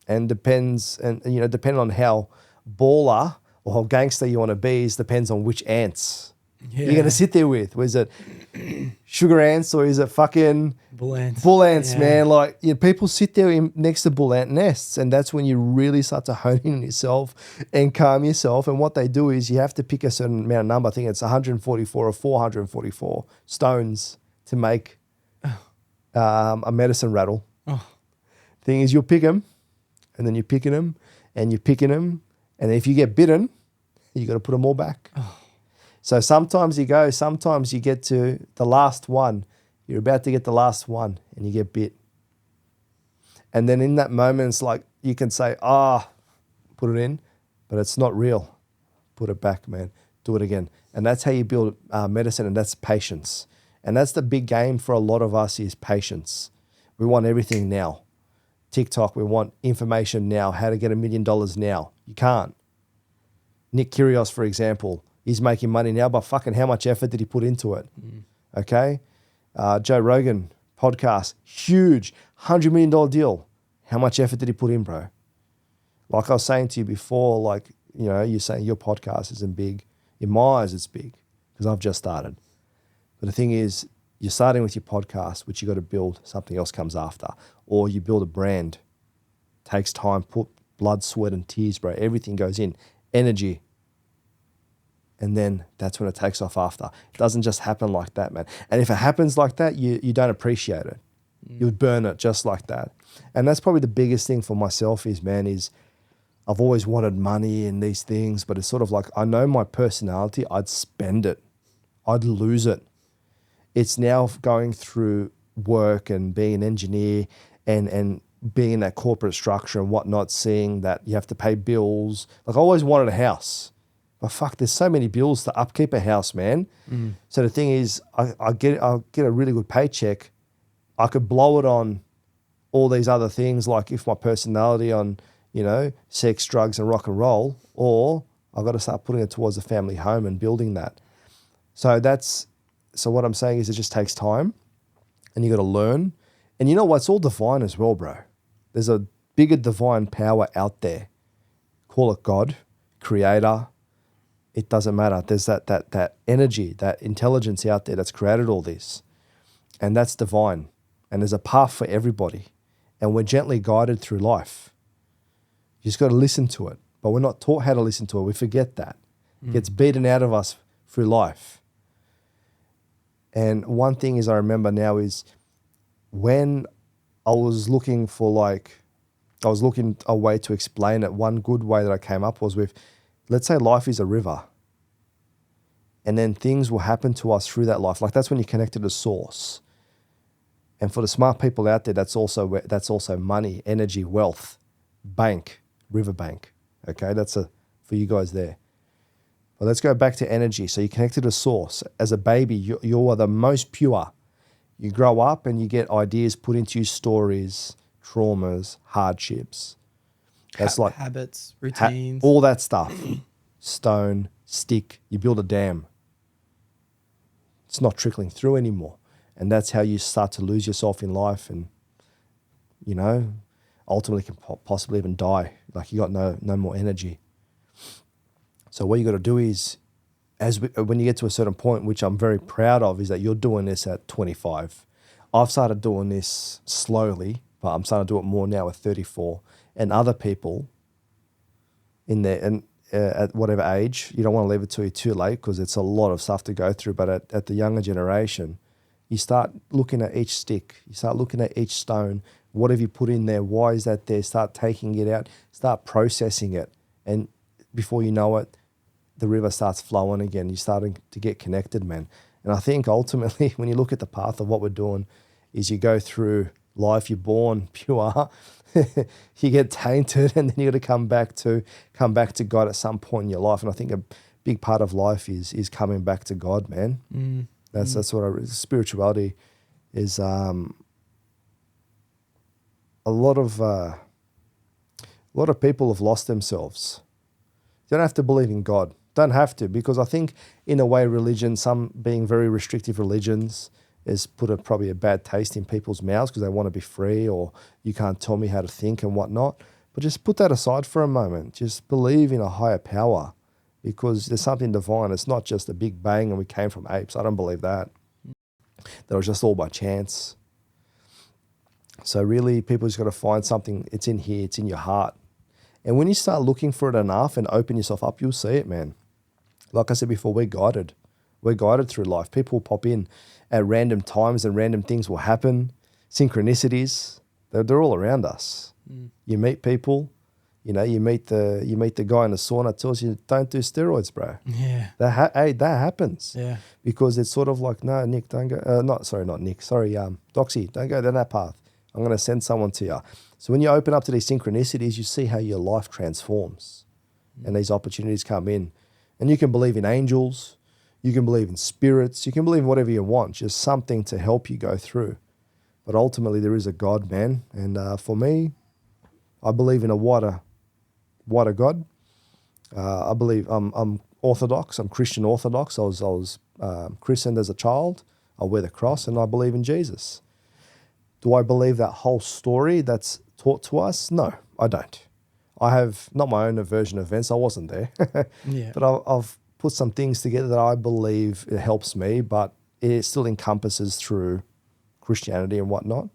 D: and depending on how baller or how gangster you want to be depends on which ants you're going to sit there with. Was it sugar ants or is it fucking
B: bull ants?
D: Bull ants, man. Like, people sit there next to bull ant nests, and that's when you really start to hone in on yourself and calm yourself. And what they do is you have to pick a certain amount of number. I think it's 144 or 444 stones to make a medicine rattle. Thing is, you'll pick them, and then you're picking them, and you're picking them, and if you get bitten, you got to put them all back. So sometimes you get to the last one. You're about to get the last one, and you get bit. And then in that moment, it's like you can say, put it in, but it's not real. Put it back, man. Do it again. And that's how you build medicine, and that's patience. And that's the big game for a lot of us is patience. We want everything now. TikTok, we want information now, how to get $1 million now. You can't. Nick Kyrgios, for example, He's making money now, but fucking how much effort did he put into it? Okay? Joe Rogan podcast, huge, $100 million deal. How much effort did he put in, bro? Like I was saying to you before, like, you know, you're saying your podcast isn't big. In my eyes, it's big because I've just started. But the thing is, you're starting with your podcast, which you got to build. Something else comes after. Or you build a brand. Takes time, put blood, sweat, and tears, bro. Everything goes in. Energy. And then that's when it takes off after. It doesn't just happen like that, man. And if it happens like that, you don't appreciate it. You would burn it just like that. And that's probably the biggest thing for myself is I've always wanted money and these things, but it's sort of like, I know my personality, I'd spend it. I'd lose it. It's now going through work and being an engineer and being in that corporate structure and whatnot, seeing that you have to pay bills. Like I always wanted a house. But fuck, there's so many bills to upkeep a house, man. So the thing is, I'll get a really good paycheck. I could blow it on all these other things, like if my personality on, you know, sex, drugs, and rock and roll, or I've got to start putting it towards a family home and building that. So what I'm saying is it just takes time and you got to learn. And you know what? It's all divine as well, bro. There's a bigger divine power out there. Call it God, creator. It doesn't matter. There's that energy, that intelligence out there that's created all this. And that's divine. And there's a path for everybody. And we're gently guided through life. You just got to listen to it. But we're not taught how to listen to it. We forget that. It gets beaten out of us through life. And one thing is I remember now is when I was looking a way to explain it, one good way that I came up was with, let's say life is a river. And then things will happen to us through that life. Like that's when you connect to the source. And for the smart people out there, that's also money, energy, wealth, bank, riverbank. Okay, that's for you guys there. But let's go back to energy. So you connect to the source. As a baby, you are the most pure. You grow up and you get ideas put into you, stories, traumas, hardships. That's like
B: habits, routines,
D: all that stuff. Stone, stick, you build a dam. It's not trickling through anymore. And that's how you start to lose yourself in life and, you know, ultimately can possibly even die. Like you got no more energy. So what you got to do is, when you get to a certain point, which I'm very proud of, is that you're doing this at 25. I've started doing this slowly, but I'm starting to do it more now at 34. And other people in there, and at whatever age, you don't want to leave it till you're too late because it's a lot of stuff to go through. But at the younger generation, you start looking at each stick. You start looking at each stone. What have you put in there? Why is that there? Start taking it out. Start processing it. And before you know it, the river starts flowing again. You're starting to get connected, man. And I think ultimately, when you look at the path of what we're doing, is you go through life, you're born pure, you get tainted, and then you got to come back to God at some point in your life. And I think a big part of life is coming back to God, man. That's what spirituality is. A lot of people have lost themselves. You don't have to believe in God. Don't have to, because I think in a way religion, some being very restrictive religions, has put probably a bad taste in people's mouths because they want to be free, or you can't tell me how to think and whatnot. But just put that aside for a moment. Just believe in a higher power, because there's something divine. It's not just a big bang and we came from apes. I don't believe that. That was just all by chance. So really, people just got to find something. It's in here. It's in your heart. And when you start looking for it enough and open yourself up, you'll see it, man. Like I said before, we're guided. We're guided through life. People will pop in at random times and random things will happen. Synchronicities, they're all around us. You meet people, you meet the guy in the sauna that tells you, don't do steroids, bro.
B: Yeah.
D: That happens.
B: Yeah.
D: Because it's sort of like, no, Nick, don't go. Doxy, don't go down that path. I'm going to send someone to you. So when you open up to these synchronicities, you see how your life transforms and these opportunities come in. And you can believe in angels, you can believe in spirits, you can believe in whatever you want, just something to help you go through. But ultimately there is a God, man. And for me, I believe in a wider God. I believe I'm Orthodox. I'm Christian Orthodox. I was christened as a child. I wear the cross, and I believe in Jesus. Do I believe that whole story that's taught to us? No, I don't. I have not my own version of events. I wasn't there.
B: Yeah.
D: But I've put some things together that I believe it helps me, but it still encompasses through Christianity and whatnot.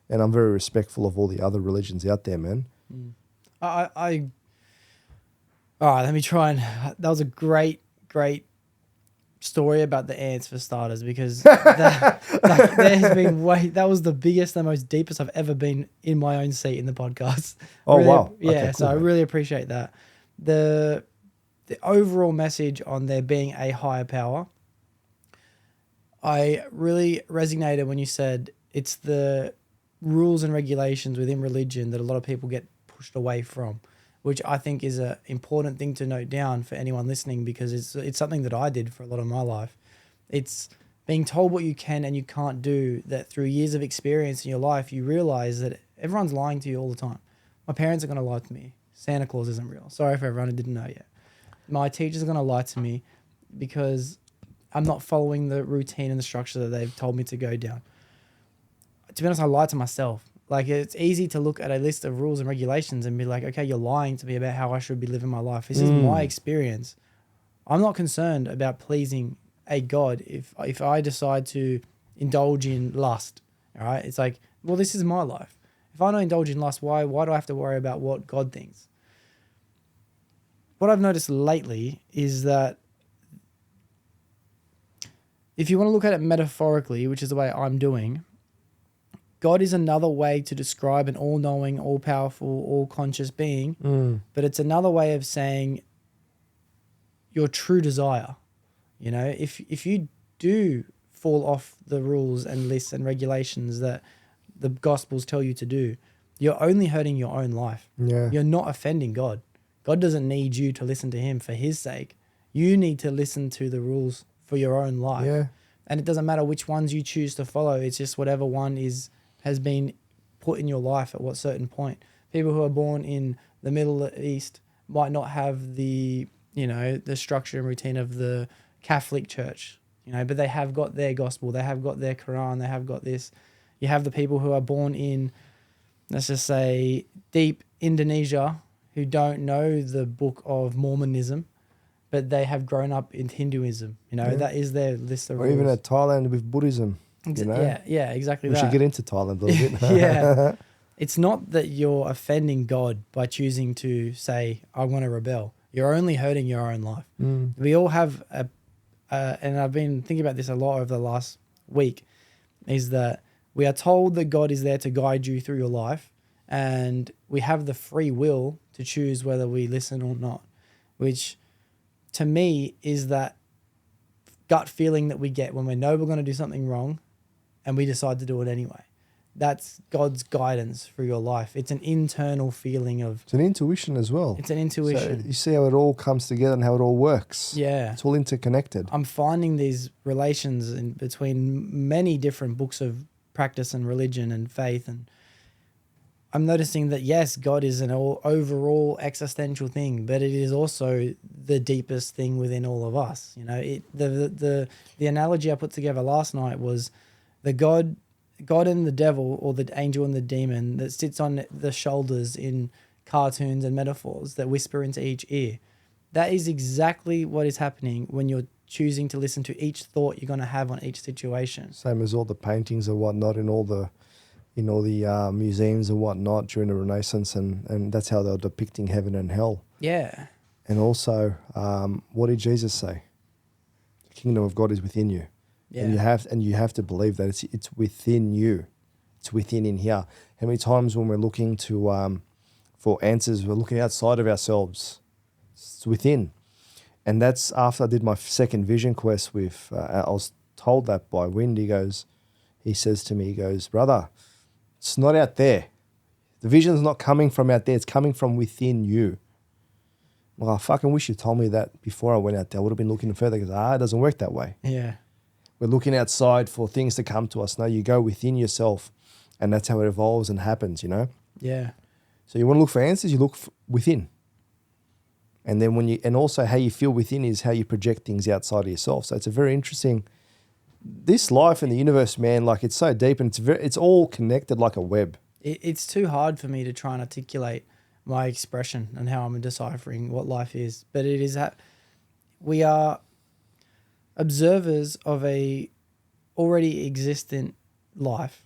D: And I'm very respectful of all the other religions out there, man.
B: All right, let me try and... That was a great story about the ants for starters, because that was the biggest and most deepest I've ever been in my own seat in the podcast.
D: Oh,
B: really,
D: wow.
B: Yeah,
D: Okay, cool,
B: so I
D: man.
B: really appreciate that. The overall message on there being a higher power, I really resonated when you said it's the rules and regulations within religion that a lot of people get pushed away from, which I think is an important thing to note down for anyone listening, because it's something that I did for a lot of my life. It's being told what you can and you can't do, that through years of experience in your life, you realize that everyone's lying to you all the time. My parents are going to lie to me. Santa Claus isn't real. Sorry for everyone who didn't know yet. My teachers are going to lie to me because I'm not following the routine and the structure that they've told me to go down. To be honest, I lie to myself. Like, it's easy to look at a list of rules and regulations and be like, okay, you're lying to me about how I should be living my life. This is my experience. I'm not concerned about pleasing a God if I decide to indulge in lust. All right. It's like, well, this is my life. If I don't indulge in lust, why do I have to worry about what God thinks? What I've noticed lately is that if you want to look at it metaphorically, which is the way I'm doing, God is another way to describe an all-knowing, all-powerful, all-conscious being, but it's another way of saying your true desire. You know, if you do fall off the rules and lists and regulations that the Gospels tell you to do, you're only hurting your own life.
D: Yeah.
B: You're not offending God. God doesn't need you to listen to him for his sake. You need to listen to the rules for your own life.
D: Yeah.
B: And it doesn't matter which ones you choose to follow. It's just whatever one has been put in your life at what certain point. People who are born in the Middle East might not have the structure and routine of the Catholic Church, but they have got their gospel, they have got their Quran, they have got this. You have the people who are born in, let's just say, deep Indonesia, who don't know the book of Mormonism, but they have grown up in Hinduism. That is their list of
D: Or
B: rules.
D: even at Thailand with Buddhism.
B: Yeah, exactly.
D: We should get into Thailand a little bit.
B: Yeah. It's not that you're offending God by choosing to say, I want to rebel. You're only hurting your own life. We all have and I've been thinking about this a lot over the last week, is that we are told that God is there to guide you through your life, and we have the free will to choose whether we listen or not, which to me is that gut feeling that we get when we know we're going to do something wrong and we decide to do it anyway. That's God's guidance for your life. It's an internal feeling of...
D: It's an intuition as well.
B: It's an intuition.
D: So you see how it all comes together and how it all works.
B: Yeah.
D: It's all interconnected.
B: I'm finding these relations in between many different books of practice and religion and faith, and I'm noticing that, yes, God is an overall existential thing, but it is also the deepest thing within all of us. The analogy I put together last night was the God and the devil, or the angel and the demon that sits on the shoulders in cartoons and metaphors that whisper into each ear. That is exactly what is happening when you're choosing to listen to each thought you're going to have on each situation.
D: Same as all the paintings and whatnot in all the museums and whatnot during the Renaissance, and that's how they were depicting heaven and hell.
B: Yeah.
D: And also, what did Jesus say? The kingdom of God is within you.
B: Yeah.
D: And you have to believe that it's within you. It's within in here. How many times when we're looking to for answers, we're looking outside of ourselves. It's within. And that's after I did my second vision quest with, I was told that by Wind. He says to me, brother, it's not out there. The vision's not coming from out there. It's coming from within you. Well, I fucking wish you told me that before I went out there. I would have been looking further, because it doesn't work that way.
B: Yeah.
D: We're looking outside for things to come to us. No, you go within yourself, and that's how it evolves and happens,
B: Yeah.
D: So you want to look for answers, you look within. And then and also how you feel within is how you project things outside of yourself. So it's a very interesting, this life and the universe, man, like it's so deep and it's all connected like a web.
B: It's too hard for me to try and articulate my expression and how I'm deciphering what life is. But it is that we are observers of a already existent life,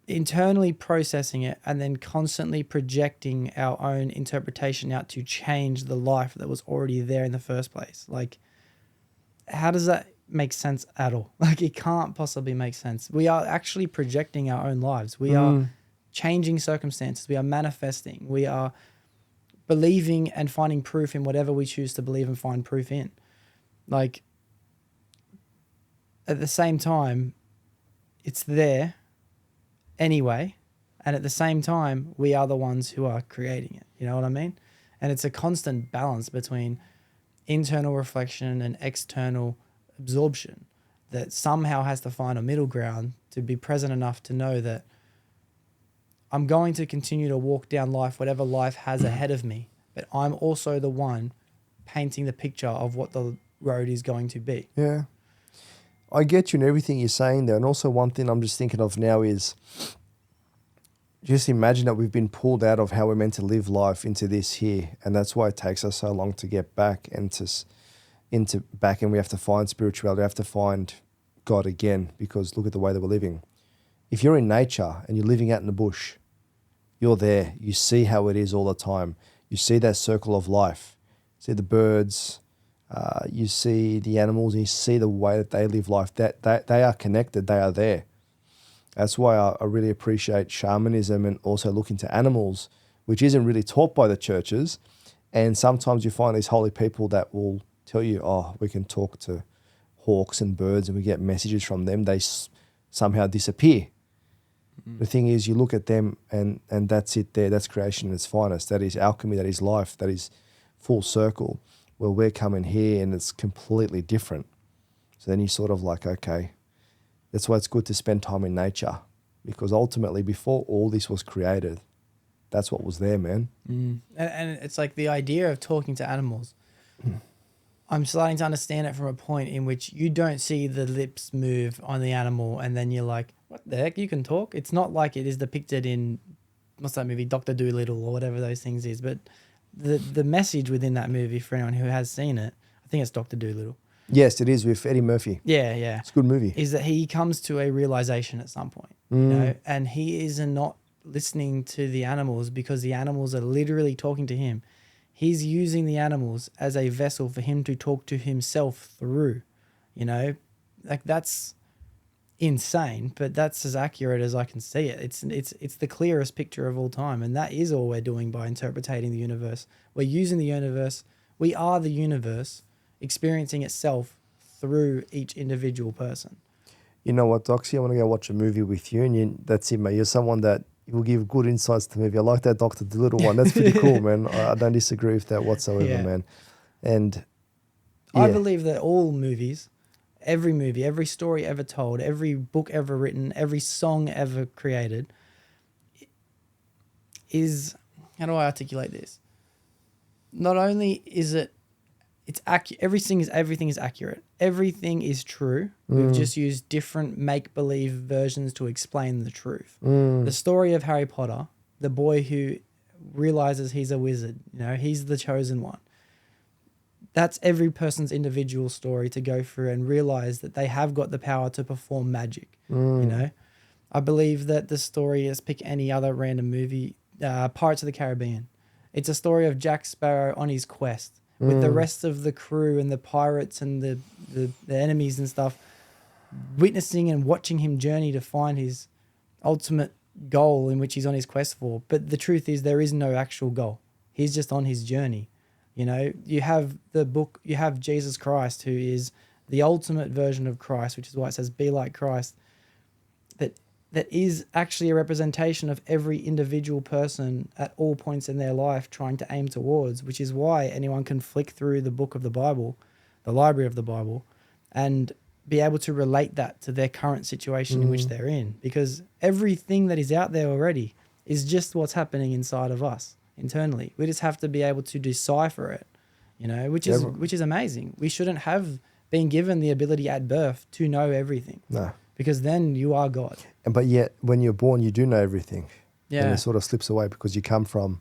B: internally processing it and then constantly projecting our own interpretation out to change the life that was already there in the first place. Like, how does that make sense at all? Like, it can't possibly make sense. We are actually projecting our own lives. We are changing circumstances. We are manifesting. We are believing and finding proof in whatever we choose to believe and find proof in. Like, at the same time, it's there anyway, and at the same time we are the ones who are creating it. You know what I mean? And it's a constant balance between internal reflection and external absorption that somehow has to find a middle ground to be present enough to know that I'm going to continue to walk down life, whatever life has ahead of me, but I'm also the one painting the picture of what the road is going to be.
D: Yeah. I get you in everything you're saying there. And also one thing I'm just thinking of now is just imagine that we've been pulled out of how we're meant to live life into this here. And that's why it takes us so long to get back and and we have to find spirituality. We have to find God again, because look at the way that we're living. If you're in nature and you're living out in the bush, you're there. You see how it is all the time. You see that circle of life. See the birds, you see the animals, and you see the way that they live life. That they are connected. They are there. That's why I really appreciate shamanism and also look into animals, which isn't really taught by the churches. And sometimes you find these holy people that will tell you, oh, we can talk to hawks and birds and we get messages from them. They somehow disappear. The thing is, you look at them and that's it there. That's creation in its finest. That is alchemy. That is life. That is full circle. Well, we're coming here and it's completely different. So then you're sort of like, okay, that's why it's good to spend time in nature, because ultimately before all this was created, that's what was there, man.
B: And it's like the idea of talking to animals. I'm starting to understand it from a point in which you don't see the lips move on the animal and then you're like, what the heck, you can talk? It's not like it is depicted in, what's that movie, Dr. Dolittle or whatever those things is, but the message within that movie, for anyone who has seen it, I think it's Dr. Dolittle.
D: Yes, it is, with Eddie Murphy.
B: Yeah.
D: It's a good movie.
B: Is that he comes to a realization at some point, you know, and he is not listening to the animals because the animals are literally talking to him. He's using the animals as a vessel for him to talk to himself through, you know, like that's insane, but that's as accurate as I can see it. It's the clearest picture of all time, and that is all we're doing by interpreting the universe. We're using the universe. We are the universe experiencing itself through each individual person.
D: You know what, Doxy? I want to go watch a movie with you, and that's it, mate. You're someone that will give good insights to the movie. I like that Dr. Dolittle one. That's pretty cool, man. I don't disagree with that whatsoever, man. And yeah.
B: I believe that all movies, every story ever told, every book ever written, every song ever created is, how do I articulate this? Not only is it's accurate, everything is accurate. Everything is true. We've just used different make-believe versions to explain the truth. The story of Harry Potter, the boy who realizes he's a wizard, you know, he's the chosen one. That's every person's individual story to go through and realize that they have got the power to perform magic. You know, I believe that the story is, pick any other random movie, Pirates of the Caribbean. It's a story of Jack Sparrow on his quest with the rest of the crew and the pirates and the enemies and stuff, witnessing and watching him journey to find his ultimate goal in which he's on his quest for. But the truth is, there is no actual goal. He's just on his journey. You know, you have the book, you have Jesus Christ, who is the ultimate version of Christ, which is why it says, be like Christ. That is actually a representation of every individual person at all points in their life trying to aim towards, which is why anyone can flick through the book of the Bible, the library of the Bible, and be able to relate that to their current situation in which they're in. Because everything that is out there already is just what's happening inside of us. internally. We just have to be able to decipher it, which is amazing. We shouldn't have been given the ability at birth to know everything.
D: No.
B: Because then you are God.
D: But yet, when you're born, you do know everything.
B: Yeah.
D: And it sort of slips away because you come from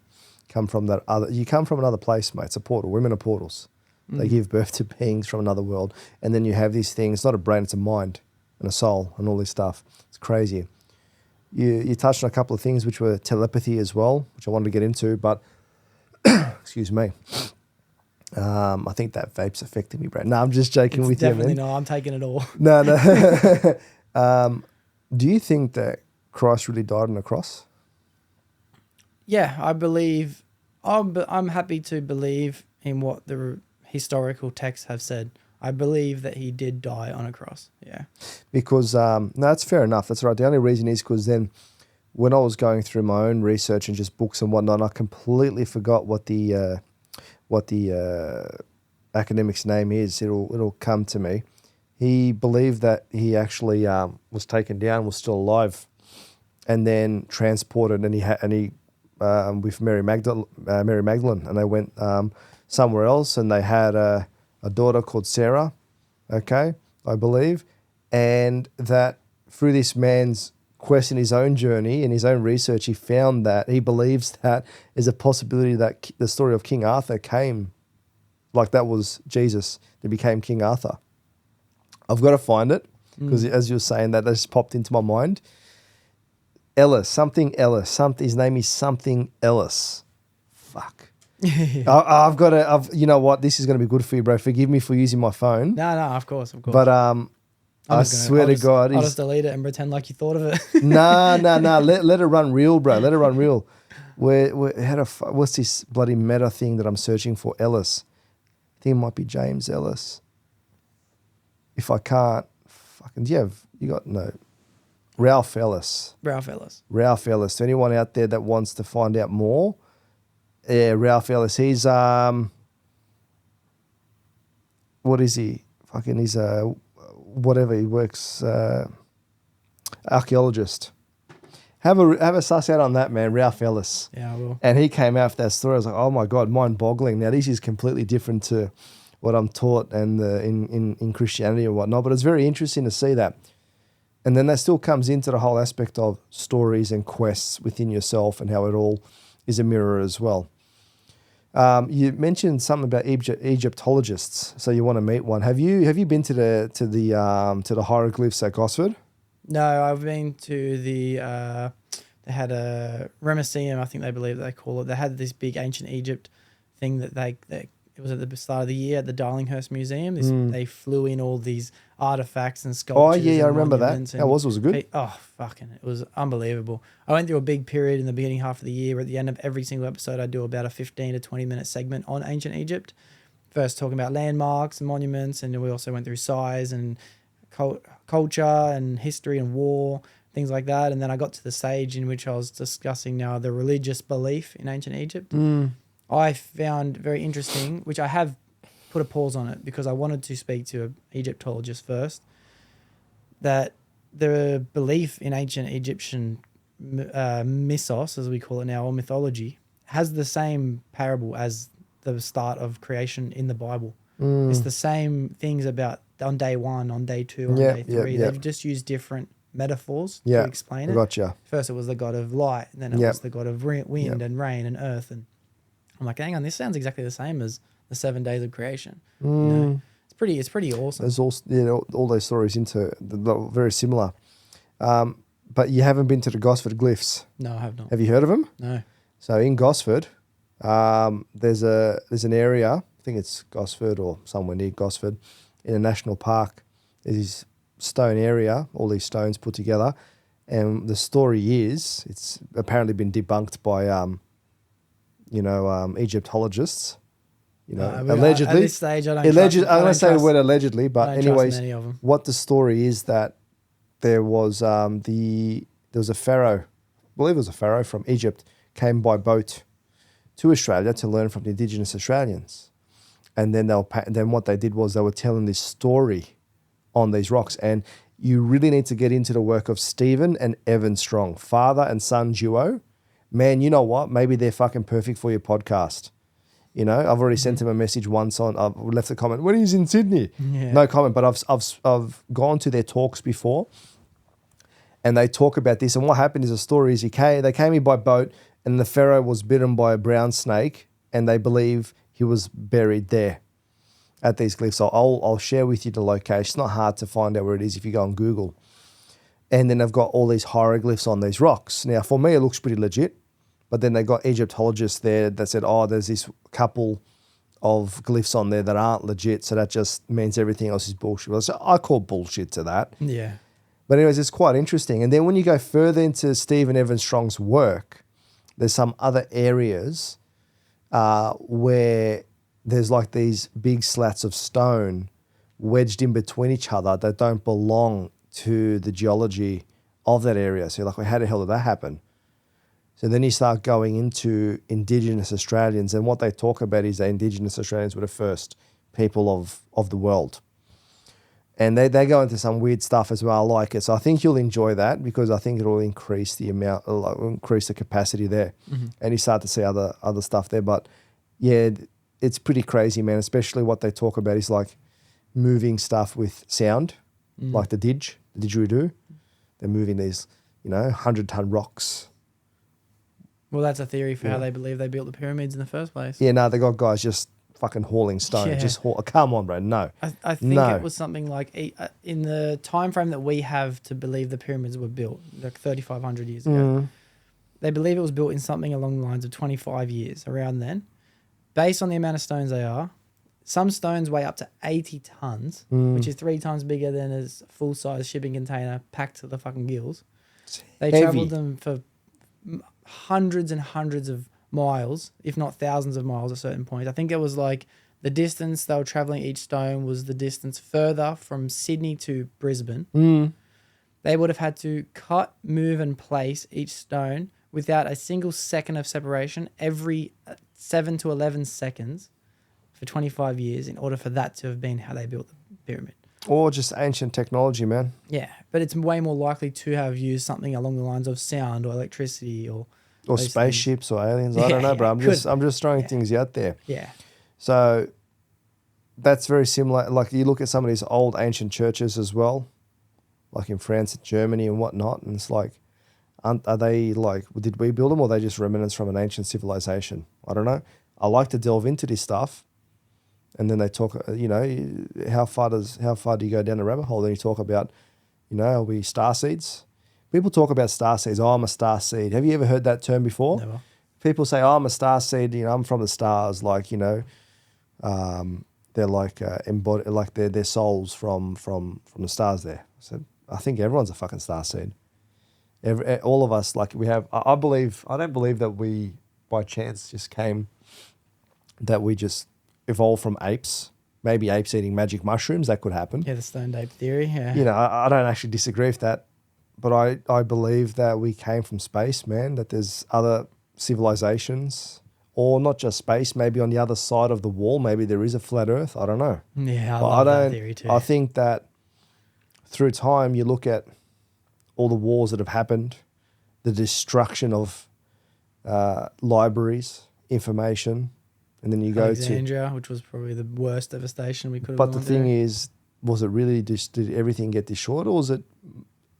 D: another place, mate. It's a portal. Women are portals. They give birth to beings from another world. And then you have these things. It's not a brain, it's a mind and a soul and all this stuff. It's crazy. You touched on a couple of things, which were telepathy as well, which I wanted to get into, but excuse me. I think that vape's affecting me, Brad. No, I'm just joking with you, man.
B: Definitely not. I'm taking it all.
D: No. Do you think that Christ really died on the cross?
B: Yeah, I believe. I'm happy to believe in what the historical texts have said. I believe that he did die on a cross. Yeah. Because
D: no, that's fair enough. That's right. The only reason is because then, when I was going through my own research and just books and whatnot, I completely forgot what the academic's name is. It'll come to me. He believed that he actually was taken down, was still alive, and then transported, and he with Mary Magdalene, and they went somewhere else, and they had a daughter called Sarah, okay, I believe, and that through this man's quest in his own journey, in his own research, he found that he believes that there's a possibility that the story of King Arthur came, like that was Jesus that became King Arthur. I've got to find it because as you were saying that just popped into my mind. Elis. His name is something Elis. Fuck. I've got to. You know what? This is going to be good for you, bro. Forgive me for using my phone.
B: No, of course.
D: But I swear to God,
B: I'll just delete it and pretend like you thought of it.
D: No. Let it run real, bro. Let it run real. What's this bloody meta thing that I'm searching for? Elis. I think it might be James Elis. If I can't, fucking, Ralph Elis. Ralph Elis. To anyone out there that wants to find out more, yeah, Ralph Elis. He's what is he? Fucking, he's whatever. He works archaeologist. Have a suss out on that, man. Ralph Elis.
B: Yeah, I will.
D: And he came out with that story. I was like, oh my God, mind-boggling. Now this is completely different to what I'm taught and in Christianity and whatnot. But it's very interesting to see that. And then that still comes into the whole aspect of stories and quests within yourself and how it all is a mirror as well. You mentioned something about Egyptologists, so you want to meet one. Have you been to the hieroglyphs at Gosford?
B: No, I've been to the. They had a Ramesseum, I think they call it. They had this big ancient Egypt thing that it was at the start of the year at the Darlinghurst Museum. They flew in all these artifacts and sculptures.
D: Oh yeah, I remember that. How was it good?
B: Oh, fucking, it was unbelievable. I went through a big period in the beginning half of the year. At the end of every single episode, I do about a 15 to 20 minute segment on ancient Egypt. First talking about landmarks and monuments, and we also went through size and culture and history and war, things like that. And then I got to the stage in which I was discussing now the religious belief in ancient Egypt. I found very interesting, which I have put a pause on it because I wanted to speak to an Egyptologist first, that the belief in ancient Egyptian mythos, as we call it now, or mythology, has the same parable as the start of creation in the Bible. It's the same things about on day 1, on day 2, on day 3. They've just used different metaphors to explain it.
D: Gotcha.
B: First it was the god of light, and then it was the god of wind and rain and earth, and I'm like, hang on, this sounds exactly the same as the 7 days of creation. You know, it's pretty awesome.
D: There's also all those stories very similar. But you haven't been to the Gosford Glyphs.
B: No, I have not.
D: Have you heard of them?
B: No.
D: So in Gosford, there's an area, I think it's Gosford or somewhere near Gosford, in a national park. There's this stone area, all these stones put together, and the story is it's apparently been debunked by Egyptologists. Allegedly.
B: At this stage, I don't.
D: I'm going to say the word allegedly, but anyways,
B: many of them.
D: What the story is that there was a pharaoh, I believe it was a pharaoh from Egypt, came by boat to Australia to learn from the indigenous Australians, and then then what they did was they were telling this story on these rocks, and you really need to get into the work of Stephen and Evan Strong, father and son duo. man, you know what? Maybe they're fucking perfect for your podcast. You know, I've already sent him a message once I've left a comment, when he's in Sydney.
B: Yeah.
D: No comment, but I've gone to their talks before and they talk about this. And what happened is, the story is they came in by boat and the pharaoh was bitten by a brown snake and they believe he was buried there at these glyphs. So I'll share with you the location. It's not hard to find out where it is if you go on Google. And then they've got all these hieroglyphs on these rocks. Now, for me, it looks pretty legit. But then they got Egyptologists there that said, oh, there's this couple of glyphs on there that aren't legit, so that just means everything else is bullshit. Well, so I call bullshit to that.
B: Yeah.
D: But anyways, it's quite interesting. And then when you go further into Stephen Evan Strong's work, there's some other areas where there's like these big slats of stone wedged in between each other that don't belong to the geology of that area. So you're like, well, how the hell did that happen? So then you start going into Indigenous Australians, and what they talk about is that Indigenous Australians were the first people of the world. And they go into some weird stuff as well. I like it. So I think you'll enjoy that because I think it'll increase the amount, increase the capacity there. Mm-hmm. And you start to see other stuff there. But yeah, it's pretty crazy, man, especially what they talk about is like moving stuff with sound, like the didgeridoo. They're moving these, 100-ton rocks.
B: Well, that's a theory for how they believe they built the pyramids in the first place.
D: Yeah, no, they got guys just fucking hauling stone.
B: Yeah.
D: Come on, bro. No.
B: I think it was something like in the time frame that we have to believe the pyramids were built, like 3,500 years ago. They believe it was built in something along the lines of 25 years, around then. Based on the amount of stones they are, some stones weigh up to 80 tons, which is 3 times bigger than a full-size shipping container packed to the fucking gills. They traveled them for hundreds and hundreds of miles, if not thousands of miles at certain points. I think it was like the distance they were traveling each stone was the distance further from Sydney to Brisbane. They would have had to cut, move and place each stone without a single second of separation every 7 to 11 seconds for 25 years in order for that to have been how they built the pyramid.
D: Or just ancient technology, man.
B: Yeah, but it's way more likely to have used something along the lines of sound or electricity or
D: spaceships or aliens. I don't know, bro. I'm just throwing things out there.
B: Yeah.
D: So that's very similar. Like you look at some of these old ancient churches as well, like in France and Germany and whatnot, and it's like, are they like, did we build them or are they just remnants from an ancient civilization? I don't know. I like to delve into this stuff. And then they talk, how far do you go down the rabbit hole? Then you talk about, are we starseeds? People talk about starseeds. Oh, I'm a starseed. Have you ever heard that term before?
B: Never.
D: People say, oh, I'm a starseed. I'm from the stars. Like, they're like embodied, like they're souls from the stars there. So I think everyone's a fucking starseed. All of us, like we have, I don't believe that we by chance just came, that we just evolved from apes. Maybe apes eating magic mushrooms, that could happen.
B: Yeah, the stoned ape theory, yeah.
D: I don't actually disagree with that, but I believe that we came from space, man, that there's other civilizations, or not just space, maybe on the other side of the wall, maybe there is a flat earth, I don't know.
B: Yeah, I love that theory too.
D: I think that through time, you look at all the wars that have happened, the destruction of libraries, information, and then you go to
B: Alexandria, which was probably the worst devastation we could have.
D: But the thing is, was it really did everything get destroyed, or was it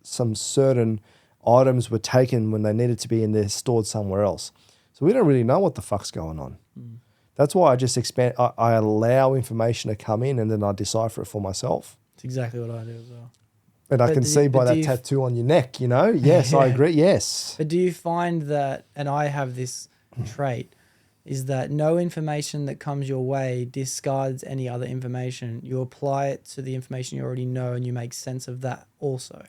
D: some certain items were taken when they needed to be and they're stored somewhere else? So we don't really know what the fuck's going on. That's why I just I allow information to come in and then I decipher it for myself.
B: That's exactly what I do as well.
D: And I can see by that tattoo on your neck, Yes, I agree. Yes.
B: But do you find that, and I have this trait, is that no information that comes your way discards any other information. You apply it to the information you already know and you make sense of that also.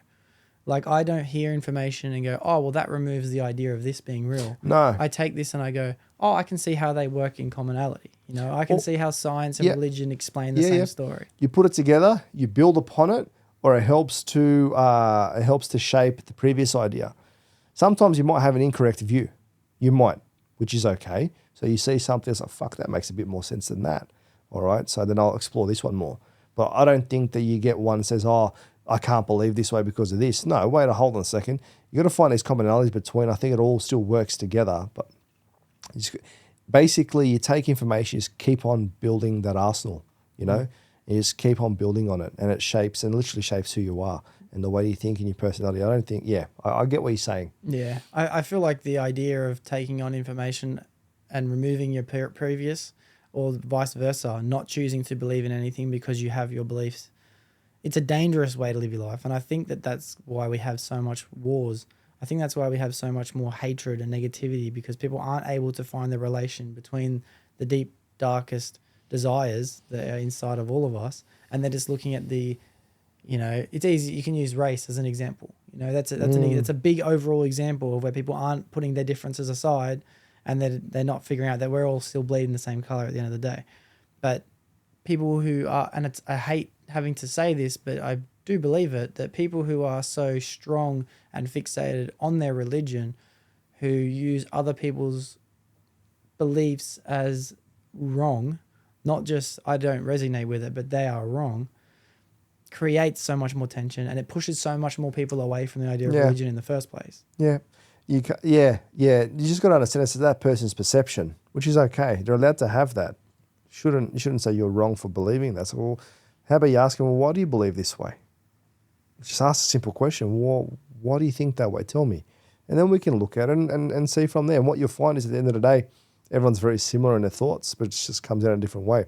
B: Like I don't hear information and go, oh, well, that removes the idea of this being real.
D: No.
B: I take this and I go, oh, I can see how they work in commonality. I can see how science and religion explain the same story.
D: You put it together, you build upon it, or it helps to shape the previous idea. Sometimes you might have an incorrect view. You might, which is okay. So you see something, it's like, fuck, that makes a bit more sense than that. All right, so then I'll explore this one more. But I don't think that you get one that says, oh, I can't believe this way because of this. No, hold on a second. You got to find these commonalities between. I think it all still works together, but basically you take information, you just keep on building that arsenal, you know, you just keep on building on it, and it shapes and literally shapes who you are and the way you think and your personality. I don't think, I get what you're saying.
B: Yeah. I feel like the idea of taking on information and removing your previous, or vice versa, not choosing to believe in anything because you have your beliefs, it's a dangerous way to live your life. And I think that that's why we have so much wars. I think that's why we have so much more hatred and negativity, because people aren't able to find the relation between the deep, darkest desires that are inside of all of us. And they're just looking at the, you know, it's easy. You can use race as an example. You know, that's a big overall example of where people aren't putting their differences aside, and they're not figuring out that we're all still bleeding the same color at the end of the day. But people who are, and I hate having to say this, but I do believe it, that people who are so strong and fixated on their religion, who use other people's beliefs as wrong, not just I don't resonate with it, but they are wrong, creates so much more tension, and it pushes so much more people away from the idea of religion in the first place.
D: Yeah. You just got to understand it's that person's perception, which is okay. They're allowed to have that. You shouldn't say you're wrong for believing that. So, well, how about you ask them, well, why do you believe this way? Just ask a simple question. Well, why do you think that way? Tell me. And then we can look at it and see from there. And what you'll find is at the end of the day, everyone's very similar in their thoughts, but it just comes out in a different way.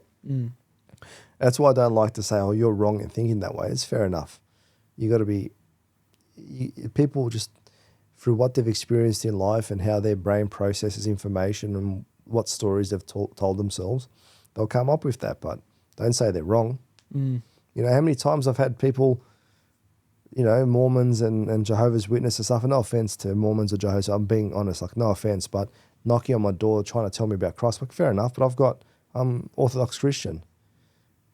D: That's why I don't like to say, oh, you're wrong in thinking that way. It's fair enough. You got to be, people just, through what they've experienced in life and how their brain processes information and what stories they've told themselves, they'll come up with that, but don't say they're wrong. You know, how many times I've had people, you know, Mormons and Jehovah's Witnesses and stuff, and no offense to Mormons or Jehovah's, I'm being honest, like no offense, but knocking on my door trying to tell me about Christ. Like, fair enough, but I'm Orthodox Christian.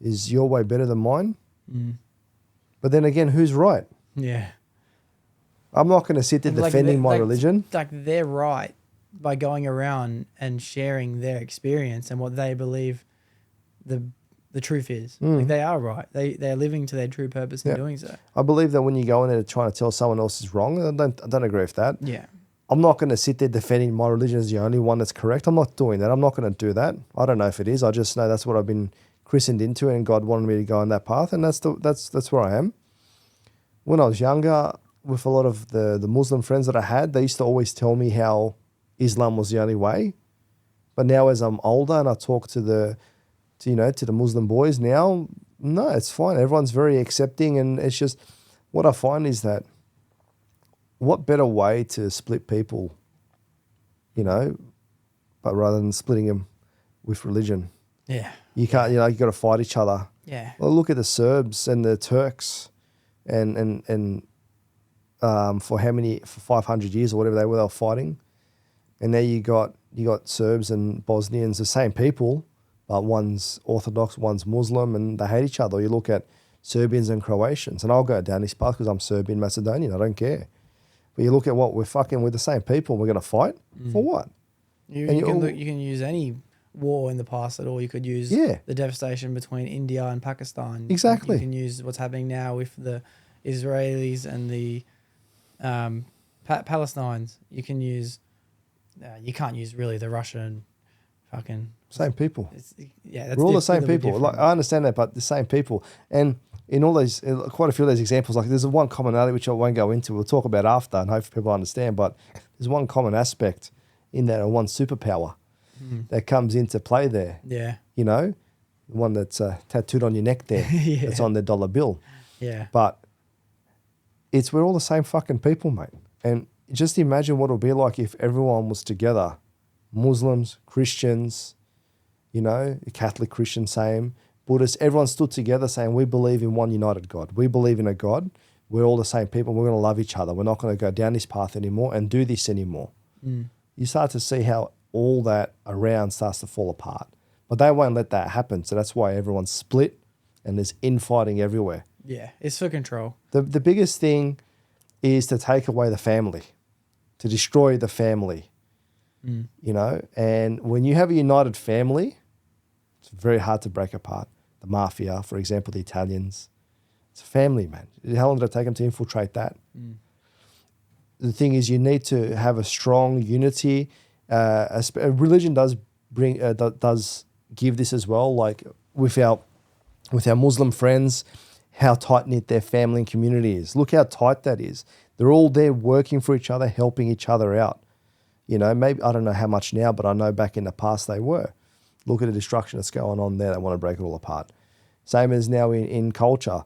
D: Is your way better than mine? But then again, who's right?
B: Yeah.
D: I'm not going to sit there defending my religion.
B: Like they're right by going around and sharing their experience and what they believe the truth is. Like they are right. They're living to their true purpose in doing so.
D: I believe that when you go in there trying to tell someone else is wrong, I don't agree with that.
B: Yeah.
D: I'm not going to sit there defending my religion as the only one that's correct. I'm not doing that. I'm not going to do that. I don't know if it is. I just know that's what I've been christened into, and God wanted me to go on that path, and that's where I am. When I was younger, with a lot of the Muslim friends that I had, they used to always tell me how Islam was the only way. But now as I'm older and I talk to the Muslim boys now, no, it's fine. Everyone's very accepting, and it's just what I find is that what better way to split people, you know, but rather than splitting them with religion.
B: Yeah.
D: You can't, you got to fight each other.
B: Yeah.
D: Well, look at the Serbs and the Turks and for 500 years or whatever they were fighting. And now you got Serbs and Bosnians, the same people, but one's Orthodox, one's Muslim, and they hate each other. You look at Serbians and Croatians, and I'll go down this path because I'm Serbian, Macedonian, I don't care. But you look at what we're the same people, and we're going to fight for what?
B: You can use any war in the past at all. You could use the devastation between India and Pakistan.
D: Exactly.
B: You can use what's happening now with the Israelis and the Palestinians. You can use, you can't use really the Russian fucking...
D: Same people.
B: That's
D: we're all the same people.
B: Different.
D: Like, I understand that, but the same people. And in all those, quite a few of those examples, like there's one commonality which I won't go into. We'll talk about after, and hopefully people understand. But there's one common aspect in that, or one superpower that comes into play there.
B: Yeah.
D: You know, the one that's tattooed on your neck there. That's on their dollar bill.
B: Yeah.
D: But we're all the same fucking people, mate. And just imagine what it would be like if everyone was together. Muslims, Christians, you know, Catholic, Christian, same, Buddhists, everyone stood together saying, we believe in one united God. We believe in a God. We're all the same people. We're going to love each other. We're not going to go down this path anymore and do this anymore. You start to see how all that around starts to fall apart. But they won't let that happen. So that's why everyone's split and there's infighting everywhere.
B: Yeah, it's for control.
D: The biggest thing is to take away the family, to destroy the family, you know. And when you have a united family, it's very hard to break apart. The mafia, for example, the Italians, it's a family, man. How long did it take them to infiltrate that? the thing is, you need to have a strong unity. Religion does bring does give this as well. Like with our Muslim friends, how tight knit their family and community is. Look how tight that is. They're all there working for each other, helping each other out. You know, maybe I don't know how much now, but I know back in the past they were. Look at the destruction that's going on there. They want to break it all apart. Same as now in culture.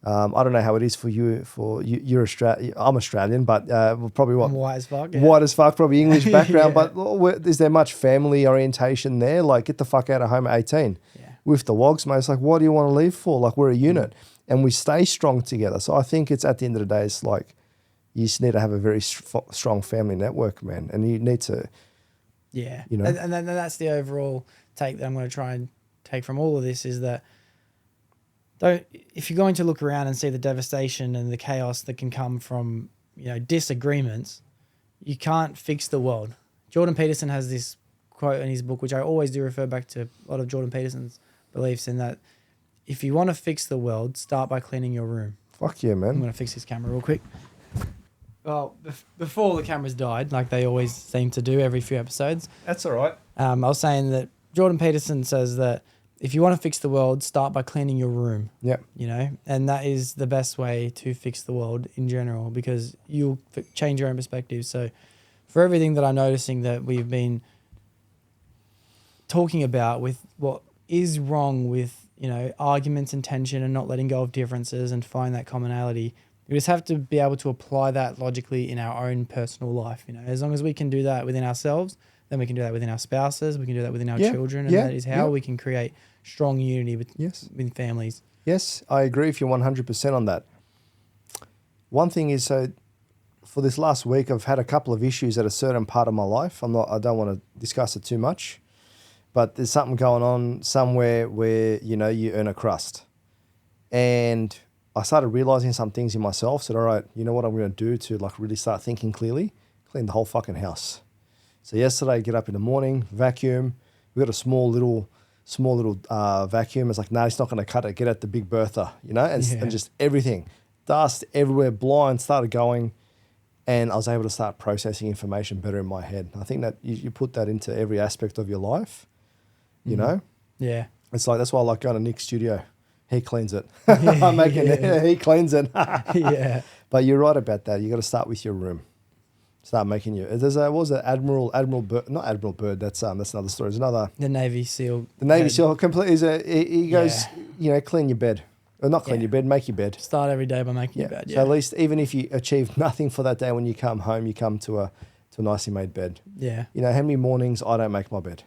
D: I don't know how it is for you. You're Australian. I'm Australian, but probably what?
B: I'm white as fuck. Yeah.
D: White as fuck, probably English background.
B: Yeah.
D: But is there much family orientation there? Like, get the fuck out of home at 18.
B: Yeah.
D: With the wogs, mate, it's like, what do you want to leave for? Like, we're a unit and we stay strong together. So I think it's at the end of the day, it's like you just need to have a very strong family network, man. And you need to,
B: Yeah.
D: you know.
B: And then that's the overall take that I'm going to try and take from all of this is that if you're going to look around and see the devastation and the chaos that can come from, you know, disagreements, you can't fix the world. Jordan Peterson has this quote in his book, which I always do refer back to a lot of Jordan Peterson's beliefs in that if you want to fix the world, start by cleaning your room.
D: Fuck yeah,
B: I'm
D: man.
B: going to fix this camera real quick. Well, before the cameras died, like they always seem to do every few episodes,
D: That's all right.
B: I was saying that Jordan Peterson says that if you want to fix the world, start by cleaning your room.
D: Yeah.
B: You know, and that is the best way to fix the world in general because you'll change your own perspective. So for everything that I'm noticing that we've been talking about with what is wrong with, you know, arguments and tension and not letting go of differences and find that commonality, we just have to be able to apply that logically in our own personal life. You know, as long as we can do that within ourselves, then we can do that within our spouses, we can do that within our children, and that is how we can create strong unity with families.
D: Yes, I agree with you 100% on that. One thing is, so for this last week, I've had a couple of issues at a certain part of my life. I don't want to discuss it too much, but there's something going on somewhere where, you know, you earn a crust. And I started realizing some things in myself. Said, all right, you know what I'm going to do to like really start thinking clearly? Clean the whole fucking house. So yesterday, get up in the morning, vacuum. We got a small little vacuum. It's like, no, it's not going to cut it. Get out the big Bertha, you know, and just everything, dust everywhere, blinds started going, and I was able to start processing information better in my head. I think that you put that into every aspect of your life, you know.
B: Yeah.
D: It's like that's why I like going to Nick's studio. He cleans it. I'm making it. He cleans it.
B: Yeah.
D: But you're right about that. You got to start with your room. Start making your. There's what was it? Admiral Bird, not Admiral Bird. That's another story. There's another.
B: The Navy SEAL.
D: The Navy SEAL completely is he goes, you know, clean your bed. Or not clean your bed, make your bed.
B: Start every day by making your bed.
D: So at least even if you achieve nothing for that day, when you come home, you come to a nicely made bed.
B: Yeah.
D: You know, how many mornings I don't make my bed?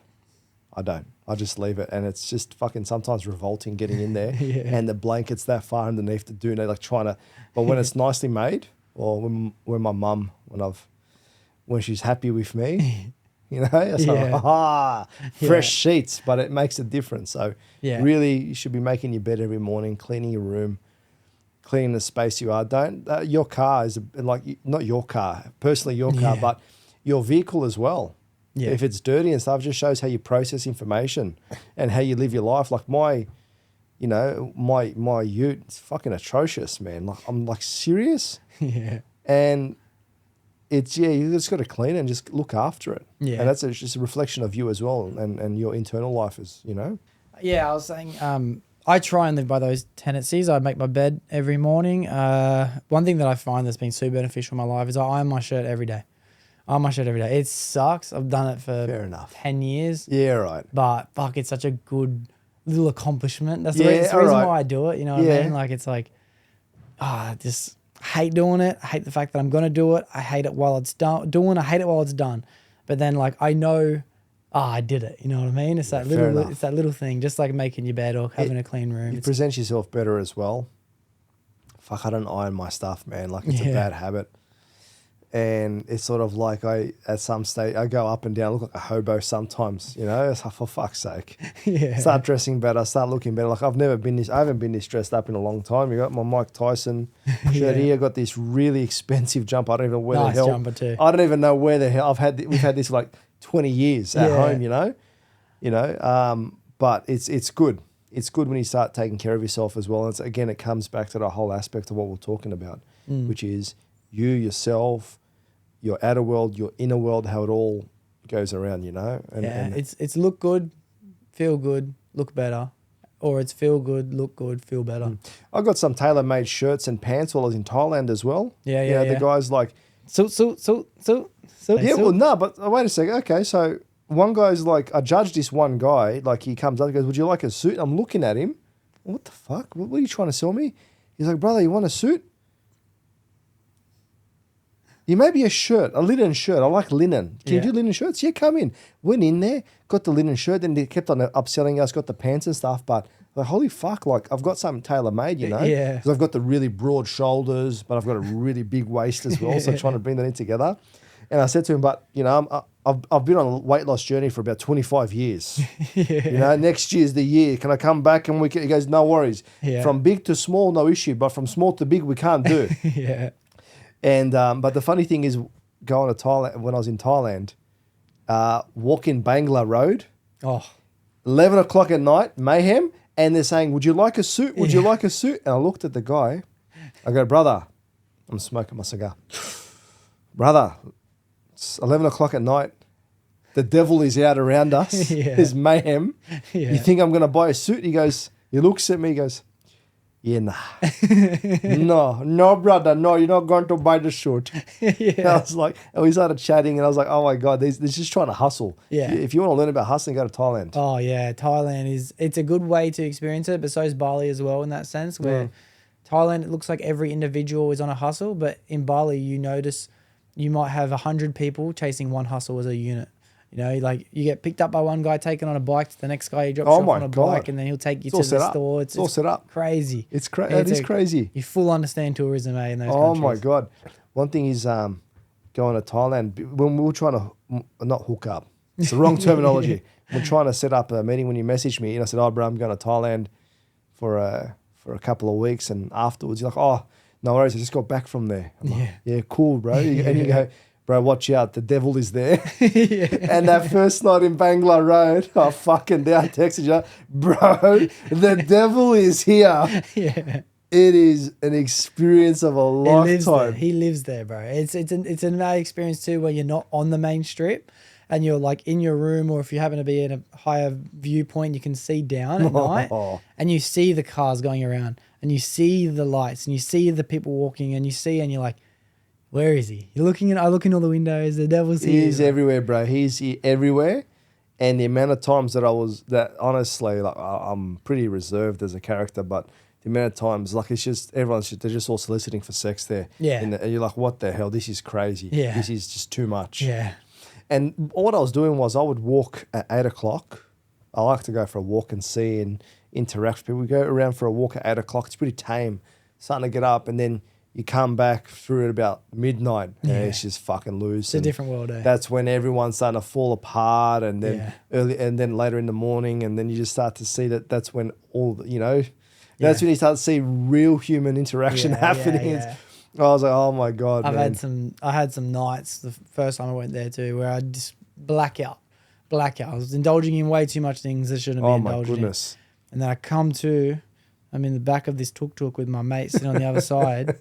D: I don't. I just leave it, and it's just fucking sometimes revolting getting in there, and the blanket's that far underneath the duvet, like trying to. But when it's nicely made, or when my mum, when she's happy with me, you know, it's like, fresh sheets, but it makes a difference. So really, you should be making your bed every morning, cleaning your room, cleaning the space you are. Don't your car is like not your car, personally your car, but your vehicle as well. Yeah. If it's dirty and stuff, it just shows how you process information and how you live your life. Like my ute is fucking atrocious, man. Like I'm like serious.
B: Yeah.
D: And it's you just got to clean it and just look after it. Yeah. And that's just a reflection of you as well and your internal life is, you know. Yeah,
B: I was saying I try and live by those tendencies. I make my bed every morning. One thing that I find that's been super beneficial in my life is I iron my shirt every day. It sucks. I've done it for 10 years.
D: Yeah, right.
B: But fuck, it's such a good little accomplishment. That's the reason why I do it. You know what I mean? Like it's like, I just hate doing it. I hate the fact that I'm going to do it. I hate it while it's I hate it while it's done. But then like I know, I did it. You know what I mean? It's that little thing, just like making your bed or having a clean room.
D: It presents yourself better as well. Fuck, I don't iron my stuff, man. Like it's a bad habit. And it's sort of like at some stage, I go up and down, look like a hobo sometimes, you know, it's like, for fuck's sake. Start dressing better, start looking better. Like I haven't been this dressed up in a long time. You got my Mike Tyson shirt here. I got this really expensive jumper. I don't even know where the hell.
B: Jumper too.
D: I don't even know where the hell. We've had this for like 20 years at home, you know. But it's good. It's good when you start taking care of yourself as well. And again, it comes back to the whole aspect of what we're talking about, which is you, yourself, your outer world, your inner world, how it all goes around, you know. And
B: it's look good, feel good, look better, or it's feel good, look good, feel better.
D: I got some tailor-made shirts and pants while I was in Thailand as well.
B: Yeah,
D: You know,
B: yeah.
D: the guys like,
B: So.
D: yeah, well, no, but wait a second. Okay, so one guy's like, I judged this one guy. Like, he comes up and goes, would you like a suit? I'm looking at him. What the fuck? What are you trying to sell me? He's like, brother, you want a suit? You maybe a shirt, a linen shirt. I like linen. Can you do linen shirts? Yeah, come in. Went in there, got the linen shirt, then they kept on upselling us, got the pants and stuff. But like, holy fuck, like I've got something tailor-made, you know?
B: Yeah.
D: Because I've got the really broad shoulders, but I've got a really big waist as well. So trying to bring that in together. And I said to him, but, you know, I've been on a weight loss journey for about 25 years. You know, next year's the year. Can I come back and we can? He goes, no worries.
B: Yeah.
D: From big to small, no issue. But from small to big, we can't do.
B: Yeah.
D: And but the funny thing is, going to Thailand when I was in Thailand, walking Bangla Road,
B: Oh.
D: 11 o'clock at night, mayhem, and they're saying, "Would you like a suit? Would you like a suit?" And I looked at the guy, I go, "Brother, I'm smoking my cigar, brother. It's 11 o'clock at night. The devil is out around us.
B: Yeah.
D: There's mayhem.
B: Yeah.
D: You think I'm going to buy a suit?" He goes, he looks at me, he goes, "Yeah, nah. no, brother, no, you're not going to buy the suit." And I was like, and we started chatting, and I was like, oh my God, they're just trying to hustle.
B: Yeah.
D: If you want to learn about hustling, go to Thailand.
B: Oh yeah, Thailand it's a good way to experience it, but so is Bali as well in that sense. Where Thailand, it looks like every individual is on a hustle, but in Bali, you notice you might have 100 people chasing one hustle as a unit. You know, like you get picked up by one guy, taken on a bike to the next guy, he drops you off on a bike, and then he'll take you to the store.
D: It's all set up.
B: Crazy.
D: It's crazy. It is crazy.
B: You full understand tourism, in those
D: Oh
B: countries.
D: my God. One thing is going to Thailand, when we were trying to, not hook up, it's the wrong terminology. We're trying to set up a meeting when you messaged me, and I said, oh, bro, I'm going to Thailand for a couple of weeks, and afterwards you're like, oh, no worries, I just got back from there. I'm like, yeah, cool, bro. And you go, bro, watch out, the devil is there. And that first night in Bangla Road, I fucking there, I texted you, bro, the devil is here.
B: Yeah.
D: It is an experience of a lifetime.
B: He lives there, bro. It's an amazing experience too, where you're not on the main strip and you're like in your room, or if you happen to be in a higher viewpoint, you can see down at night and you see the cars going around and you see the lights and you see the people walking and you're like, where is he? I look in all the windows. The devil's here.
D: He's everywhere, bro. He's here everywhere. And the amount of times that honestly, like I'm pretty reserved as a character, but the amount of times, like they're just all soliciting for sex there.
B: Yeah.
D: And you're like, what the hell? This is crazy.
B: Yeah.
D: This is just too much.
B: Yeah.
D: And what I was doing was I would walk at 8 o'clock. I like to go for a walk and see and interact with people. We go around for a walk at 8 o'clock. It's pretty tame. Starting to get up, and then you come back through at about midnight, and it's just fucking loose.
B: It's a different world, eh?
D: That's when everyone's starting to fall apart, and then then later in the morning, and then you just start to see that's when that's when you start to see real human interaction happening.
B: Yeah.
D: I was like, oh my God,
B: I
D: man.
B: had some nights the first time I went there too, where I just blackout. I was indulging in way too much things that shouldn't be indulging.
D: Oh my goodness.
B: And then I'm in the back of this tuk-tuk with my mate sitting on the other side,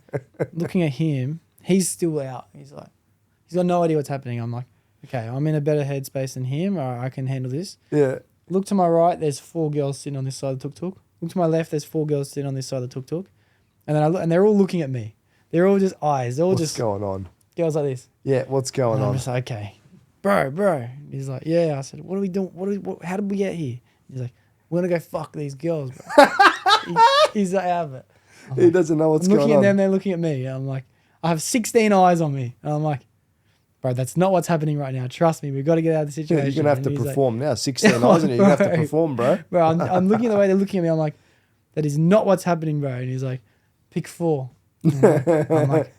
B: looking at him. He's still out. He's got no idea what's happening. I'm like, okay, I'm in a better headspace than him, or I can handle this.
D: Yeah.
B: Look to my right, there's 4 girls sitting on this side of the tuk-tuk. Look to my left, there's 4 girls sitting on this side of the tuk-tuk. And then I look, and they're all looking at me. They're all just eyes. They're all
D: What's
B: just
D: going on?
B: girls like this.
D: Yeah, what's going
B: And I'm
D: on?
B: just like, okay, bro. He's like, yeah. I said, what are we doing? How did we get here? He's like, we're gonna go fuck these girls, bro. He's like, out of it.
D: He doesn't know what's
B: I'm looking
D: going
B: at them,
D: on.
B: they're looking at me. And I'm like, I have 16 eyes on me. And I'm like, bro, that's not what's happening right now. Trust me, we've got to get out of the situation.
D: Yeah, you're gonna have to
B: And he's like,
D: perform now. 16 eyes, and you're gonna have to perform, bro.
B: bro, I'm looking at the way they're looking at me. I'm like, that is not what's happening, bro. And he's like, pick 4. I'm like,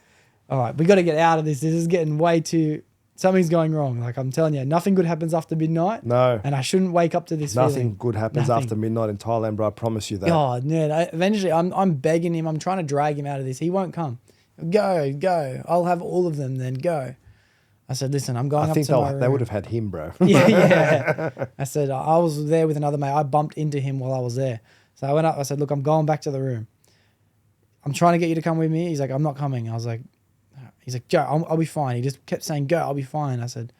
B: all right, we got to get out of this. This is getting way too. Something's going wrong. Like I'm telling you, nothing good happens after midnight.
D: No.
B: And I shouldn't wake up to this.
D: Nothing
B: feeling.
D: good happens
B: Nothing.
D: after midnight in Thailand, bro. I promise you that.
B: God, man. Eventually, I'm begging him. I'm trying to drag him out of this. He won't come. Go. I'll have all of them. Then go. I said, listen, I'm going
D: I
B: up
D: think
B: to my room.
D: they would have had him, bro.
B: Yeah. I said, I was there with another mate. I bumped into him while I was there. So I went up. I said, look, I'm going back to the room. I'm trying to get you to come with me. He's like, I'm not coming. I was like, he's like, Joe, I'll be fine. He just kept saying, go, I'll be fine. I said,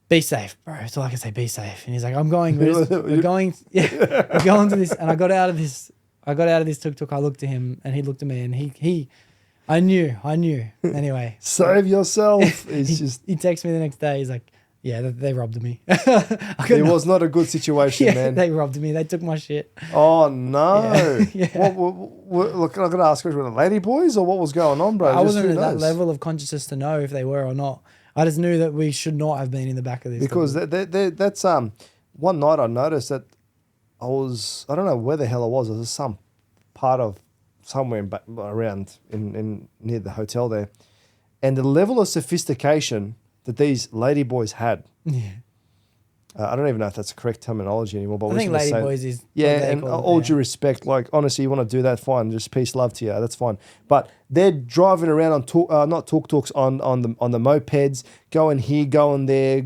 B: be safe, bro. That's all I can say, be safe. And he's like, I'm going, we're going to this. And I got out of this tuk-tuk. I looked at him and he looked at me and I knew. Anyway.
D: Save yourself. It's
B: He texted me the next day. He's like, yeah, they robbed me.
D: It was not a good situation, man.
B: They robbed me. They took my shit.
D: Oh, no.
B: Yeah.
D: Look, I'm going to ask you, were the lady boys or what was going on, bro?
B: I wasn't at that level of consciousness to know if they were or not. I just knew that we should not have been in the back of this.
D: Because that's one night I noticed that I don't know where the hell I was. It was some part of somewhere around in near the hotel there. And the level of sophistication that these ladyboys had.
B: Yeah.
D: I don't even know if that's the correct terminology anymore. But
B: I think ladyboys is...
D: Yeah, and all due respect, like, honestly, you want to do that, fine. Just peace, love to you. That's fine. But they're driving around on, not tuk-tuks, on the mopeds, going here, going there,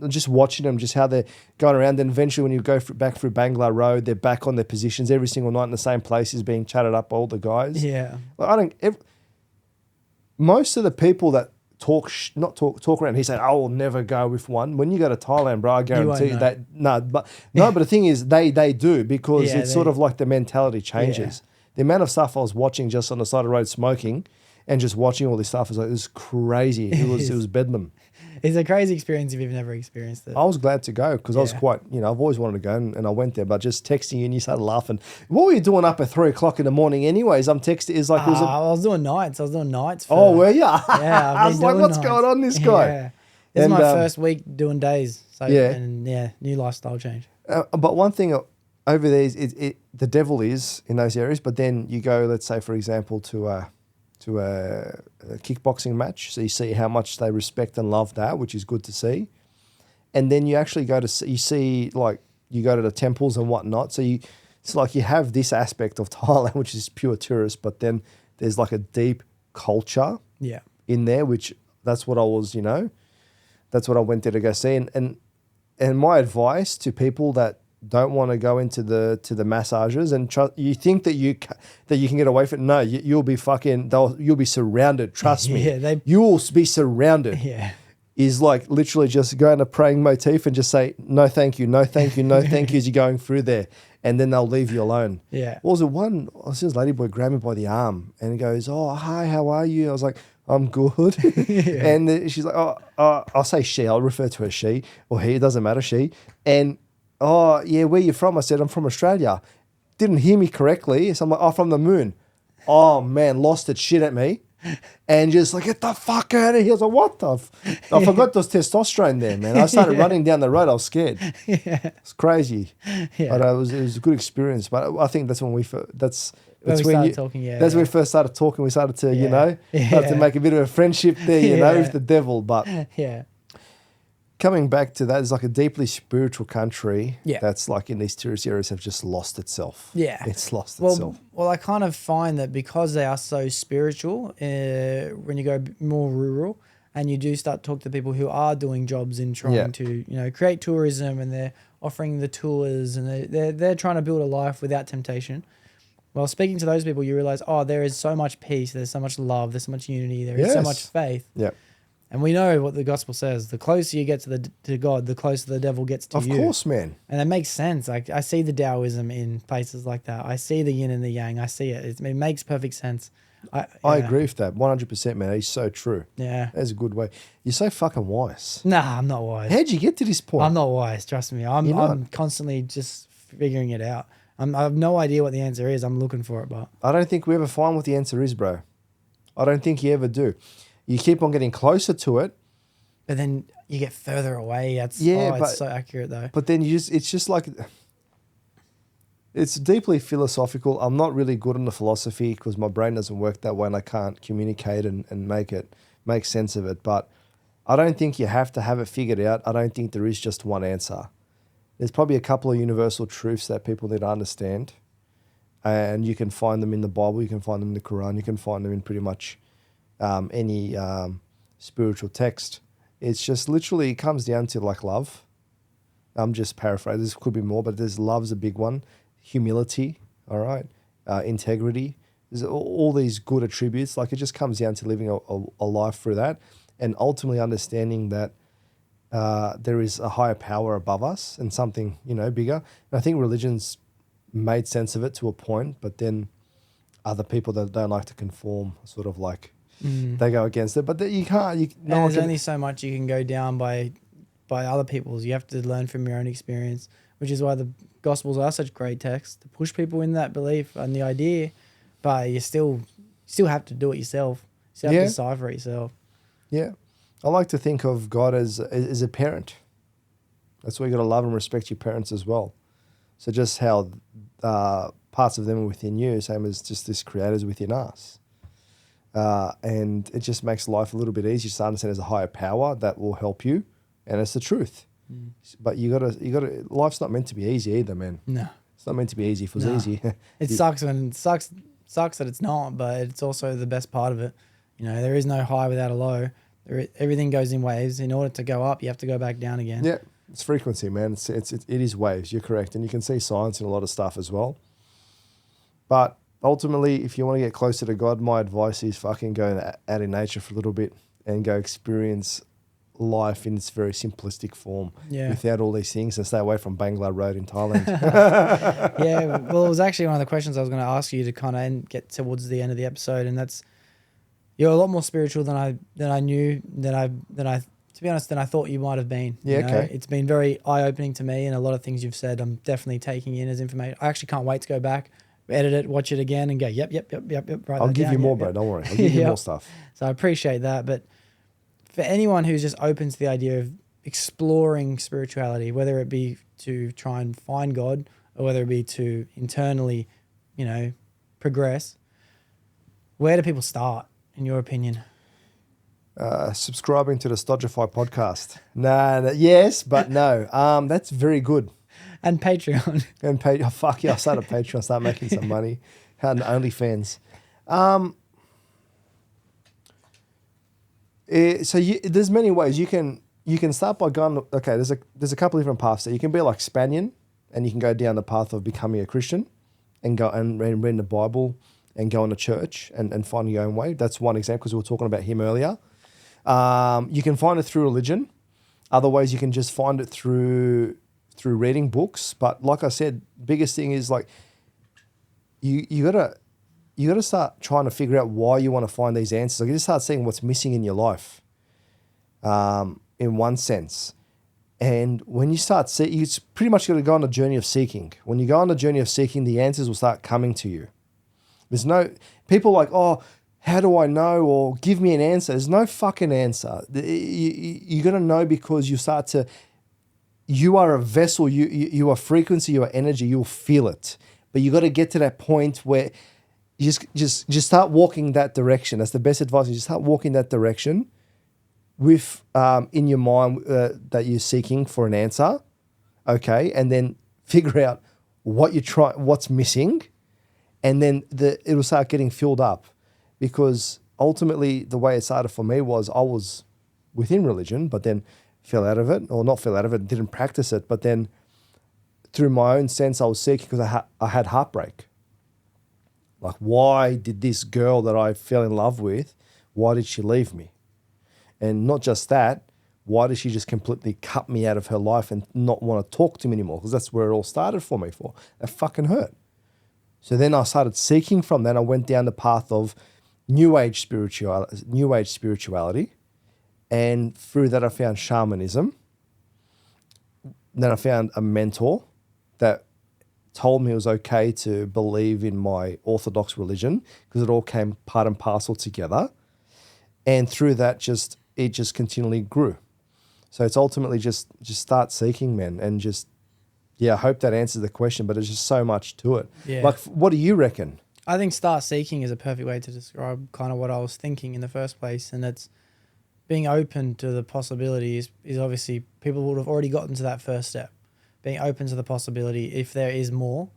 D: just watching them, just how they're going around. Then eventually when you go back through Bangla Road, they're back on their positions every single night in the same places being chatted up by all the guys.
B: Yeah.
D: Like, most of the people that talk around. He said, "I will never go with one." When you go to Thailand, bro, I guarantee you that. But the thing is, they do because it's sort of like the mentality changes. Yeah. The amount of stuff I was watching just on the side of the road smoking, and just watching all this stuff it was crazy. It was bedlam.
B: It's a crazy experience if you've never experienced it.
D: I was glad to go because I was quite, I've always wanted to go and I went there, but just texting you and you started laughing. What were you doing up at 3 o'clock in the morning anyways? I'm texting,
B: I was doing nights.
D: Oh, were you?
B: Yeah.
D: I was like, what's going on, this guy?
B: Yeah. This is my first week doing days. So, new lifestyle change.
D: But one thing over there is the devil is in those areas, but then you go, let's say, for example, to a kickboxing match. So you see how much they respect and love that, which is good to see. And then you actually go to the temples and whatnot. So it's like you have this aspect of Thailand, which is pure tourist, but then there's like a deep culture in there, which that's what I was, that's what I went there to go see. And my advice to people that don't want to go into the massages and you think that you can get away from it. No, you'll be you'll be surrounded. Trust me. You will be surrounded.
B: Yeah.
D: Is like literally just go in a praying motif and just say, no, thank you, no, thank you, no, thank you as you're going through there. And then they'll leave you alone.
B: Yeah.
D: What was it? This ladyboy grabbed me by the arm and he goes, oh, hi, how are you? I was like, I'm good. And she's like, I'll say she. I'll refer to her she or he. It doesn't matter, she. And oh, yeah, where you from? I said, I'm from Australia. Didn't hear me correctly. So I'm like, from the moon. Oh, man, lost its shit at me. And just like, get the fuck out of here. I was like, what the I forgot there was testosterone there, man. I started running down the road. I was scared. Yeah. It's crazy. Yeah. But it was a good experience. But I think that's when we that's when we started talking. Yeah, that's when we first started talking. We started to, started to make a bit of a friendship there, with the devil. But coming back to that, it's like a deeply spiritual country that's like in these tourist areas have just lost itself.
B: Yeah.
D: It's lost itself.
B: Well, I kind of find that because they are so spiritual, when you go more rural and you do start to talk to people who are doing jobs in trying to, create tourism and they're offering the tours and they're trying to build a life without temptation. Well, speaking to those people, you realize, there is so much peace, there's so much love, there's so much unity, there is so much faith.
D: Yeah.
B: And we know what the gospel says. The closer you get to God, the closer the devil gets to you.
D: Of course, man.
B: And it makes sense. Like I see the Taoism in places like that. I see the yin and the yang. I see it. It makes perfect sense.
D: I agree with that 100%, man. It's so true.
B: Yeah.
D: That's a good way. You're so fucking wise.
B: Nah, I'm not wise.
D: How'd you get to this point?
B: I'm not wise. Trust me. I'm constantly just figuring it out. I have no idea what the answer is. I'm looking for it, but
D: I don't think we ever find what the answer is, bro. I don't think you ever do. You keep on getting closer to it.
B: But then you get further away. It's so accurate though.
D: But then it's just like, it's deeply philosophical. I'm not really good on the philosophy because my brain doesn't work that way and I can't communicate and make sense of it. But I don't think you have to have it figured out. I don't think there is just one answer. There's probably a couple of universal truths that people need to understand. And you can find them in the Bible. You can find them in the Quran. You can find them in pretty much any spiritual text. It's just literally, it comes down to like love. I'm just paraphrasing. This could be more, but love's a big one. Humility, all right? Integrity, There's all these good attributes. Like, it just comes down to living a life through that, and ultimately understanding that there is a higher power above us and something, bigger. And I think religion's made sense of it to a point, but then other people that don't like to conform sort of like they go against it. But you can't.
B: There's only so much you can go down by other people's. You have to learn from your own experience, which is why the Gospels are such great texts to push people in that belief and the idea. But you still have to do it yourself. You still have to decipher it yourself.
D: Yeah. I like to think of God as a parent. That's why you got to love and respect your parents as well. So just how parts of them are within you, same as just this Creator's within us. And it just makes life a little bit easier to understand there's a higher power that will help you, and it's the truth. But you gotta. Life's not meant to be easy either, man.
B: No,
D: it's not meant to be easy. If it was easy,
B: it sucks that it's not. But it's also the best part of it. There is no high without a low. Everything goes in waves. In order to go up, you have to go back down again.
D: Yeah, it's frequency, man. It is waves. You're correct, and you can see science in a lot of stuff as well. But ultimately, if you want to get closer to God, my advice is fucking go out in nature for a little bit and go experience life in its very simplistic form without all these things, and stay away from Bangla Road in Thailand.
B: Yeah, well, it was actually one of the questions I was going to ask you to kind of get towards the end of the episode, and that's you're a lot more spiritual than I to be honest, than I thought you might have been.
D: Okay.
B: It's been very eye-opening to me, and a lot of things you've said I'm definitely taking in as information. I actually can't wait to go back, edit it, watch it again, and go, yep.
D: I'll give you more, bro. Don't worry. I'll give you more stuff.
B: So I appreciate that. But for anyone who's just open to the idea of exploring spirituality, whether it be to try and find God or whether it be to internally, progress, where do people start, in your opinion?
D: Subscribing to the Stojcevski podcast. No, yes, but no. That's very good.
B: And Patreon.
D: And fuck yeah, I started Patreon, start making some money. And OnlyFans. There's many ways you can start by going. Okay, there's a couple of different paths. So you can be like Spanian, and you can go down the path of becoming a Christian, and go and read the Bible, and going to church and finding your own way. That's one example, because we were talking about him earlier. You can find it through religion. Other ways you can just find it through reading books. But like I said, biggest thing is like you gotta start trying to figure out why you want to find these answers. Like, you just start seeing what's missing in your life, in one sense. And when you start seeing, it's pretty much got to go on a journey of seeking. When you go on the journey of seeking, the answers will start coming to you. There's no people like, oh, how do I know? Or give me an answer. There's no fucking answer. You're gonna know because you start to. You are a vessel. You are frequency. You are energy. You'll feel it. But you got to get to that point where you just start walking that direction. That's the best advice. You just start walking that direction with in your mind that you're seeking for an answer. Okay, and then figure out what's missing. And then it'll start getting filled up, because ultimately the way it started for me was I was within religion, but then fell out of it, or not fell out of it, didn't practice it. But then through my own sense, I was seeking because I had heartbreak. Like, why did this girl that I fell in love with, why did she leave me? And not just that, why did she just completely cut me out of her life and not want to talk to me anymore? Because that's where it all started for me. That fucking hurt. So then I started seeking from that. I went down the path of New Age spirituality. And through that, I found Sharmanism. Then I found a mentor that told me it was okay to believe in my Orthodox religion, because it all came part and parcel together. And through that, it just continually grew. So it's ultimately just start seeking, man, and just, I hope that answers the question, but there's just so much to it.
B: Yeah.
D: Like, what do you reckon?
B: I think start seeking is a perfect way to describe kind of what I was thinking in the first place. And it's being open to the possibilities is obviously people would have already gotten to that first step. Being open to the possibility, if there is more,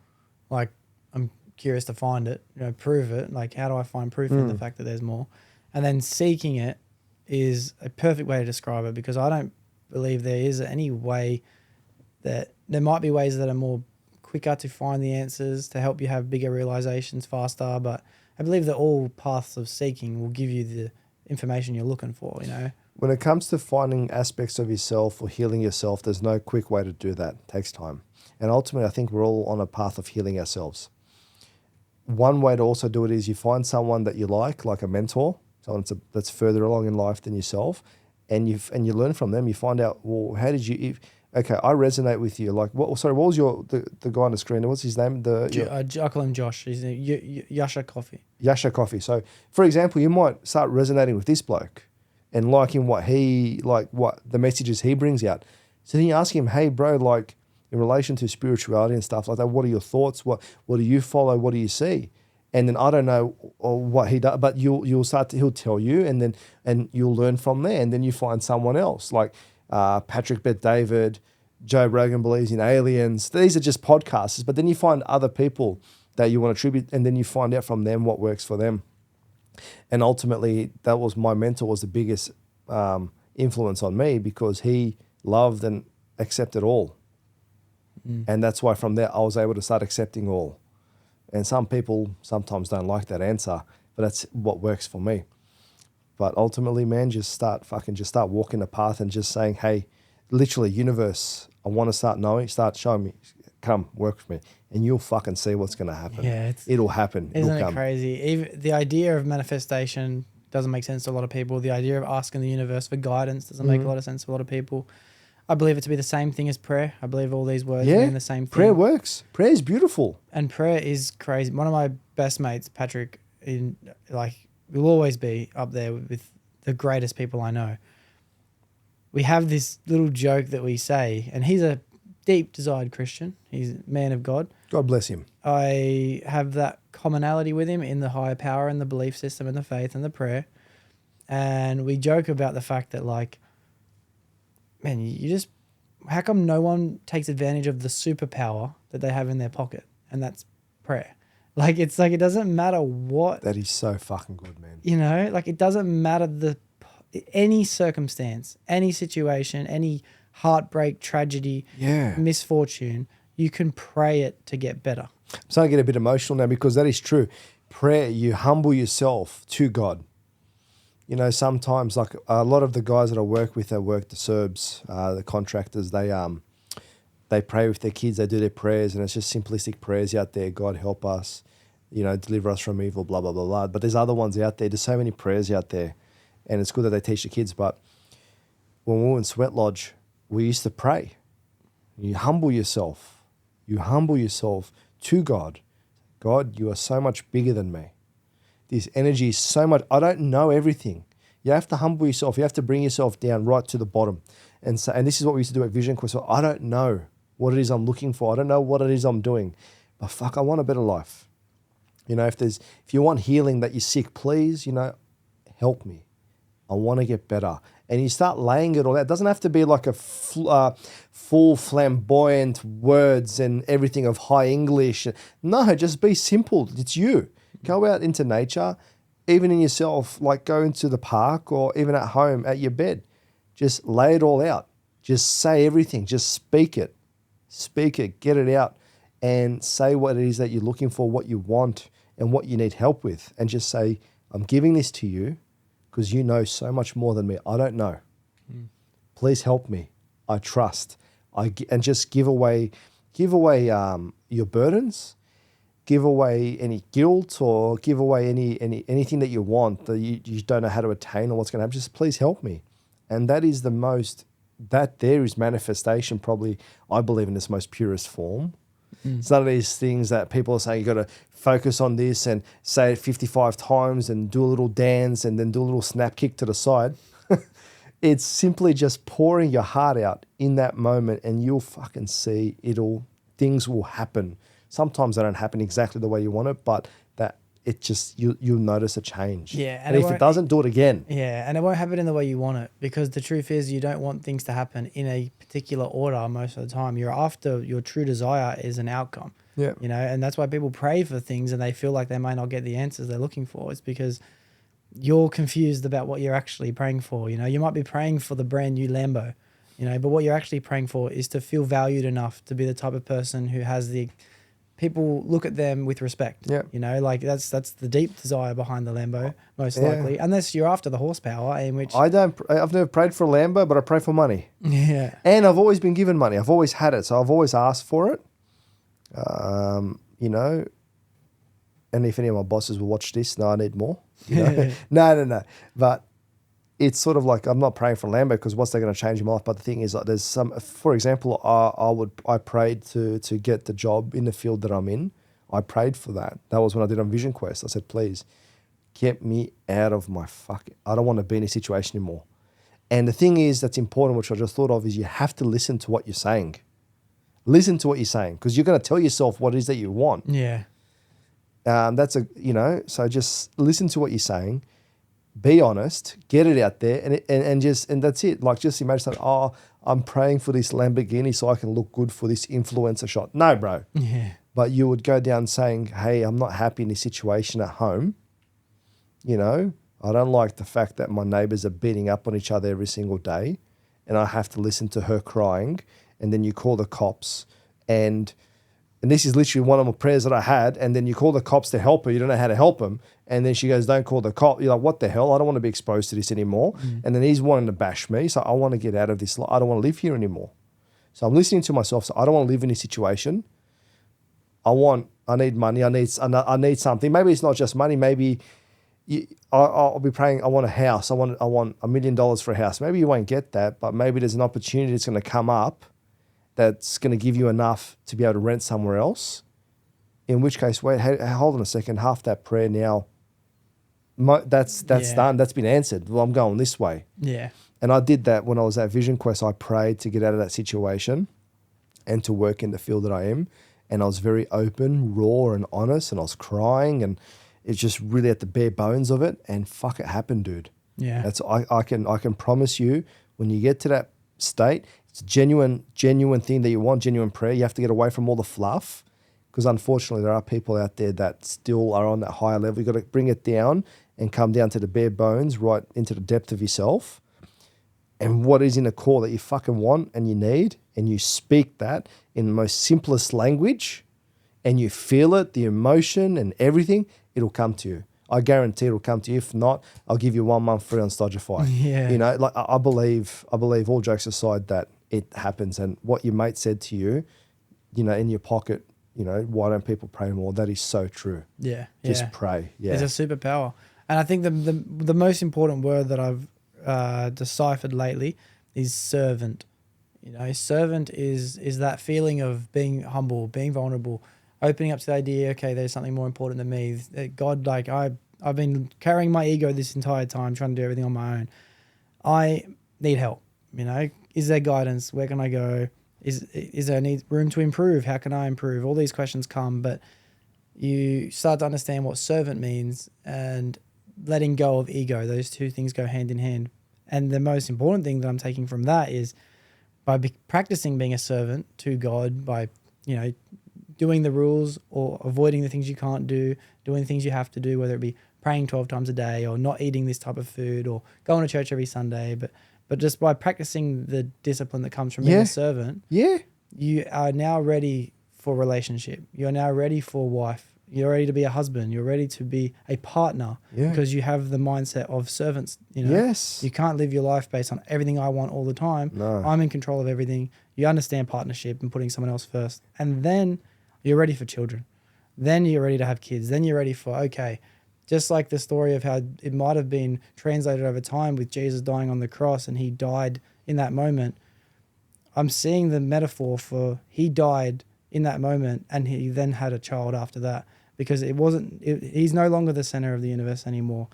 B: like, I'm curious to find it, prove it. Like, how do I find proof in the fact that there's more? And then seeking it is a perfect way to describe it, because I don't believe there is any way that there might be ways that are more quicker to find the answers, to help you have bigger realizations faster. But I believe that all paths of seeking will give you the information you're looking for, you know.
D: When it comes to finding aspects of yourself or healing yourself, there's no quick way to do that. It takes time. And ultimately, I think we're all on a path of healing ourselves. One way to also do it is you find someone that you like a mentor, someone that's further along in life than yourself, and you learn from them. You find out, well, how did you... Okay, I resonate with you. Like, what was the guy on the screen? What's his name?
B: I call him Josh. He's Yasha Coffee.
D: Yasha Coffee. So, for example, you might start resonating with this bloke and liking what the messages he brings out. So then you ask him, hey, bro, like, in relation to spirituality and stuff like that, what are your thoughts? What do you follow? What do you see? And then I don't know what he does, but he'll tell you, and you'll learn from there. And then you find someone else like Patrick Bet-David, Joe Rogan believes in aliens. These are just podcasters, but then you find other people that you want to tribute, and then you find out from them what works for them. And ultimately, that was my mentor was the biggest influence on me because he loved and accepted all. And that's why from there I was able to start accepting all. And some people sometimes don't like that answer, but that's what works for me. But ultimately, man, just start walking the path and just saying, hey, literally, universe, I want to start knowing, start showing me, come work with me, and you'll fucking see what's going to happen.
B: Yeah,
D: it'll happen.
B: Isn't it crazy? Even the idea of manifestation doesn't make sense to a lot of people. The idea of asking the universe for guidance doesn't make a lot of sense to a lot of people. I believe it to be the same thing as prayer. I believe all these words mean the same thing.
D: Prayer works. Prayer is beautiful.
B: And prayer is crazy. One of my best mates, Patrick, will always be up there with the greatest people I know. We have this little joke that we say, and he's a deep desired Christian. He's a man of God.
D: God bless him.
B: I have that commonality with him in the higher power and the belief system and the faith and the prayer. And we joke about the fact that, like, man, how come no one takes advantage of the superpower that they have in their pocket? And that's prayer. It's like, it doesn't matter what.
D: That is so fucking good, man.
B: You know, like, it doesn't matter any circumstance, any situation, any heartbreak, tragedy, misfortune, you can pray it to get better.
D: I'm starting to get a bit emotional now because that is true. Prayer, you humble yourself to God. You know, sometimes, like a lot of the guys that I work with, the Serbs, the contractors, they pray with their kids, they do their prayers, and it's just simplistic prayers out there. God help us, you know, deliver us from evil, blah, blah, blah, blah. But there's other ones out there. There's so many prayers out there, and it's good that they teach the kids. But when we were in Sweat Lodge, we used to pray. You humble yourself. You humble yourself to God. God, you are so much bigger than me. This energy is so much. I don't know everything. You have to humble yourself. You have to bring yourself down right to the bottom. And this is what we used to do at Vision Quest. So I don't know what it is I'm looking for. I don't know what it is I'm doing. But fuck, I want a better life. You know, if you want healing, that you're sick, please, you know, help me. I want to get better. And you start laying it all out. It doesn't have to be like a full flamboyant words and everything of high English. No, just be simple. It's you. Go out into nature, even in yourself, like go into the park or even at home at your bed. Just lay it all out. Just say everything. Just speak it. Speak it. Get it out and say what it is that you're looking for, what you want and what you need help with. And just say, I'm giving this to you because you know so much more than me. I don't know. Please help me. I trust. And just give away your burdens. Give away any guilt or give away anything that you want that you don't know how to attain or what's going to happen. Just please help me. And that is that there is manifestation probably, I believe, in its most purest form. It's none of these things that people are saying you got to focus on this and say it 55 times and do a little dance and then do a little snap kick to the side. It's simply just pouring your heart out in that moment and you'll fucking see things will happen. Sometimes they don't happen exactly the way you want it, but that it just you'll notice a change.
B: Yeah,
D: and if it doesn't, do it again.
B: Yeah, and it won't happen in the way you want it because the truth is you don't want things to happen in a particular order most of the time. Your true desire is an outcome.
D: Yeah,
B: you know, and that's why people pray for things and they feel like they might not get the answers they're looking for. It's because you're confused about what you're actually praying for. You know, you might be praying for the brand new Lambo, you know, but what you're actually praying for is to feel valued enough to be the type of person who has the people look at them with respect.
D: Yeah.
B: You know, like that's the deep desire behind the Lambo, most
D: Yeah.
B: likely, unless you're after the horsepower, in which
D: I've never prayed for a Lambo, but I pray for money.
B: yeah,
D: And I've always been given money. I've always had it. So I've always asked for it. You know, and if any of my bosses will watch this, no, I need more. You know? No. But it's sort of like I'm not praying for a Lambo because what's that going to change in my life? But the thing is, like, there's some. For example, I prayed to get the job in the field that I'm in. I prayed for that. That was when I did on Vision Quest. I said, please, get me out of my fucking. I don't want to be in a situation anymore. And the thing is that's important, which I just thought of, is you have to listen to what you're saying. Listen to what you're saying because you're going to tell yourself what it is that you want.
B: yeah,
D: So just listen to what you're saying. Be honest, get it out there, and that's it. Like, just imagine that. Oh, I'm praying for this Lamborghini so I can look good for this influencer shot. No, bro.
B: yeah,
D: But you would go down saying, "Hey, I'm not happy in this situation at home. You know, I don't like the fact that my neighbors are beating up on each other every single day, and I have to listen to her crying." And then you call the cops, and this is literally one of my prayers that I had. And then you call the cops to help her. You don't know how to help them. And then she goes, don't call the cop. You're like, what the hell? I don't want to be exposed to this anymore. And then he's wanting to bash me. So I want to get out of this. I don't want to live here anymore. So I'm listening to myself. So I don't want to live in this situation. I need money. I need something. Maybe it's not just money. Maybe I'll be praying. I want a house. I want $1 million for a house. Maybe you won't get that, but maybe there's an opportunity that's going to come up that's going to give you enough to be able to rent somewhere else. In which case, wait, hold on a second. Half that prayer now, that's done. That's been answered. Well, I'm going this way.
B: yeah,
D: And I did that when I was at Vision Quest. I prayed to get out of that situation and to work in the field that I am. And I was very open, raw and honest, and I was crying, and it's just really at the bare bones of it. And fuck, it happened, dude.
B: yeah,
D: That's I can promise you, when you get to that state, it's a genuine thing that you want, genuine prayer. You have to get away from all the fluff, because unfortunately there are people out there that still are on that higher level. You've got to bring it down and come down to the bare bones, right into the depth of yourself, and what is in the core that you fucking want and you need, and you speak that in the most simplest language, and you feel it, the emotion and everything, it'll come to you. I guarantee it'll come to you. If not, I'll give you 1 month free on Stojcevski.
B: Yeah.
D: You know, like I believe, all jokes aside, that it happens. And what your mate said to you, you know, in your pocket, you know, why don't people pray more? That is so true.
B: yeah.
D: Just pray. Yeah.
B: It's a superpower. And I think the most important word that I've deciphered lately is servant. You know, servant is that feeling of being humble, being vulnerable, opening up to the idea, okay, there's something more important than me. God, like I've been carrying my ego this entire time, trying to do everything on my own. I need help. You know, is there guidance? Where can I go? Is there room to improve? How can I improve? All these questions come, but you start to understand what servant means and letting go of ego. Those two things go hand in hand. And the most important thing that I'm taking from that is by practicing being a servant to God, by, you know, doing the rules or avoiding the things you can't do, doing the things you have to do, whether it be praying 12 times a day or not eating this type of food or going to church every Sunday. But just by practicing the discipline that comes from being a servant, you are now ready for relationship. You're now ready for a wife. You're ready to be a husband. You're ready to be a partner because you have the mindset of servants. You know, you can't live your life based on everything I want all the time.
D: No.
B: I'm in control of everything. You understand partnership and putting someone else first. And then you're ready for children. Then you're ready to have kids. Then you're ready for, okay, just like the story of how it might have been translated over time with Jesus dying on the cross and he died in that moment. I'm seeing the metaphor for he died in that moment and he then had a child after that, because he's no longer the center of the universe anymore.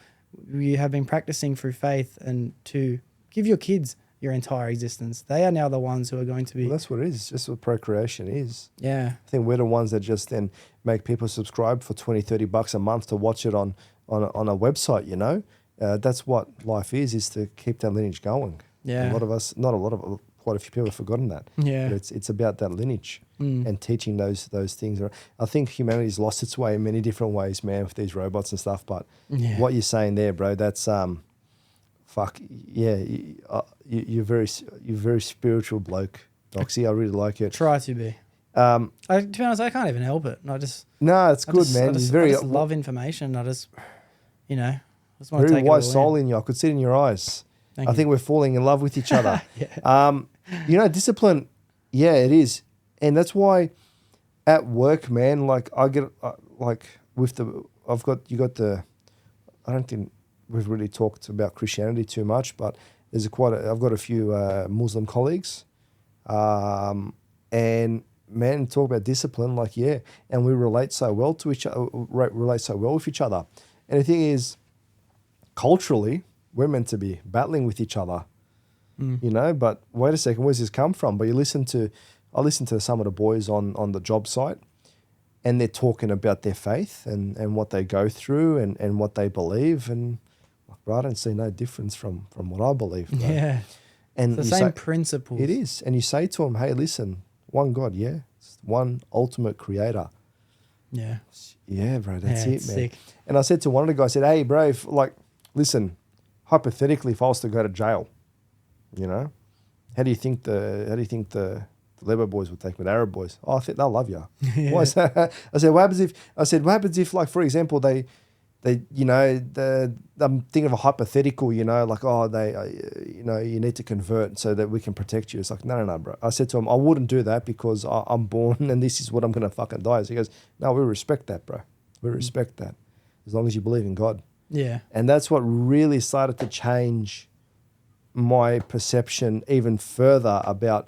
B: You have been practicing through faith and to give your kids your entire existence. They are now the ones who are going to be.
D: Well, that's what it is. Just what procreation is.
B: Yeah.
D: I think we're the ones that just then make people subscribe for $20-$30 a month to watch it on a website, you know. That's what life is to keep that lineage going.
B: Yeah.
D: Quite a few people have forgotten that.
B: Yeah.
D: But it's about that lineage and teaching those things. I think humanity's lost its way in many different ways, man, with these robots and stuff. But what you're saying there, bro, that's you're very spiritual bloke, Doxy. I really like it.
B: Try to be. To be honest, I can't even help it.
D: No, it's good, man.
B: I
D: He's very
B: just love information. I just want to
D: very
B: take
D: wise
B: it all
D: soul
B: in.
D: in you. I could see it in your eyes.
B: Thank
D: I
B: you.
D: think we're falling in love with each other.
B: Yeah.
D: Discipline. Yeah, it is, and that's why at work, man. Like I get with the. I don't think we've really talked about Christianity too much, but I've got a few Muslim colleagues, and man, talk about discipline, and we relate so well to each other, relate so well with each other. And the thing is, culturally, we're meant to be battling with each other, but wait a second, where's this come from? But I listen to some of the boys on the job site, and they're talking about their faith and what they go through and what they believe. And I don't see no difference from what I believe. Bro.
B: Yeah.
D: And
B: It's the same principles.
D: It is. And you say to them, hey, listen, one God, yeah? It's one ultimate creator.
B: Yeah.
D: Yeah, bro, that's
B: Yeah,
D: it,
B: it's
D: man.
B: sick.
D: And I said to one of the guys, I said, hey, bro, listen, hypothetically, if I was to go to jail, how do you think the Labour boys would take me, the Arab boys? Oh, I think they'll love you.
B: Yeah.
D: Why is that? I said, what happens if, like, for example, they I'm thinking of a hypothetical, you need to convert so that we can protect you. It's like, no, bro. I said to him, I wouldn't do that because I'm born and this is what I'm going to fucking die. So he goes, no, we respect that, bro. We respect that as long as you believe in God.
B: Yeah.
D: And that's what really started to change my perception even further about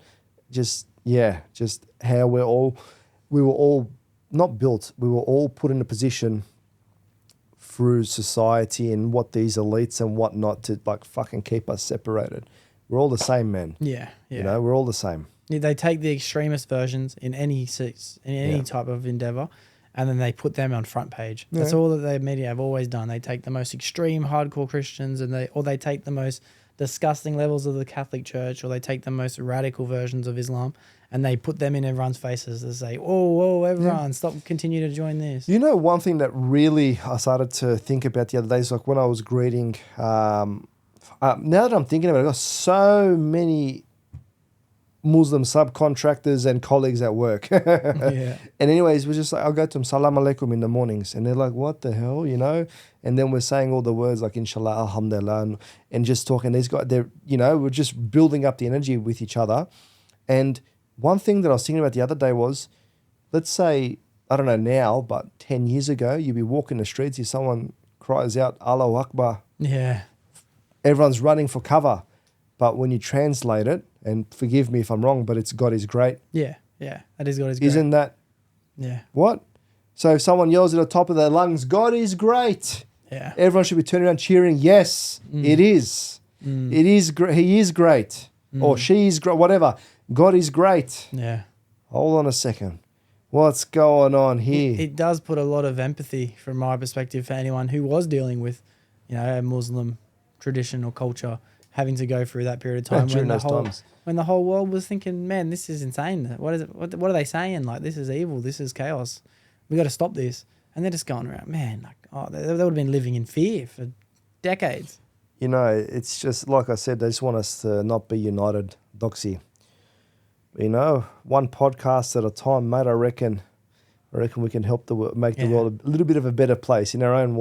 D: just how we were all not built, we were all put in a position through society and what these elites and whatnot to fucking keep us separated. We're all the same, man.
B: Yeah. Yeah.
D: We're all the same.
B: They take the extremist versions in any type of endeavor, and then they put them on front page. That's all that the media have always done. They take the most extreme, hardcore Christians, or they take the most disgusting levels of the Catholic Church, or they take the most radical versions of Islam, and they put them in everyone's faces to say, "Whoa, everyone, continue to join this."
D: One thing that really I started to think about the other day is like when I was greeting. Now that I'm thinking about it, I got so many Muslim subcontractors and colleagues at work.
B: Yeah.
D: And anyways, we're just like, I'll go to them, salam alaikum in the mornings. And they're like, what the hell, And then we're saying all the words like inshallah, alhamdulillah, and just talking. These guys, we're just building up the energy with each other. And one thing that I was thinking about the other day was, let's say, I don't know now, but 10 years ago, you'd be walking the streets, if someone cries out, Allahu Akbar,
B: Yeah.
D: everyone's running for cover. But when you translate it, and forgive me if I'm wrong, but it's God is great.
B: Yeah. Yeah. That is God is great.
D: Isn't that
B: Yeah.
D: what? So if someone yells at the top of their lungs, God is great.
B: Yeah.
D: Everyone should be turning around cheering. Yes, it is. It is. He is great. Or she is great. Whatever. God is great.
B: Yeah.
D: Hold on a second. What's going on here?
B: It does put a lot of empathy from my perspective for anyone who was dealing with, a Muslim tradition or culture, having to go through that period of time
D: During those times.
B: when the whole world was thinking, man, this is insane. What is it? What are they saying? Like, this is evil. This is chaos. We got to stop this. And they're just going around, man. They would have been living in fear for decades.
D: It's just like I said. They just want us to not be united, Doxy. One podcast at a time, mate. I reckon we can help make the world a little bit of a better place in our own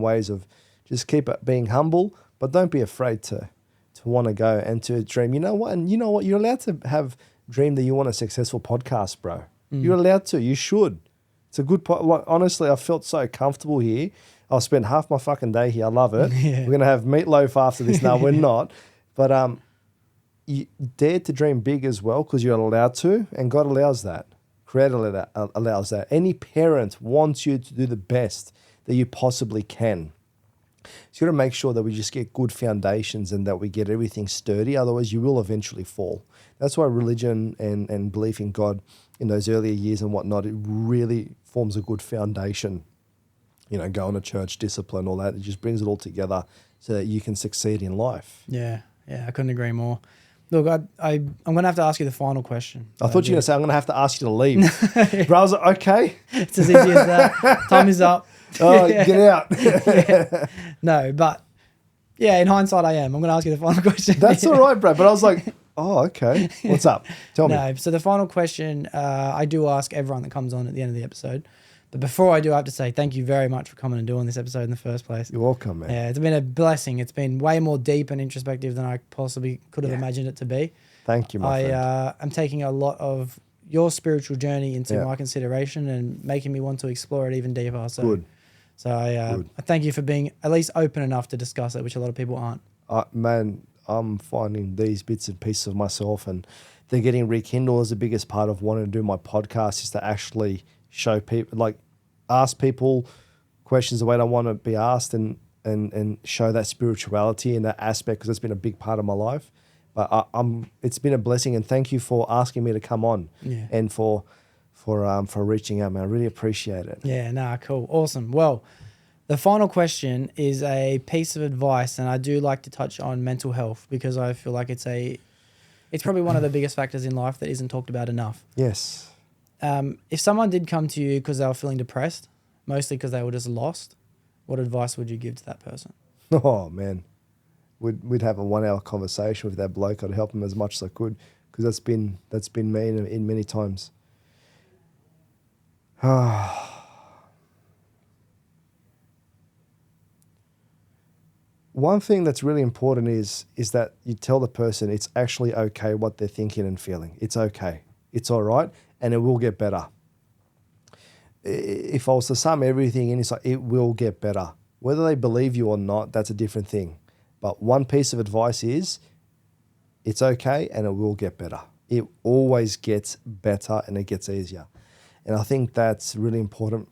D: ways of just keep it being humble, but don't be afraid to want to go and to dream. You know what? And you know what? You're allowed to have dream that you want a successful podcast, bro. You're allowed to. You should. It's a good honestly, I felt so comfortable here. I'll spend half my fucking day here. I love it.
B: Yeah.
D: We're gonna have meatloaf after this. No, we're not. But you dare to dream big as well because you're allowed to, and God allows that. Creator allows that. Any parent wants you to do the best that you possibly can. So you got to make sure that we just get good foundations and that we get everything sturdy. Otherwise, you will eventually fall. That's why religion and belief in God in those earlier years and whatnot, it really forms a good foundation. Going to church, discipline, all that. It just brings it all together so that you can succeed in life.
B: Yeah. Yeah. I couldn't agree more. Look, I'm going to have to ask you the final question.
D: I thought you were going to say, I'm going to have to ask you to leave. But I was like, okay.
B: It's as easy as that. Time is up.
D: Oh, get out.
B: No, but in hindsight, I am. I'm going to ask you the final question.
D: That's all right, bro. But I was like, Oh, okay. What's up? Tell me.
B: No, so the final question I do ask everyone that comes on at the end of the episode. But before I do, I have to say thank you very much for coming and doing this episode in the first place.
D: You're welcome, man.
B: Yeah, it's been a blessing. It's been way more deep and introspective than I possibly could have imagined it to be.
D: Thank you, my friend.
B: I'm taking a lot of your spiritual journey into
D: Yeah.
B: my consideration and making me want to explore it even deeper. So,
D: Good.
B: So I thank you for being at least open enough to discuss it, which a lot of people aren't.
D: Man, I'm finding these bits and pieces of myself, and they're getting rekindled. As the biggest part of wanting to do my podcast is to actually show people, like, ask people questions the way they want to be asked, and show that spirituality and that aspect, because it's been a big part of my life. But it's been a blessing, and thank you for asking me to come on, and for reaching out, man. I really appreciate it.
B: Yeah, nah, cool. Awesome. Well, the final question is a piece of advice, and I do like to touch on mental health because I feel like it's probably one of the biggest factors in life that isn't talked about enough.
D: Yes.
B: If someone did come to you because they were feeling depressed, mostly because they were just lost, what advice would you give to that person?
D: Oh, man. We'd have a 1 hour conversation with that bloke. I'd help him as much as I could, because that's been me in many times. One thing that's really important is that you tell the person it's actually okay what they're thinking and feeling. It's okay. It's all right, and it will get better. If I was to sum everything in, it's like, it will get better. Whether they believe you or not, that's a different thing. But one piece of advice is, it's okay and it will get better. It always gets better and it gets easier. And I think that's really important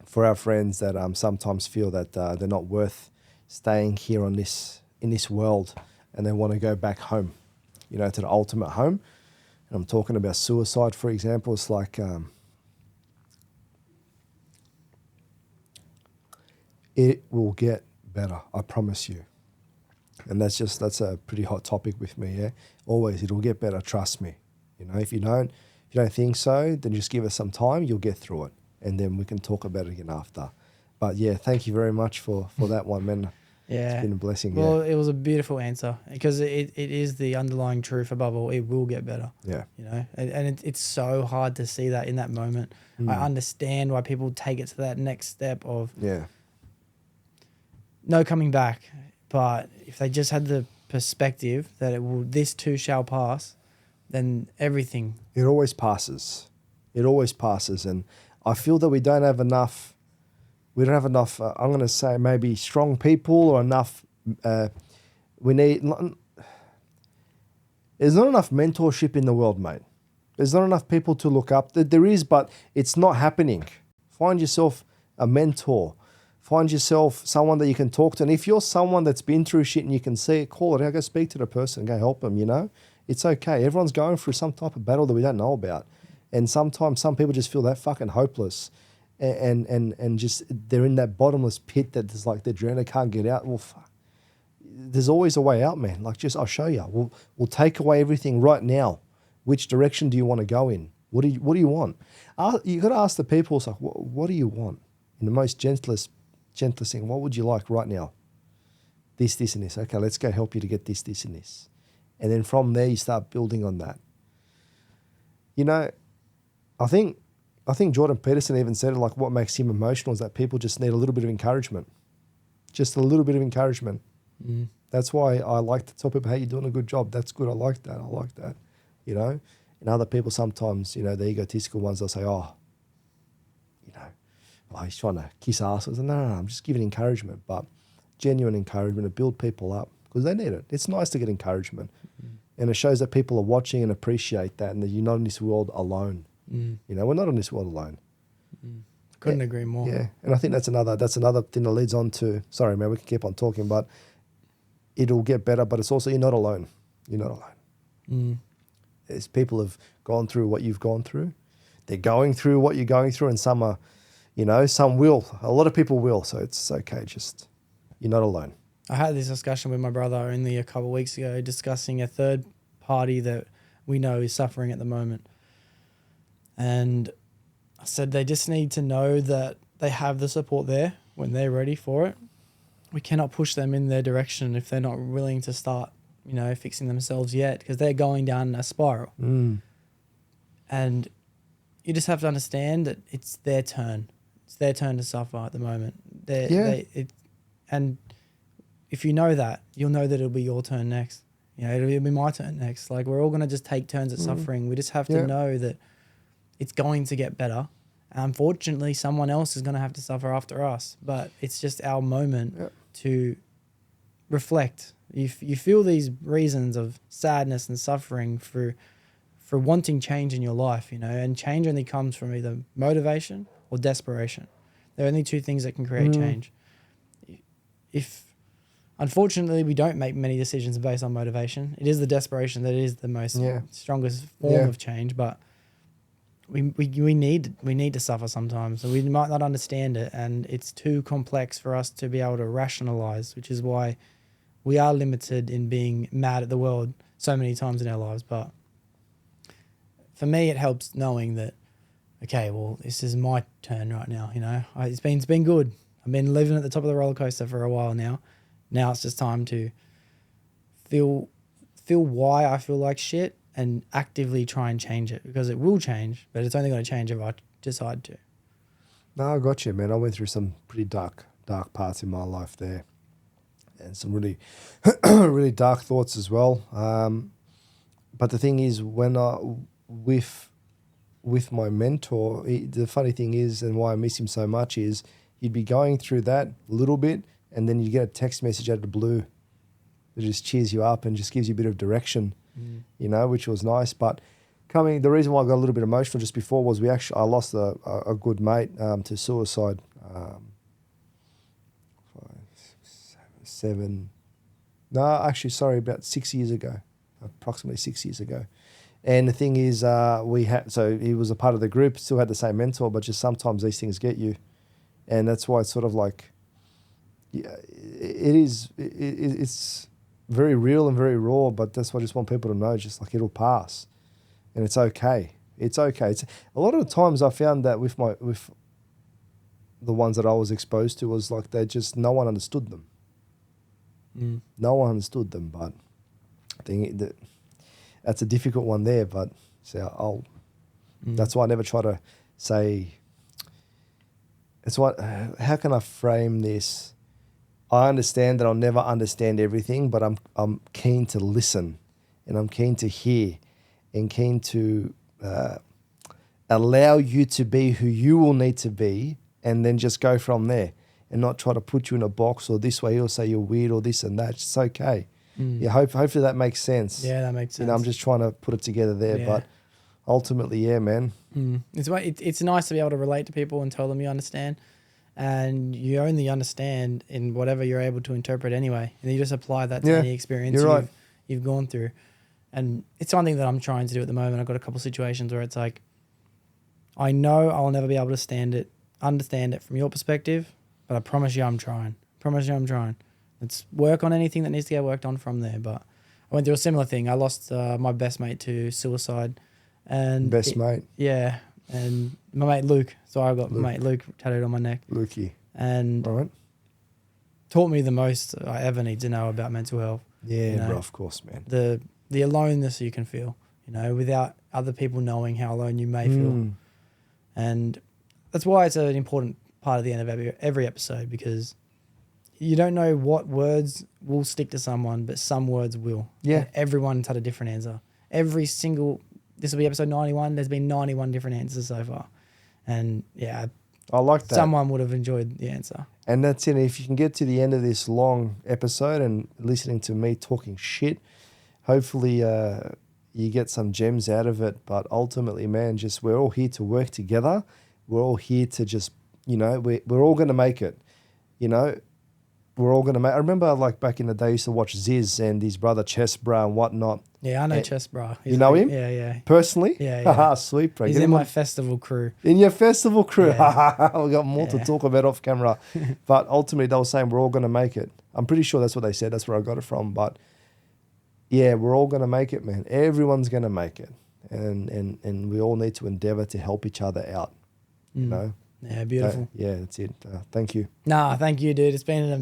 D: for our friends that sometimes feel that they're not worth staying here in this world, and they want to go back home, to the ultimate home. And I'm talking about suicide, for example. It's like, it will get better, I promise you. And that's a pretty hot topic with me, yeah? Always, it'll get better, trust me. If you don't think so, then just give us some time, you'll get through it. And then we can talk about it again after. But yeah, thank you very much for that one, man.
B: Yeah.
D: It's been a blessing.
B: Well, it was a beautiful answer, because it is the underlying truth above all. It will get better.
D: Yeah.
B: And it's so hard to see that in that moment. I understand why people take it to that next step of no coming back. But if they just had the perspective that this too shall pass, then everything.
D: It always passes. It always passes. And I feel that we don't have enough. We don't have enough, I'm going to say maybe strong people, or enough, there's not enough mentorship in the world, mate. There's not enough people to look up. There is, but it's not happening. Find yourself a mentor. Find yourself someone that you can talk to. And if you're someone that's been through shit and you can see it, call it out, go speak to the person, go help them, It's okay. Everyone's going through some type of battle that we don't know about. And sometimes some people just feel that fucking hopeless. And just they're in that bottomless pit that there's like they're drowning, can't get out. Well, fuck. There's always a way out, man. Like, just I'll show you. We'll take away everything right now. Which direction do you want to go in? What do you want? You got to ask the people. It's like, what do you want? In the most gentlest thing. What would you like right now? This, and this. Okay, let's go help you to get this, and this. And then from there you start building on that. I think Jordan Peterson even said it, like, what makes him emotional is that people just need a little bit of encouragement. Just a little bit of encouragement.
B: Mm.
D: That's why I like to tell people, hey, you're doing a good job. That's good. I like that. And other people sometimes, the egotistical ones, they'll say, he's trying to kiss asses. No, I'm just giving encouragement, but genuine encouragement to build people up, because they need it. It's nice to get encouragement. Mm. And it shows that people are watching and appreciate that, and that you're not in this world alone. Mm. We're not in this world alone.
B: Mm. Couldn't agree more.
D: Yeah, and I think that's another thing that leads on to. Sorry, man, we can keep on talking, but it'll get better. But it's also, you're not alone. You're not alone.
B: Mm.
D: There's people have gone through what you've gone through. They're going through what you're going through, and some are, some will. A lot of people will. So it's okay. Just, you're not alone.
B: I had this discussion with my brother only a couple of weeks ago, discussing a third party that we know is suffering at the moment. And I said they just need to know that they have the support there when they're ready for it. We cannot push them in their direction if they're not willing to start fixing themselves yet because they're going down a spiral. And you just have to understand that it's their turn. It's their turn to suffer at the moment. And if you know that, you'll know that it'll be your turn next. It'll be my turn next. Like, we're all going to just take turns at suffering. We just have to know that it's going to get better. Unfortunately, someone else is going to have to suffer after us. But it's just our moment to reflect. You feel these reasons of sadness and suffering for wanting change in your life, and change only comes from either motivation or desperation. There are only two things that can create change. Unfortunately, we don't make many decisions based on motivation. It is the desperation that is the most strongest form of change, but we need to suffer sometimes. So we might not understand it, and it's too complex for us to be able to rationalize, which is why we are limited in being mad at the world so many times in our lives. But for me, it helps knowing that, okay, well, this is my turn right now. It's been good. I've been living at the top of the roller coaster for a while now. Now it's just time to feel why I feel like shit and actively try and change it, because it will change, but it's only going to change if I decide to.
D: No, I got you, man. I went through some pretty dark parts in my life there, and some really, really dark thoughts as well. But the thing is, when with my mentor, the funny thing is, and why I miss him so much is, you'd be going through that a little bit, and then you get a text message out of the blue that just cheers you up and just gives you a bit of direction, which was nice. But the reason why I got a little bit emotional just before was I lost a good mate to suicide about 6 years ago, approximately 6 years ago. And the thing is, so he was a part of the group, still had the same mentor, but just sometimes these things get you. And that's why it's sort of like, it's very real and very raw, but that's what I just want people to know, just like, it'll pass and it's okay. It's okay. It's a lot of the times I found that with the ones that I was exposed to was like, no one understood them. No one understood them, but I think that's a difficult one there, but that's why I never try to say, how can I frame this? I understand that I'll never understand everything, but I'm keen to listen, and I'm keen to hear, and keen to allow you to be who you will need to be, and then just go from there, and not try to put you in a box, or this way he'll say you're weird or this and that. It's okay. Yeah, hopefully that makes sense.
B: Yeah, that makes sense.
D: I'm just trying to put it together there, but ultimately, yeah, man.
B: It's nice to be able to relate to people and tell them you understand. And you only understand in whatever you're able to interpret anyway. And you just apply that to any experience you've gone through. And it's something that I'm trying to do at the moment. I've got a couple of situations where it's like, I know I'll never be able to understand it from your perspective, but I promise you I'm trying. Let's work on anything that needs to get worked on from there. But I went through a similar thing. I lost my best mate to suicide. And
D: mate?
B: Yeah. And my mate Luke. So I got my mate Luke tattooed on my neck.
D: Lukey.
B: And taught me the most I ever need to know about mental health.
D: Yeah, bro, of course, man.
B: The aloneness you can feel, without other people knowing how alone you may feel. And that's why it's an important part of the end of every episode, because you don't know what words will stick to someone, but some words will.
D: Yeah.
B: And everyone's had a different answer. This will be episode 91. There's been 91 different answers so far. And yeah,
D: I like that.
B: Someone would have enjoyed the answer.
D: And that's it. If you can get to the end of this long episode and listening to me talking shit, hopefully you get some gems out of it. But ultimately, man, we're all here to work together. We're all here to just, we're all going to make it. We're all going to make. I remember like back in the day, I used to watch Ziz and his brother Chess Bra and whatnot.
B: Yeah, I know Chess Bra.
D: You know him?
B: Yeah.
D: Personally?
B: Yeah.
D: Sweet, bro.
B: He's in my festival crew.
D: In your festival crew?
B: Yeah.
D: We got more to talk about off camera. But ultimately, they were saying we're all going to make it. I'm pretty sure that's what they said. That's where I got it from. But yeah, we're all going to make it, man. Everyone's going to make it. And we all need to endeavor to help each other out,
B: Yeah, beautiful.
D: Yeah, that's it. Thank you.
B: Nah, thank you, dude. It's been an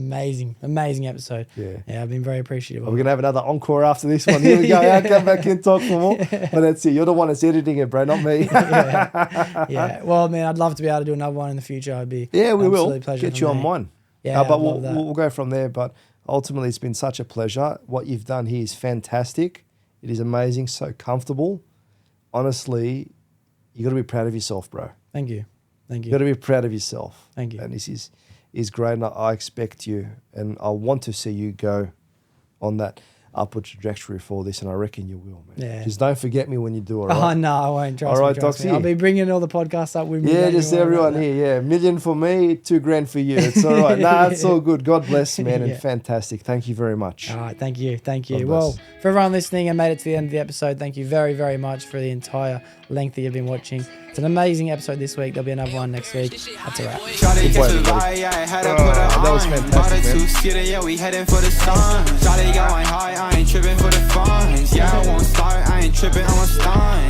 B: amazing episode.
D: Yeah.
B: I've been very appreciative.
D: We're going to have another encore after this one. Here we go. I'll come back and talk for more. But that's it. You're the one that's editing it, bro, not me.
B: Yeah. Well, man, I'd love to be able to do another one in the future. I'd be
D: we will.
B: pleasure
D: Get you on mine.
B: Yeah,
D: but
B: I'd love that.
D: we'll go from there. But ultimately, it's been such a pleasure. What you've done here is fantastic. It is amazing. So comfortable. Honestly, you got to be proud of yourself, bro.
B: Thank you.
D: You got to be proud of yourself.
B: Thank you.
D: And this is great. And I expect you, and I want to see you go on that upward trajectory for this, and I reckon you will, man.
B: Yeah.
D: Just don't forget me when you do it.
B: Oh,
D: Right?
B: no, I won't. Trust
D: All right,
B: me, trust me.
D: Doxy.
B: I'll be bringing all the podcasts up with me.
D: Yeah,
B: don't you
D: just
B: worry about
D: everyone
B: that.
D: here. Yeah, $1 million for me, $2,000 for you. It's all right. Nah, it's all good. God bless, man, and fantastic. Thank you very much.
B: All right, thank you.
D: God
B: Well,
D: bless.
B: for everyone listening and made it to the end of the episode, thank you very, very much for the entire length that you've been watching. It's an amazing episode this week. There'll be another one next week. That's a wrap.
C: Shawty
D: Good boy,
C: catch a
D: everybody.
C: ride, yeah, I had to put her
D: that was
C: on.
D: fantastic, man.
C: Two-seater, yeah, we heading for the sun. Shawty going high, I ain't tripping for the funds. Yeah, I won't start, I ain't tripping, I'm a stunt.